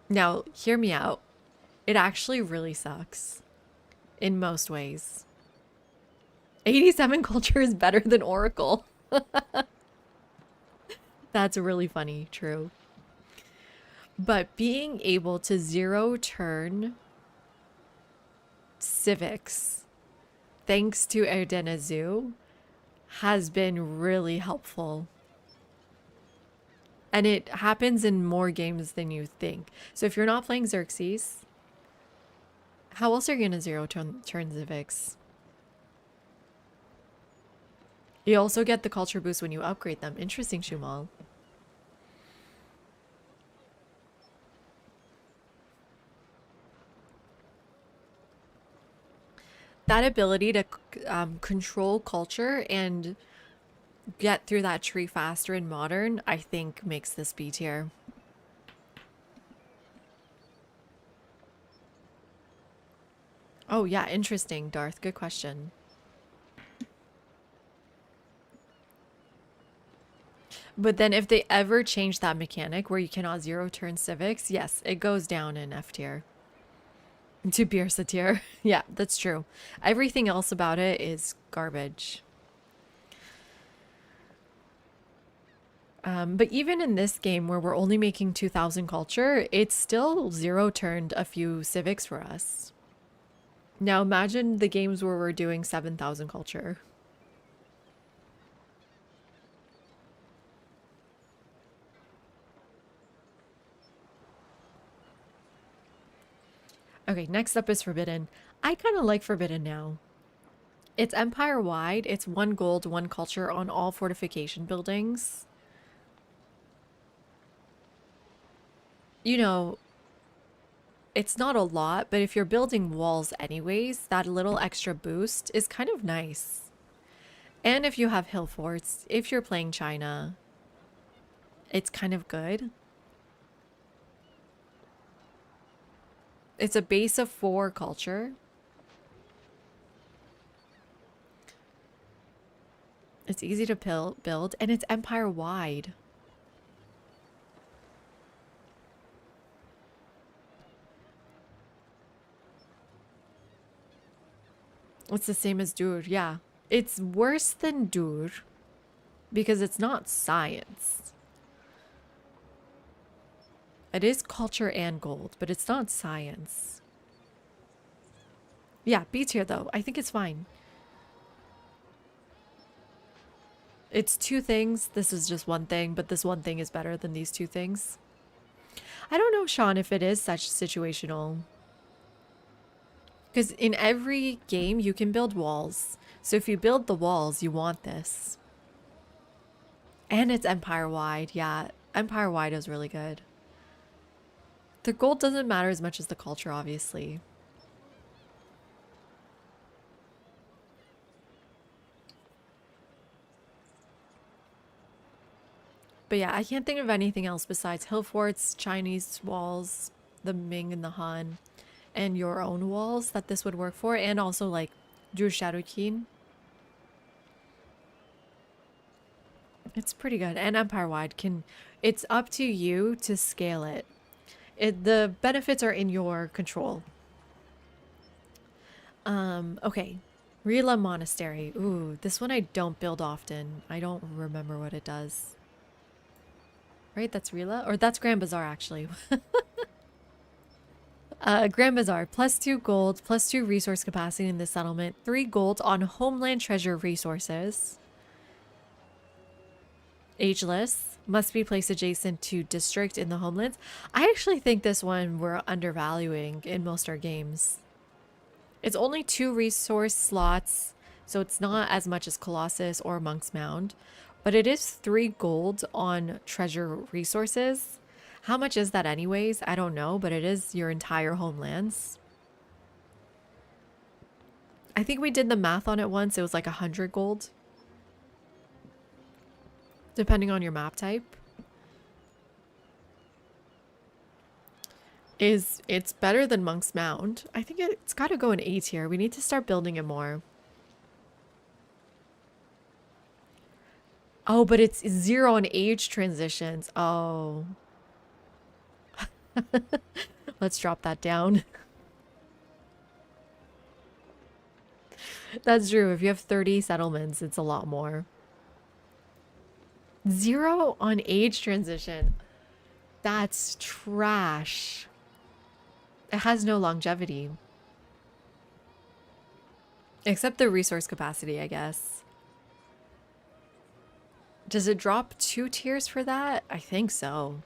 Now, hear me out. It actually really sucks in most ways. 87 culture is better than Oracle. That's really funny, true. But being able to zero turn civics thanks to Erdenezu has been really helpful. And it happens in more games than you think. So if you're not playing Xerxes, how else are you going to zero turn civics? You also get the culture boost when you upgrade them. Interesting, Shumal. That ability to control culture and get through that tree faster in modern, I think makes this B tier. Oh yeah, interesting, Darth. Good question. But then if they ever change that mechanic where you cannot zero turn civics, yes, it goes down in F tier. To Biersa tier. Yeah, that's true. Everything else about it is garbage. But even in this game where we're only making 2,000 culture, it's still zero turned a few civics for us. Now imagine the games where we're doing 7,000 culture. Okay, next up is Forbidden. I kind of like Forbidden now. It's empire-wide. It's 1 gold, 1 culture on all fortification buildings. You know, it's not a lot, but if you're building walls anyways, that little extra boost is kind of nice. And if you have hill forts, if you're playing China, it's kind of good. It's a base of 4 culture. It's easy to build, and it's empire-wide. It's the same as Dur, yeah. It's worse than Dur because it's not science. It is culture and gold, but it's not science. Yeah, B tier though. I think it's fine. It's 2 things. This is just 1 thing, but this 1 thing is better than these 2 things. I don't know, Sean, if it is such situational. Because in every game, you can build walls. So if you build the walls, you want this. And it's empire-wide. Yeah, empire-wide is really good. The gold doesn't matter as much as the culture, obviously. But yeah, I can't think of anything else besides hill forts, Chinese walls, the Ming and the Han, and your own walls that this would work for, and also like Zhu Shadoqin. It's pretty good. And empire-wide it's up to you to scale it. The benefits are in your control. Okay. Rila Monastery. Ooh, this one I don't build often. I don't remember what it does. Right, that's Rila? Or that's Grand Bazaar, actually. Grand Bazaar, +2 gold, +2 resource capacity in this settlement, 3 gold on homeland treasure resources. Ageless, must be placed adjacent to district in the homelands. I actually think this one we're undervaluing in most our games. It's only 2 resource slots, so it's not as much as Colossus or Monk's Mound, but it is 3 gold on treasure resources. How much is that anyways? I don't know, but it is your entire homelands. I think we did the math on it once. It was like 100 gold. Depending on your map type. It's better than Monk's Mound. I think it's got to go in A tier. We need to start building it more. Oh, but it's 0 on age transitions. Oh. Let's drop that down. That's true. If you have 30 settlements, it's a lot more. 0 on age transition. That's trash. It has no longevity. Except the resource capacity, I guess. Does it drop 2 tiers for that? I think so.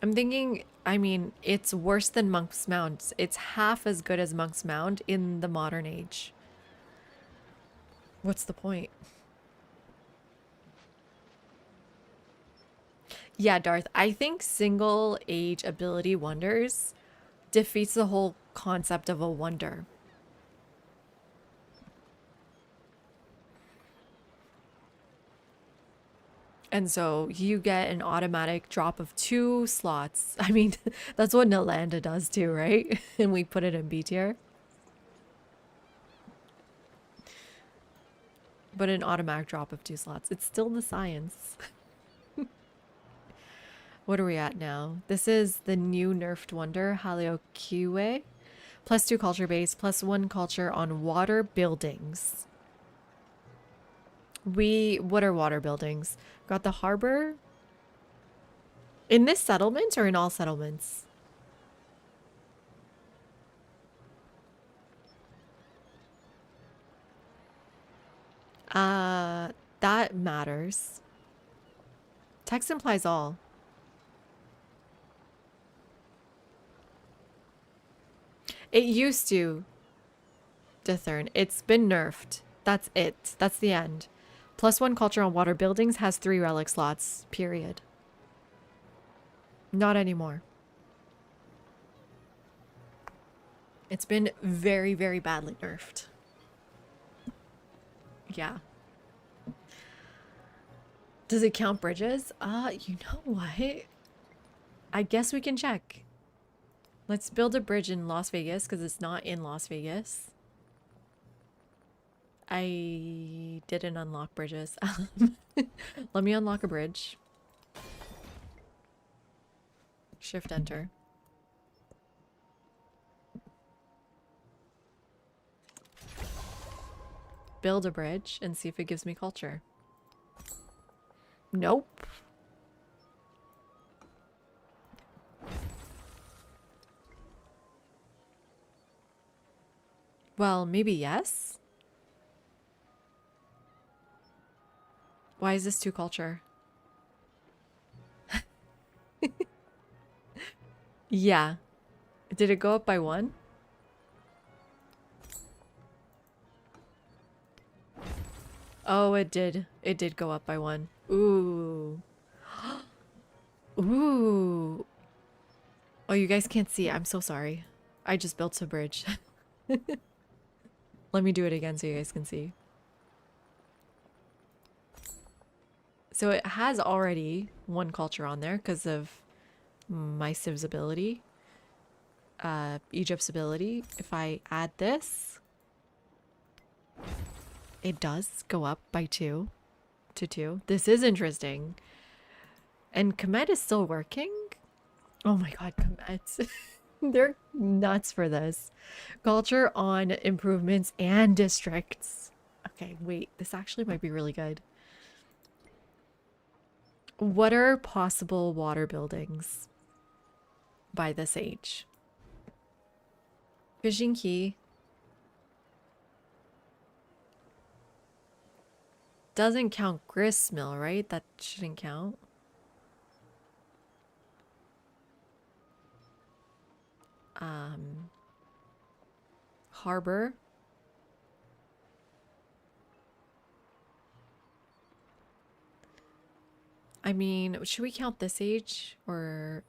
I'm thinking, I mean, it's worse than Monk's Mound. It's half as good as Monk's Mound in the modern age. What's the point? Yeah, Darth, I think single age ability wonders defeats the whole concept of a wonder. And so you get an automatic drop of 2 slots. I mean, that's what Nalanda does too, right? And we put it in B tier. But an automatic drop of 2 slots. It's still the science. What are we at now? This is the new nerfed wonder, Haliokiwe. +2 culture base, +1 culture on water buildings. What are water buildings? Got the harbor. In this settlement or in all settlements? That matters. Text implies all. It used to, Dithurn. It's been nerfed. That's it. That's the end. +1 culture on water buildings has 3 relic slots, period. Not anymore. It's been very, very badly nerfed. Yeah. Does it count bridges? You know what? I guess we can check. Let's build a bridge in Las Vegas because it's not in Las Vegas. I didn't unlock bridges. Let me unlock a bridge. Shift enter. Build a bridge and see if it gives me culture. Nope. Well, maybe yes. Why is this 2 culture? Yeah. Did it go up by 1? Oh, it did. It did go up by 1. Ooh. Ooh. Oh, you guys can't see. I'm so sorry. I just built a bridge. Let me do it again so you guys can see. So it has already 1 culture on there because of my Civ's ability. Egypt's ability. If I add this, it does go up by 2 to 2. This is interesting. And Kemet is still working? Oh my god, Kemet. They're nuts for this. Culture on improvements and districts. Okay, wait. This actually might be really good. What are possible water buildings by this age? Fishing Key. Doesn't count Gristmill, right? That shouldn't count. Harbor. I mean, should we count this age or...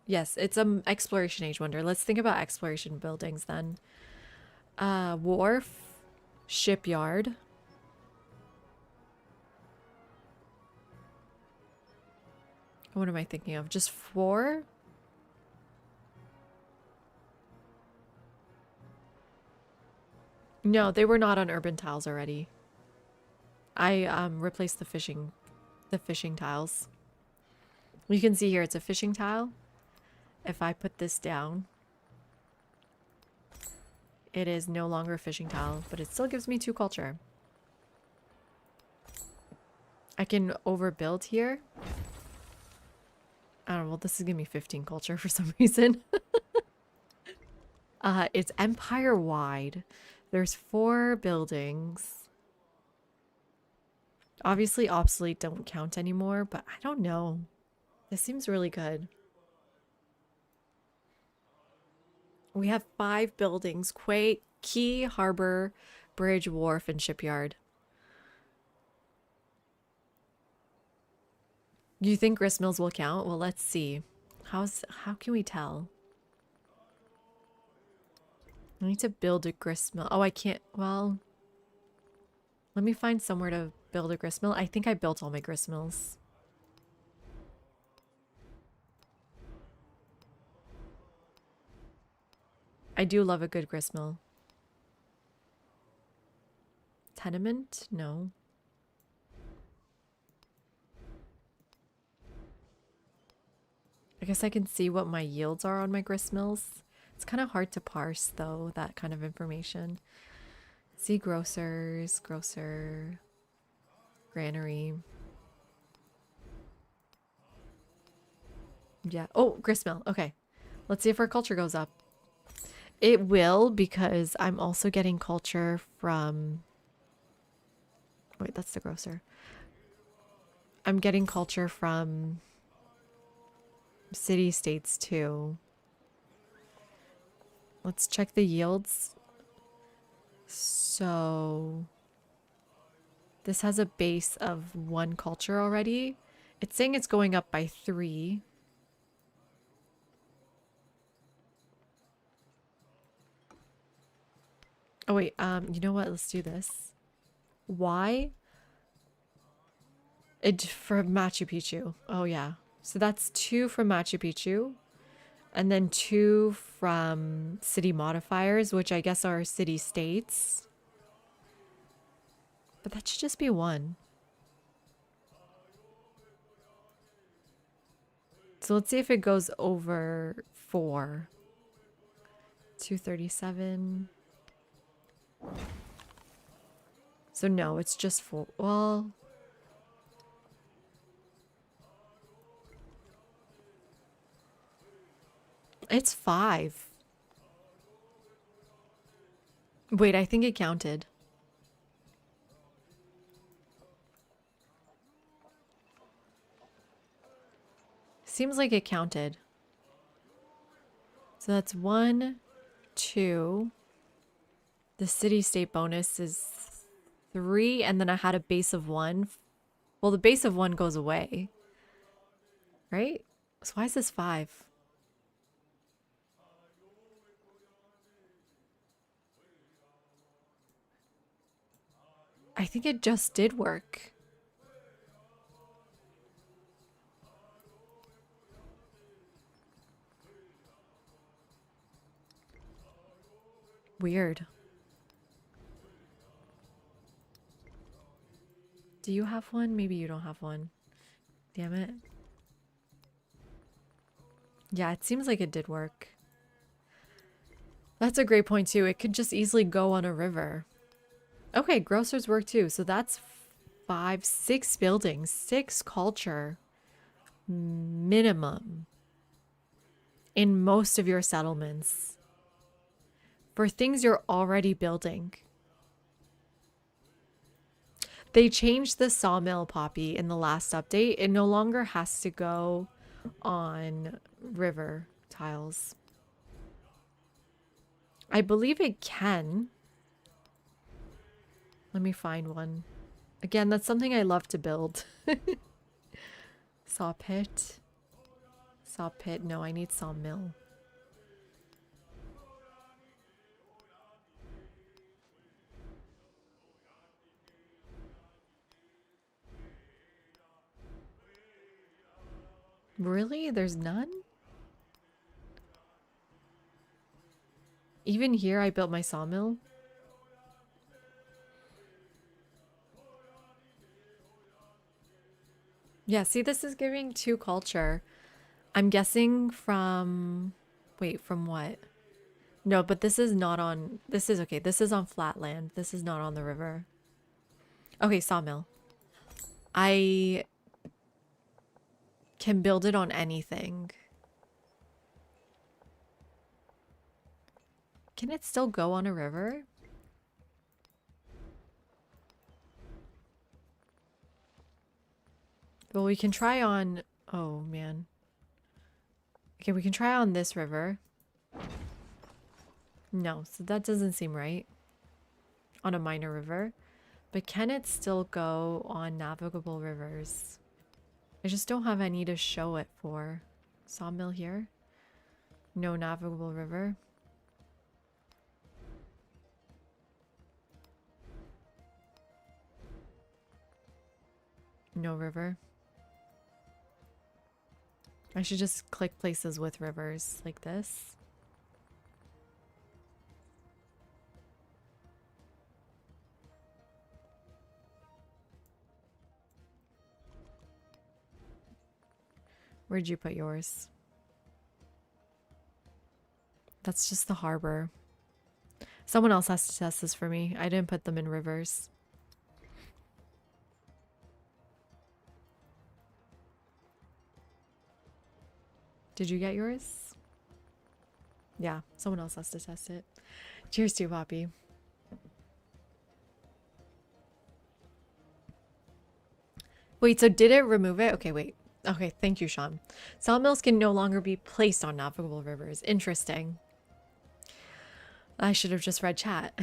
Yes, it's an exploration age wonder. Let's think about exploration buildings then. Wharf, shipyard. What am I thinking of? Just 4? No, they were not on urban tiles already. I replaced the fishing tiles. You can see here it's a fishing tile. if I put this down, it is no longer a fishing tile, but it still gives me 2 culture. I can overbuild here. I don't know, well, this is giving me 15 culture for some reason. It's empire-wide. There's 4 buildings. Obviously, obsolete don't count anymore, but I don't know. This seems really good. We have 5 buildings. Quay, harbor, bridge, wharf, and shipyard. Do you think gristmills will count? Well, let's see. How can we tell? I need to build a gristmill. Oh, I can't. Well, let me find somewhere to build a gristmill. I think I built all my gristmills. I do love a good gristmill. Tenement? No. I guess I can see what my yields are on my gristmills. It's kind of hard to parse, though, that kind of information. See grocers, grocer, granary. Yeah. Oh, gristmill. Okay. Let's see if our culture goes up. It will, because I'm also getting culture from... Wait, that's the grocer. I'm getting culture from city-states too. Let's check the yields. So this has a base of 1 culture already. It's saying it's going up by 3. Oh wait, you know what? Let's do this. Why? It for Machu Picchu. Oh yeah. So that's 2 from Machu Picchu. And then 2 from city modifiers, which I guess are city states. But that should just be 1. So let's see if it goes over 4. 237. So no, it's just 4. Well, it's 5. Wait, I think it counted. Seems like it counted. So that's 1, 2. The city-state bonus is 3, and then I had a base of 1. Well, the base of 1 goes away. Right? So why is this 5? I think it just did work. Weird. Do you have one? Maybe you don't have one. Damn it. Yeah, it seems like it did work. That's a great point too. It could just easily go on a river. Okay, grocers work too. So that's 5, 6 buildings, 6 culture minimum in most of your settlements for things you're already building. They changed the sawmill, Poppy, in the last update. It no longer has to go on river tiles. I believe it can. Let me find one. Again, that's something I love to build. Saw pit. Saw pit. No, I need sawmill. Really? There's none? Even here, I built my sawmill. Yeah, see, this is giving 2 culture. I'm guessing from... Wait, from what? No, but this is not on... This is okay. This is on flat land. This is not on the river. Okay, sawmill. I can build it on anything. Can it still go on a river? Well, we can try on... Oh, man. Okay, we can try on this river. No, so that doesn't seem right. On a minor river. But can it still go on navigable rivers? I just don't have any to show it for. Sawmill here. No navigable river. No river. I should just click places with rivers like this. Where'd you put yours? That's just the harbor. Someone else has to test this for me. I didn't put them in rivers. Did you get yours? Yeah, someone else has to test it. Cheers to you, Poppy. Wait, so did it remove it? Okay, wait. Okay, thank you, Sean. Sawmills can no longer be placed on navigable rivers. Interesting. I should have just read chat.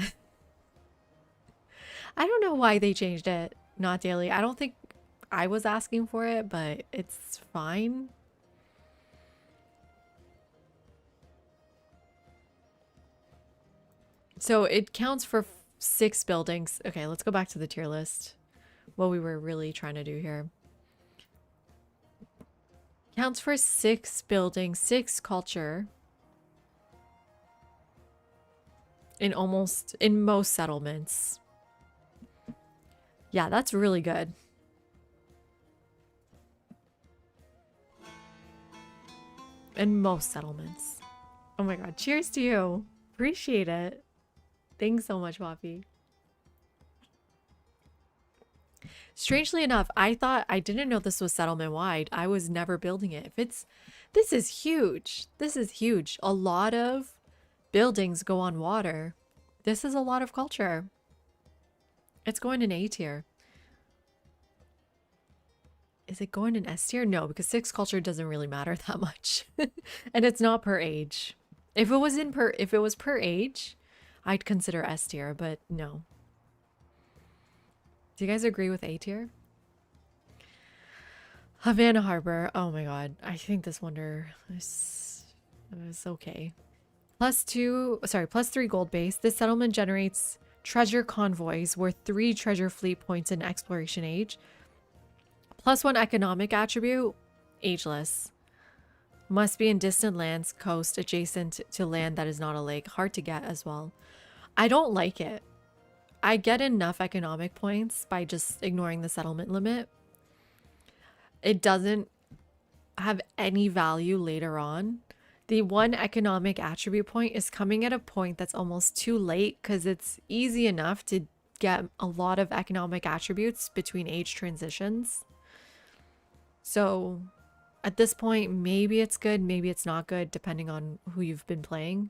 I don't know why they changed it. Not daily. I don't think I was asking for it, but it's fine. So it counts for 6 buildings. Okay, let's go back to the tier list. What we were really trying to do here. Counts for 6 buildings, 6 culture. In most settlements. Yeah, that's really good. In most settlements. Oh my god, cheers to you. Appreciate it. Thanks so much, Poppy. Strangely enough, I didn't know this was settlement wide. I was never building it. This is huge. This is huge. A lot of buildings go on water. This is a lot of culture. It's going in A tier. Is it going in S tier? No, because 6 culture doesn't really matter that much. And it's not per age. If it was per age, I'd consider S tier, but no. Do you guys agree with A tier? Havana Harbor. Oh my god. I think this wonder is okay. +3 gold base. This settlement generates treasure convoys worth 3 treasure fleet points in exploration age. +1 economic attribute. Ageless. Must be in distant lands, coast, adjacent to land that is not a lake. Hard to get as well. I don't like it. I get enough economic points by just ignoring the settlement limit. It doesn't have any value later on. The 1 economic attribute point is coming at a point that's almost too late because it's easy enough to get a lot of economic attributes between age transitions. So at this point, maybe it's good, maybe it's not good, depending on who you've been playing.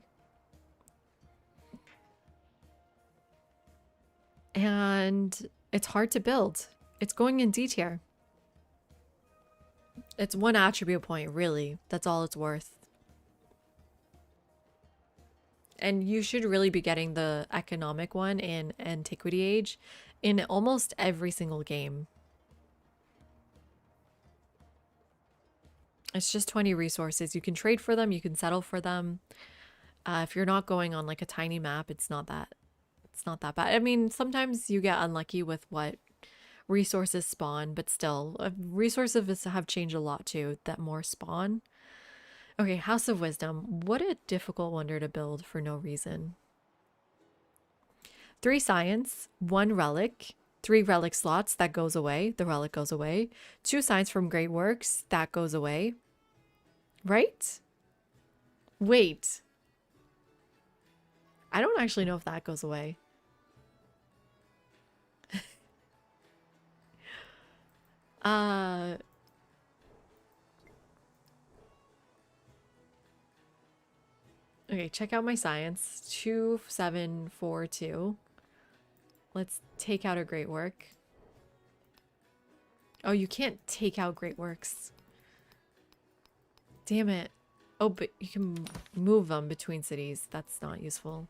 And it's hard to build. It's going in D tier. It's 1 attribute point, really. That's all it's worth. And you should really be getting the economic one in Antiquity Age in almost every single game. It's just 20 resources. You can trade for them, you can settle for them. If you're not going on like a tiny map, it's not that bad. I mean, sometimes you get unlucky with what resources spawn, but still, resources have changed a lot too, that more spawn. Okay, House of Wisdom. What a difficult wonder to build for no reason. 3 science, 1 relic, 3 relic slots, that goes away. The relic goes away. 2 science from Great Works, that goes away. Right? Wait. I don't actually know if that goes away. uh... Okay, check out my science. 2742. Let's take out a great work. Oh, you can't take out great works. Damn it. Oh, but you can move them between cities. That's not useful.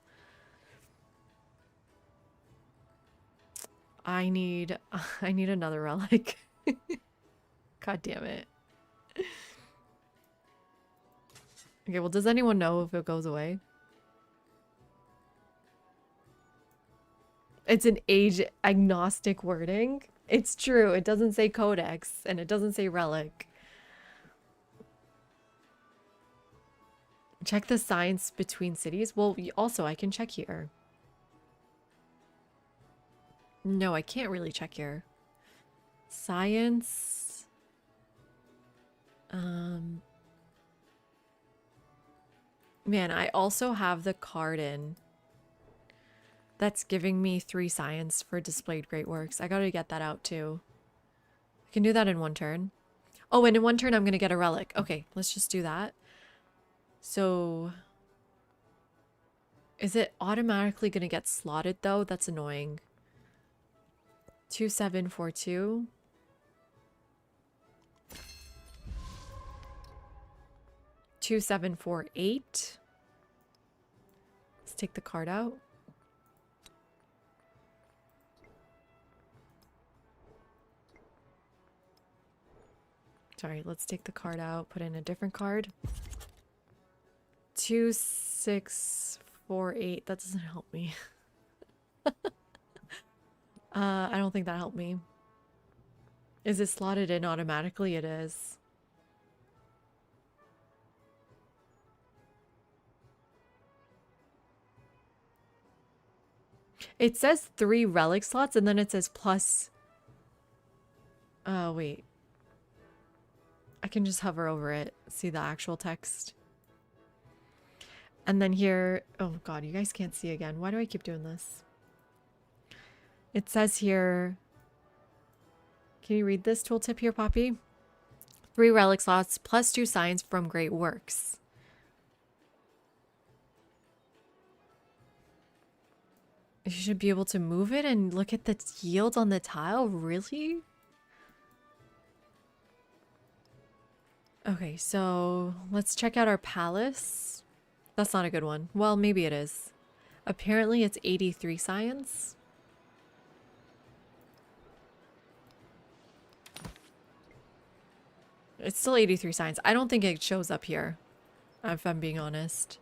I need another relic. God damn it. Okay, well, does anyone know if it goes away? It's an age agnostic wording. It's true. It doesn't say codex and it doesn't say relic. Check the science between cities. Well, also I can check here. No, I can't really check here. Science. Man, I also have the card in. That's giving me 3 science for displayed great works. I gotta get that out too. I can do that in 1 turn. Oh, and in 1 turn I'm gonna get a relic. Okay, let's just do that. So... is it automatically gonna get slotted though? That's annoying. 2742. 2748. Let's take the card out. Sorry, let's take the card out, put in a different card. 2648. That doesn't help me. I don't think that helped me. Is it slotted in automatically? It is. It says 3 relic slots and then it says plus. Oh, wait. I can just hover over it, see the actual text. And then here, oh God, you guys can't see again. Why do I keep doing this? It says here, can you read this tooltip here, Poppy? 3 relic slots plus 2 signs from great works. You should be able to move it and look at the yield on the tile? Really? Okay, so let's check out our palace. That's not a good one. Well, maybe it is. Apparently it's 83 science. It's still 83 science. I don't think it shows up here, if I'm being honest.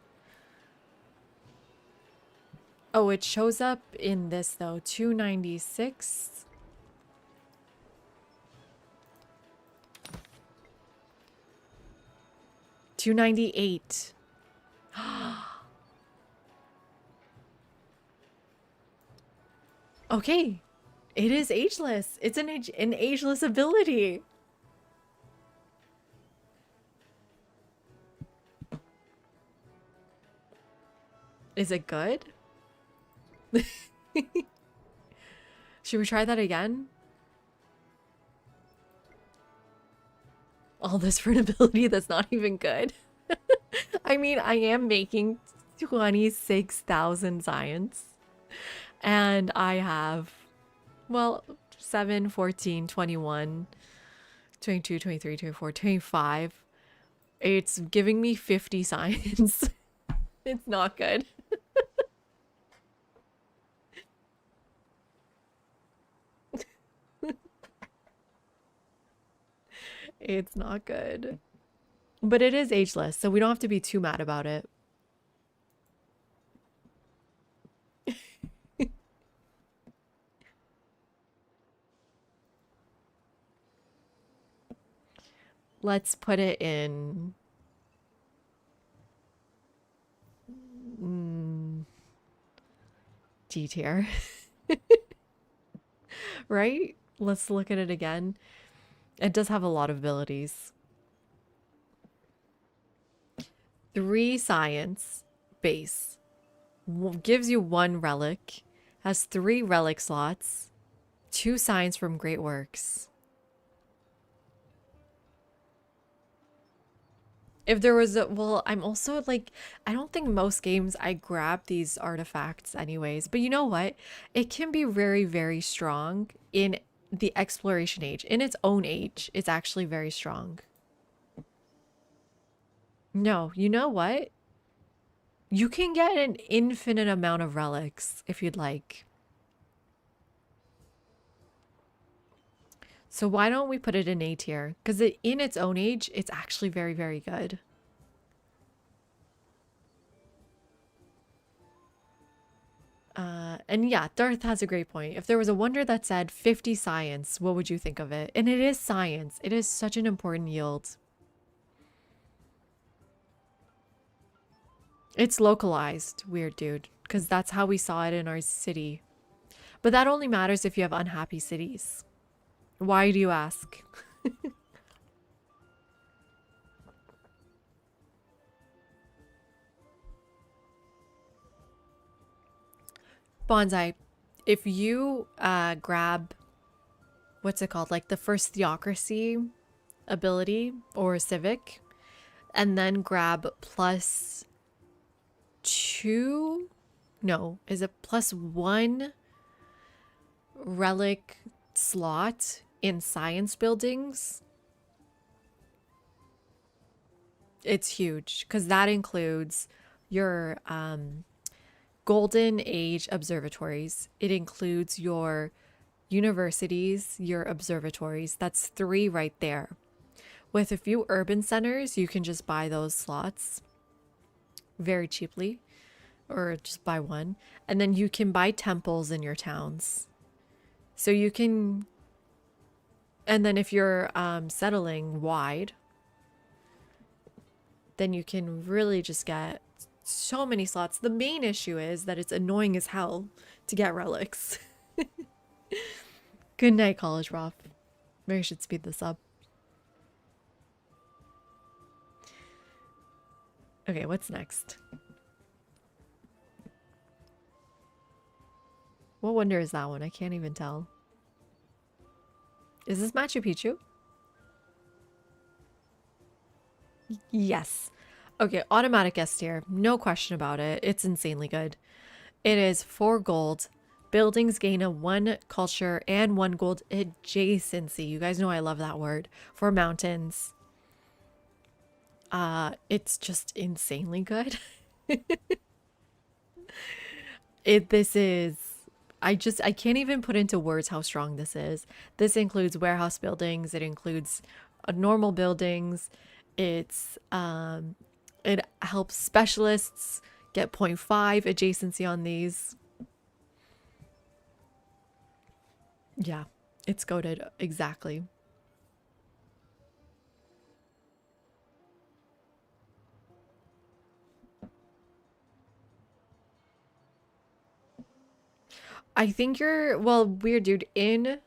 Oh, it shows up in this though. 296. 298. Okay. It is ageless. It's an ageless ability. Is it good? Should we try that again? All this for an ability that's not even good. I mean, I am making 26,000 science. And I have, well, 7, 14, 21, 22, 23, 24, 25. It's giving me 50 science. It's not good. It's not good. But it is ageless, so we don't have to be too mad about it. Let's put it in D tier. Right? Let's look at it again. It does have a lot of abilities. 3 science base, gives you 1 relic, has 3 relic slots, 2 science from Great Works. If there was a, well, I'm also like, I don't think most games I grab these artifacts anyways, but you know what? It can be very, very strong in the exploration age. In its own age, it's actually very strong. No, you know what? You can get an infinite amount of relics if you'd like. So why don't we put it in A tier? Because in its own age, it's actually very, very good. And yeah, Darth has a great point. If there was a wonder that said 50 science, what would you think of it? And it is science. It is such an important yield. It's localized, weird dude, because that's how we saw it in our city. But that only matters if you have unhappy cities. Why do you ask? Bonsai, if you grab, what's it called? Like the first theocracy ability or civic, and then grab +2, no, is it +1 relic slot in science buildings? It's huge because that includes your golden age observatories. It includes your universities, your observatories. That's 3 right there. With a few urban centers, you can just buy those slots very cheaply, or just buy 1. And then you can buy temples in your towns. So you can, and then if you're settling wide, then you can really just get so many slots. The main issue is that it's annoying as hell to get relics. Good night, College Roth. Maybe I should speed this up. Okay, what's next? What wonder is that one? I can't even tell. Is this Machu Picchu? Yes. Okay, automatic S tier. No question about it. It's insanely good. It is 4 gold. Buildings gain a 1 culture and 1 gold adjacency. You guys know I love that word. For mountains. It's just insanely good. This is, I can't even put into words how strong this is. This includes warehouse buildings, it includes normal buildings. It's it helps specialists get 0.5 adjacency on these. Yeah, it's goated exactly. I think you're, well, weird dude, in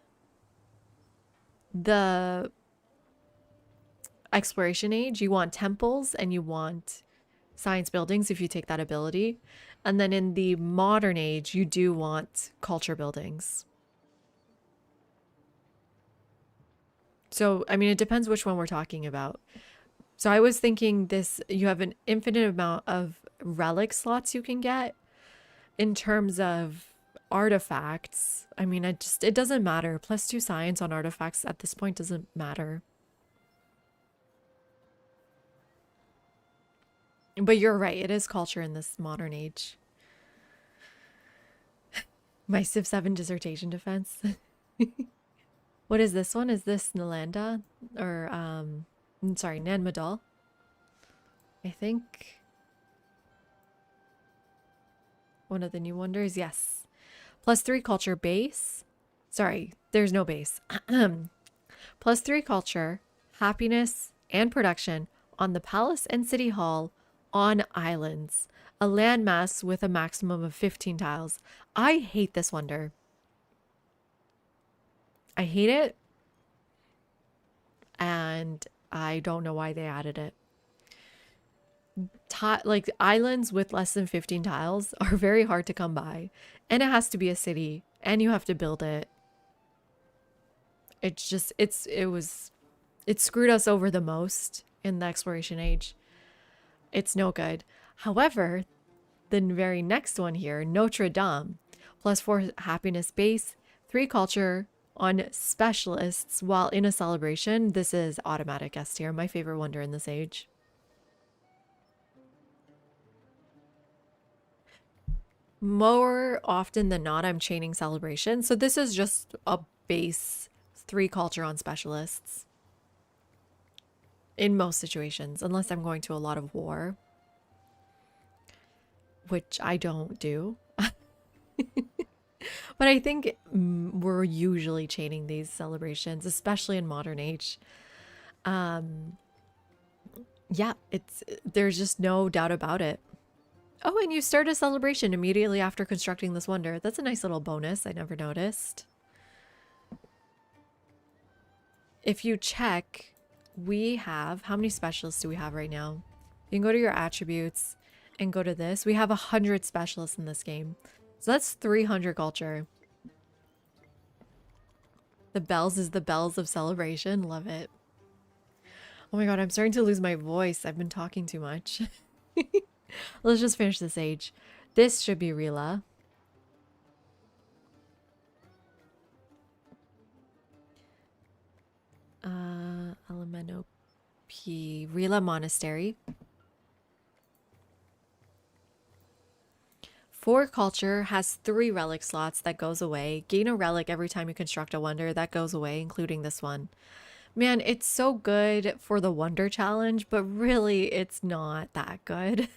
the exploration age, you want temples and you want science buildings if you take that ability. And then in the modern age, you do want culture buildings. So, I mean, it depends which one we're talking about. So I was thinking this, you have an infinite amount of relic slots you can get. In terms of artifacts, I mean, it doesn't matter. +2 science on artifacts at this point doesn't matter. But you're right, it is culture in this modern age. My Civ 7 dissertation defense. What is this one? Is this Nalanda? Or, sorry, Nan Madol? I think. One of the new wonders, yes. +3 culture base. Sorry, there's no base. +3 culture, happiness, and production on the palace and city hall on islands. A landmass with a maximum of 15 tiles. I hate this wonder. I hate it. And I don't know why they added it. like islands with less than 15 tiles are very hard to come by. And it has to be a city and you have to build it. It's just it screwed us over the most in the exploration age. It's no good. However, the very next one here, Notre Dame, +4 happiness base, 3 culture on specialists while in a celebration. This is automatic S tier, my favorite wonder in this age. More often than not, I'm chaining celebration. So this is just a base 3 culture on specialists. In most situations, unless I'm going to a lot of war. Which I don't do. But I think we're usually chaining these celebrations, especially in modern age. Yeah, there's just no doubt about it. Oh, and you start a celebration immediately after constructing this wonder. That's a nice little bonus I never noticed. If you check, we have, how many specialists do we have right now? You can go to your attributes and go to this. We have 100 specialists in this game. So that's 300 culture. The bells is the bells of celebration. Love it. Oh my god, I'm starting to lose my voice. I've been talking too much. Let's just finish this age. This should be Rila. Elemento P. Rila Monastery. 4 culture has 3 relic slots that goes away. Gain a relic every time you construct a wonder. That goes away, including this one. Man, it's so good for the wonder challenge, but really it's not that good.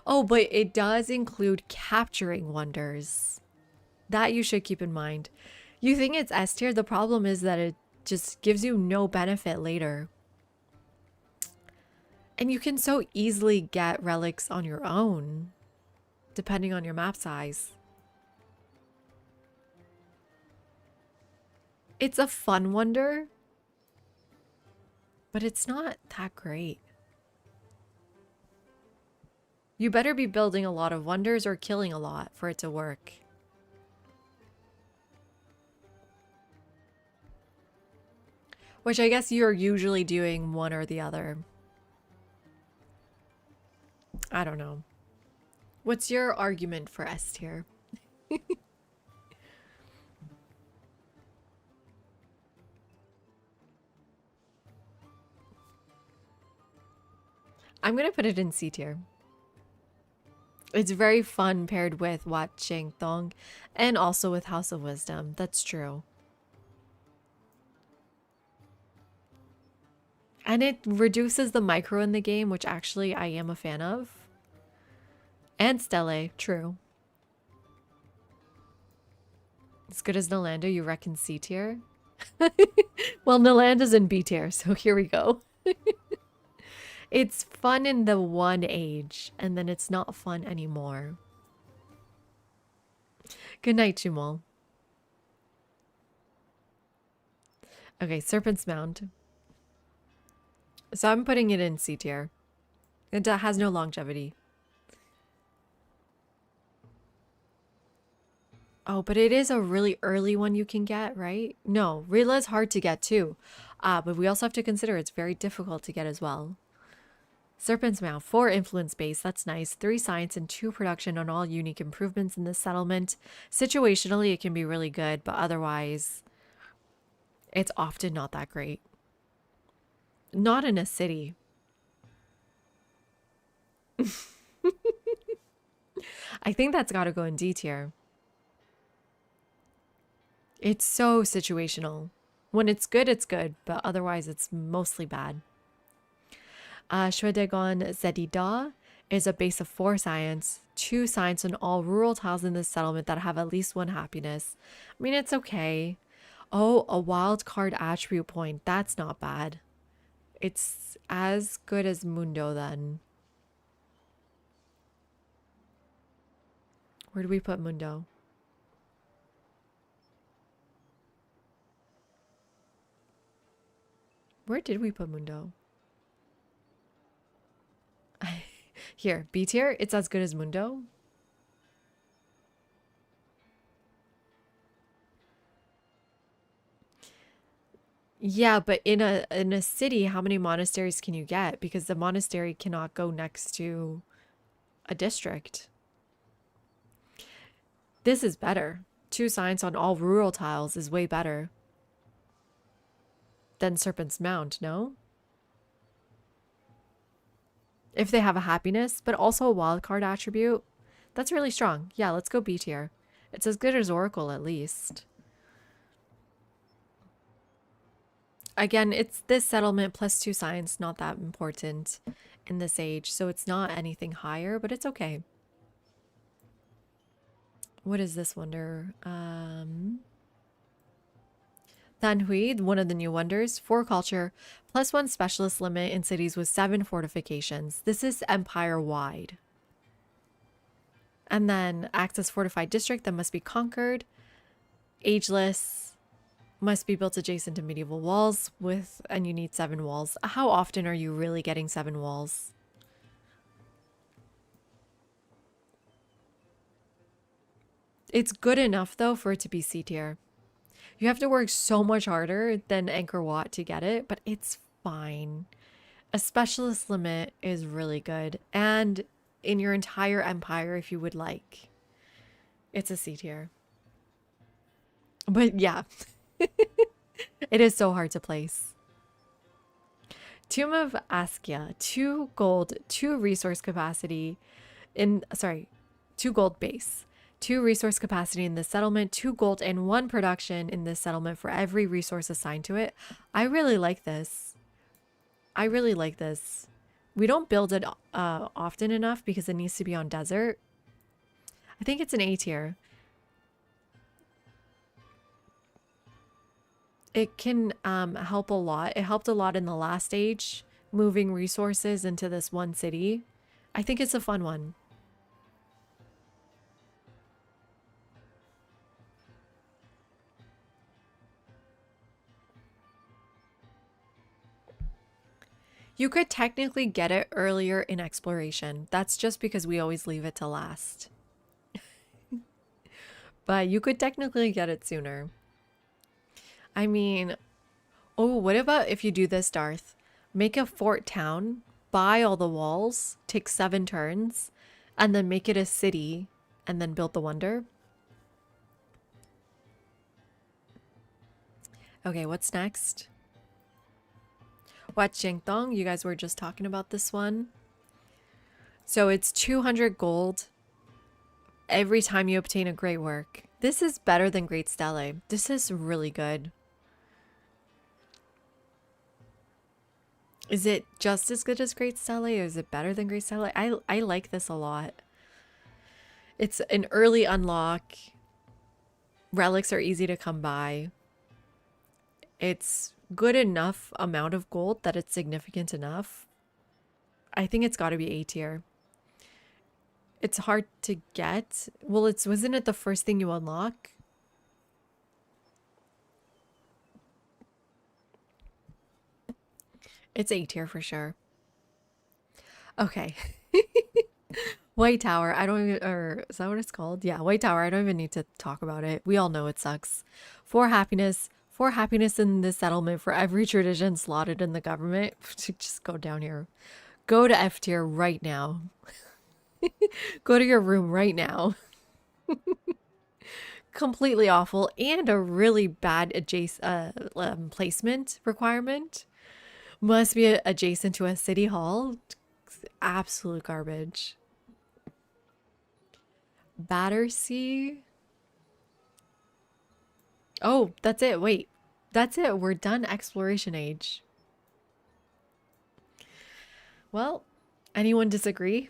Oh, but it does include capturing wonders. That you should keep in mind. You think it's S tier, the problem is that it just gives you no benefit later. And you can so easily get relics on your own, depending on your map size. It's a fun wonder, but it's not that great. You better be building a lot of wonders or killing a lot for it to work. Which I guess you're usually doing one or the other. I don't know. What's your argument for S tier? I'm gonna put it in C tier. It's very fun paired with Wat Cheng Thong and also with House of Wisdom. That's true. And it reduces the micro in the game, which actually I am a fan of. And Stele, true. As good as Nalanda, you reckon C tier? Well, Nalanda's in B tier, so here we go. It's fun in the one age, and then it's not fun anymore. Good night, Chumol. Okay, Serpent's Mound. So I'm putting it in C tier. It has no longevity. Oh, but it is a really early one you can get, right? No, Rila is hard to get too. But we also have to consider it's very difficult to get as well. Serpent's Mouth, 4 influence base, that's nice. 3 science and 2 production on all unique improvements in this settlement. Situationally, it can be really good, but otherwise, it's often not that great. Not in a city. I think that's got to go in D tier. It's so situational. When it's good, but otherwise it's mostly bad. Shwedagon Zedida is a base of 4 science, 2 science on all rural tiles in this settlement that have at least 1 happiness. I mean, it's okay. Oh, a wild card attribute point. That's not bad. It's as good as Mundo then. Where do we put Mundo? Where did we put Mundo? Here, B tier, it's as good as Mundo. Yeah, but in a city, how many monasteries can you get? Because the monastery cannot go next to a district. This is better. 2 signs on all rural tiles is way better than Serpent's Mound, no? If they have a happiness, but also a wildcard attribute, that's really strong. Yeah, let's go B tier. It's as good as Oracle at least. Again, it's this settlement plus 2 signs, not that important in this age, so it's not anything higher, but it's okay. What is this wonder? Thanhui, one of the new wonders, 4 culture, +1 specialist limit in cities with 7 fortifications. This is empire-wide. And then acts as fortified district that must be conquered. Ageless, must be built adjacent to medieval walls with, and you need 7 walls. How often are you really getting 7 walls? It's good enough though for it to be C tier. You have to work so much harder than Angkor Wat to get it, but it's fine. A specialist limit is really good. And in your entire empire, if you would like, it's a C tier. But yeah, it is so hard to place. Tomb of Askia, 2 gold, 2 resource capacity in, sorry, 2 gold base. 2 resource capacity in this settlement, 2 gold and 1 production in this settlement for every resource assigned to it. I really like this. I really like this. We don't build it often enough because it needs to be on desert. I think it's an A tier. It can help a lot. It helped a lot in the last age, moving resources into this one city. I think it's a fun one. You could technically get it earlier in exploration. That's just because we always leave it to last. But you could technically get it sooner. I mean, oh, what about if you do this, Darth? Make a fort town, buy all the walls, take 7 turns, and then make it a city, and then build the wonder. Okay, what's next? Wat Jingtong, you guys were just talking about this one. So it's 200 gold every time you obtain a great work. This is better than Great Stele. This is really good. Is it just as good as Great Stele, or is it better than Great Stele? I like this a lot. It's an early unlock. Relics are easy to come by. It's good enough amount of gold that it's significant enough. I think it's got to be A tier. It's hard to get. Well, wasn't it the first thing you unlock? It's A tier for sure. Okay. White Tower, I don't even, or is that what it's called? Yeah, White Tower, I don't even need to talk about it. We all know it sucks. 4 happiness in this settlement for every tradition slotted in the government. Just go down here. Go to F tier right now. Go to your room right now. Completely awful, and a really bad placement requirement. Must be adjacent to a city hall. Absolute garbage. Battersea. Oh, that's it. Wait, that's it. We're done exploration age. Well, anyone disagree?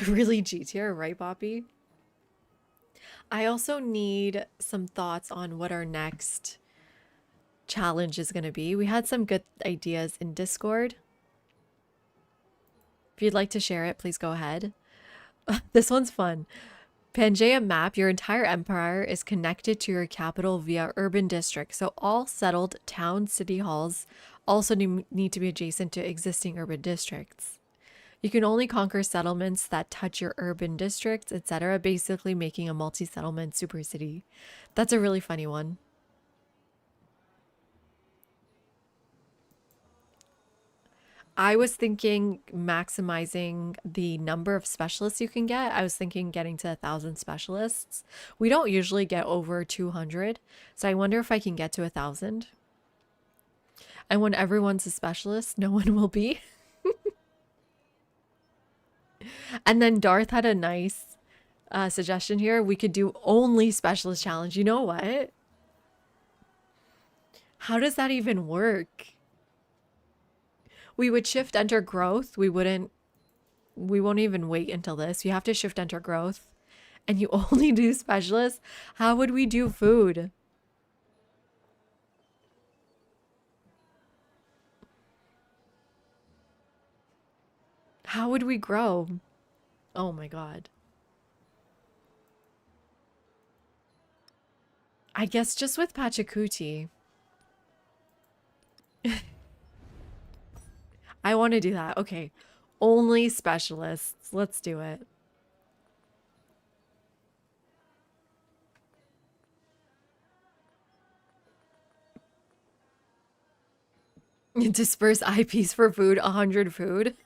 Really G tier, right, Poppy? I also need some thoughts on what our next challenge is going to be. We had some good ideas in Discord. If you'd like to share it, please go ahead. This one's fun. Pangaea map, your entire empire is connected to your capital via urban district. So all settled town city halls also need to be adjacent to existing urban districts. You can only conquer settlements that touch your urban districts, etc., basically making a multi-settlement super city. That's a really funny one. I was thinking maximizing the number of specialists you can get. I was thinking getting to 1,000 specialists. We don't usually get over 200, so I wonder if I can get to 1,000. And when everyone's a specialist, no one will be. And then Darth had a nice suggestion here. We could do only specialist challenge. You know what? How does that even work? We would shift enter growth. We won't even wait until this. You have to shift enter growth and you only do specialists. How would we do food? How would we grow? Oh my God. I guess just with Pachacuti. I want to do that. Okay. Only specialists. Let's do it. Disperse IPs for food, 100 food.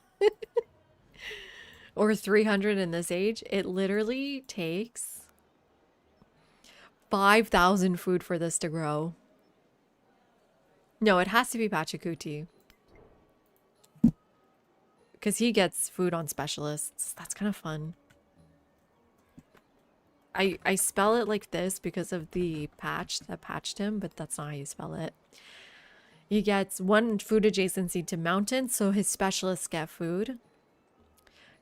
Or 300 in this age. It literally takes 5,000 food for this to grow. No, it has to be Pachacuti. Because he gets food on specialists. That's kind of fun. I spell it like this because of the patch that patched him, but that's not how you spell it. He gets 1 food adjacency to mountains, so his specialists get food.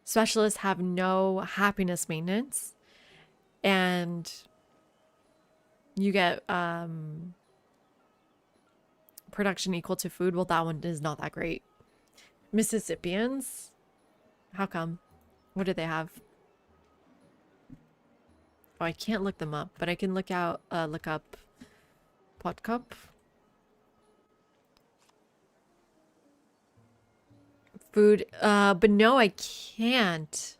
Specialists have no happiness maintenance. And you get production equal to food. Well, that one is not that great. Mississippians? How come? What do they have? Oh, I can't look them up, but I can look up Potcup. Food, but no, I can't.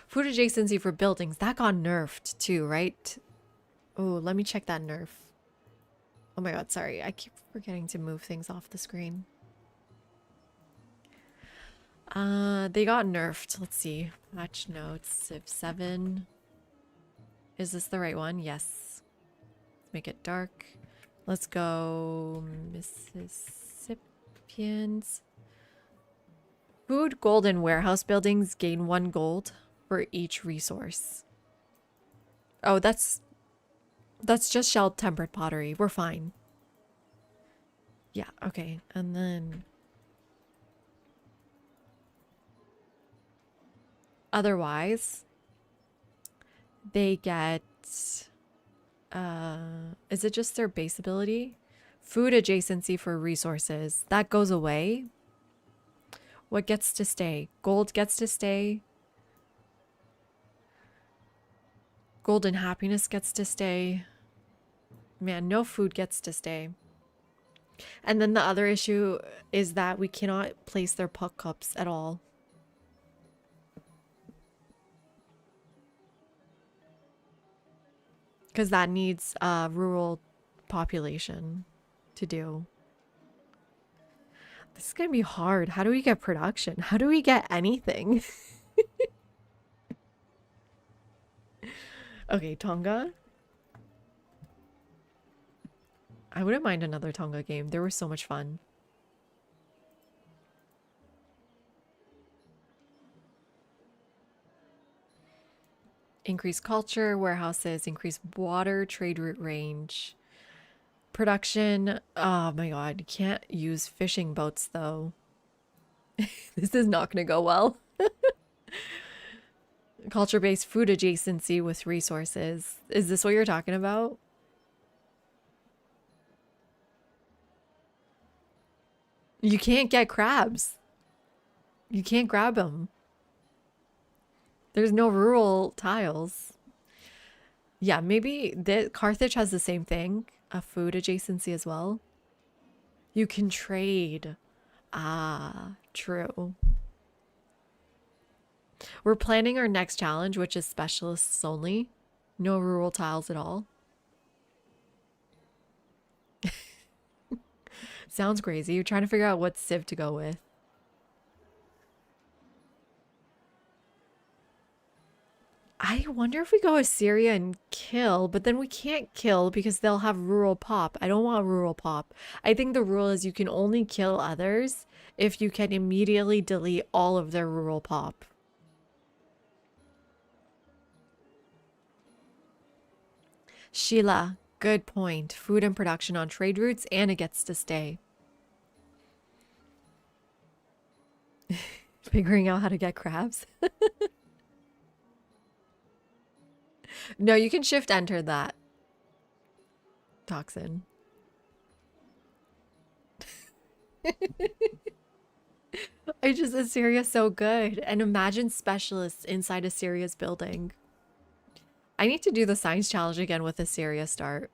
Food adjacency for buildings. That got nerfed too, right? Oh, let me check that nerf. Oh my God, sorry. I keep forgetting to move things off the screen. They got nerfed. Let's see. Patch notes. Civ 7. Is this the right one? Yes. Let's make it dark. Let's go Mississippians. Food, gold, and warehouse buildings gain 1 gold for each resource. Oh, that's just shell tempered pottery. We're fine. Yeah, okay. And then otherwise, they get, is it just their base ability? Food adjacency for resources. That goes away. What gets to stay? Gold gets to stay. Golden happiness gets to stay. Man, no food gets to stay. And then the other issue is that we cannot place their puck cups at all. Because that needs rural population to do. This is going to be hard. How do we get production? How do we get anything? Okay, Tonga. I wouldn't mind another Tonga game. They were so much fun. Increase culture, warehouses, increase water, trade route range. Production. Oh my God. You can't use fishing boats though. This is not going to go well. Culture-based food adjacency with resources. Is this what you're talking about? You can't get crabs. You can't grab them. There's no rural tiles. Yeah, maybe Carthage has the same thing. A food adjacency as well. You can trade. Ah, true. We're planning our next challenge, which is specialists only. No rural tiles at all. Sounds crazy. You're trying to figure out what civ to go with. I wonder if we go Assyria and kill, but then we can't kill because they'll have rural pop. I don't want rural pop. I think the rule is you can only kill others if you can immediately delete all of their rural pop. Sheila, good point. Food and production on trade routes, and it gets to stay. Figuring out how to get crabs. No, you can shift enter that. Toxin. Assyria's so good. And imagine specialists inside Assyria's building. I need to do the science challenge again with Assyria start.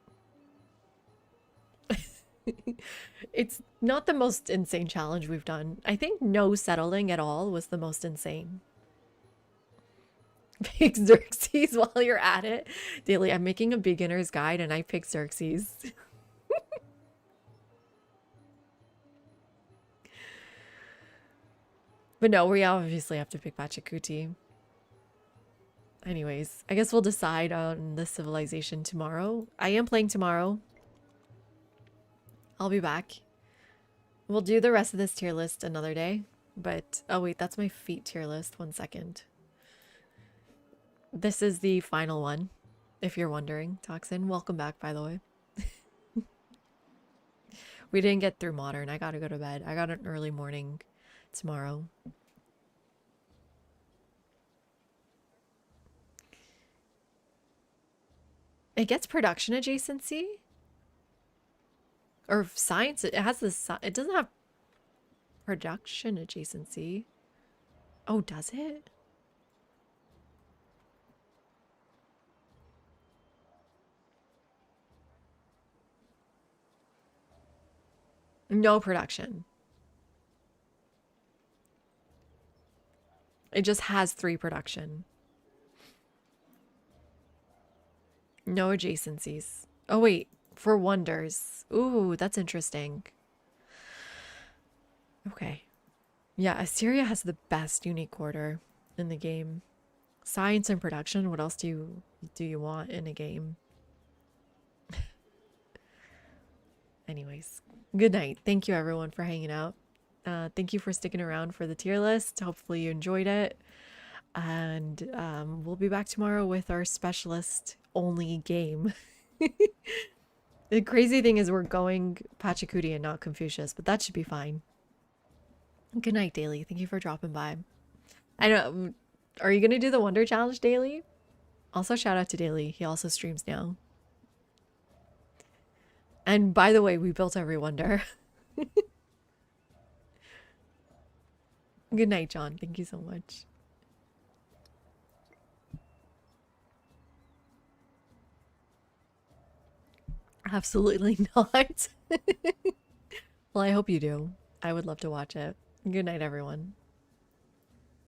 It's not the most insane challenge we've done. I think no settling at all was the most insane. Pick Xerxes while you're at it. Daily, I'm making a beginner's guide and I pick Xerxes. But no, we obviously have to pick Pachacuti. Anyways, I guess we'll decide on the civilization tomorrow. I am playing tomorrow. I'll be back. We'll do the rest of this tier list another day. But, oh wait, that's my feet tier list. 1 second. This is the final one, if you're wondering. Toxin, welcome back, by the way. We didn't get through modern. I gotta go to bed. I got an early morning tomorrow. It gets production adjacency? Or science? It has this. It doesn't have production adjacency. Oh, does it? No production. It just has 3 production. No adjacencies. Oh, wait. For wonders. Ooh, that's interesting. Okay. Yeah, Assyria has the best unique order in the game. Science and production. What else do you want in a game? Anyways, good night. Thank you everyone for hanging out. Thank you for sticking around for the tier list. Hopefully you enjoyed it. And we'll be back tomorrow with our specialist only game. The crazy thing is we're going Pachacuti and not Confucius, but that should be fine. Good night, Daily. Thank you for dropping by. I know. Are you going to do the Wonder Challenge, Daily? Also, shout out to Daily. He also streams now. And by the way, we built every wonder. Good night, John. Thank you so much. Absolutely not. Well, I hope you do. I would love to watch it. Good night, everyone.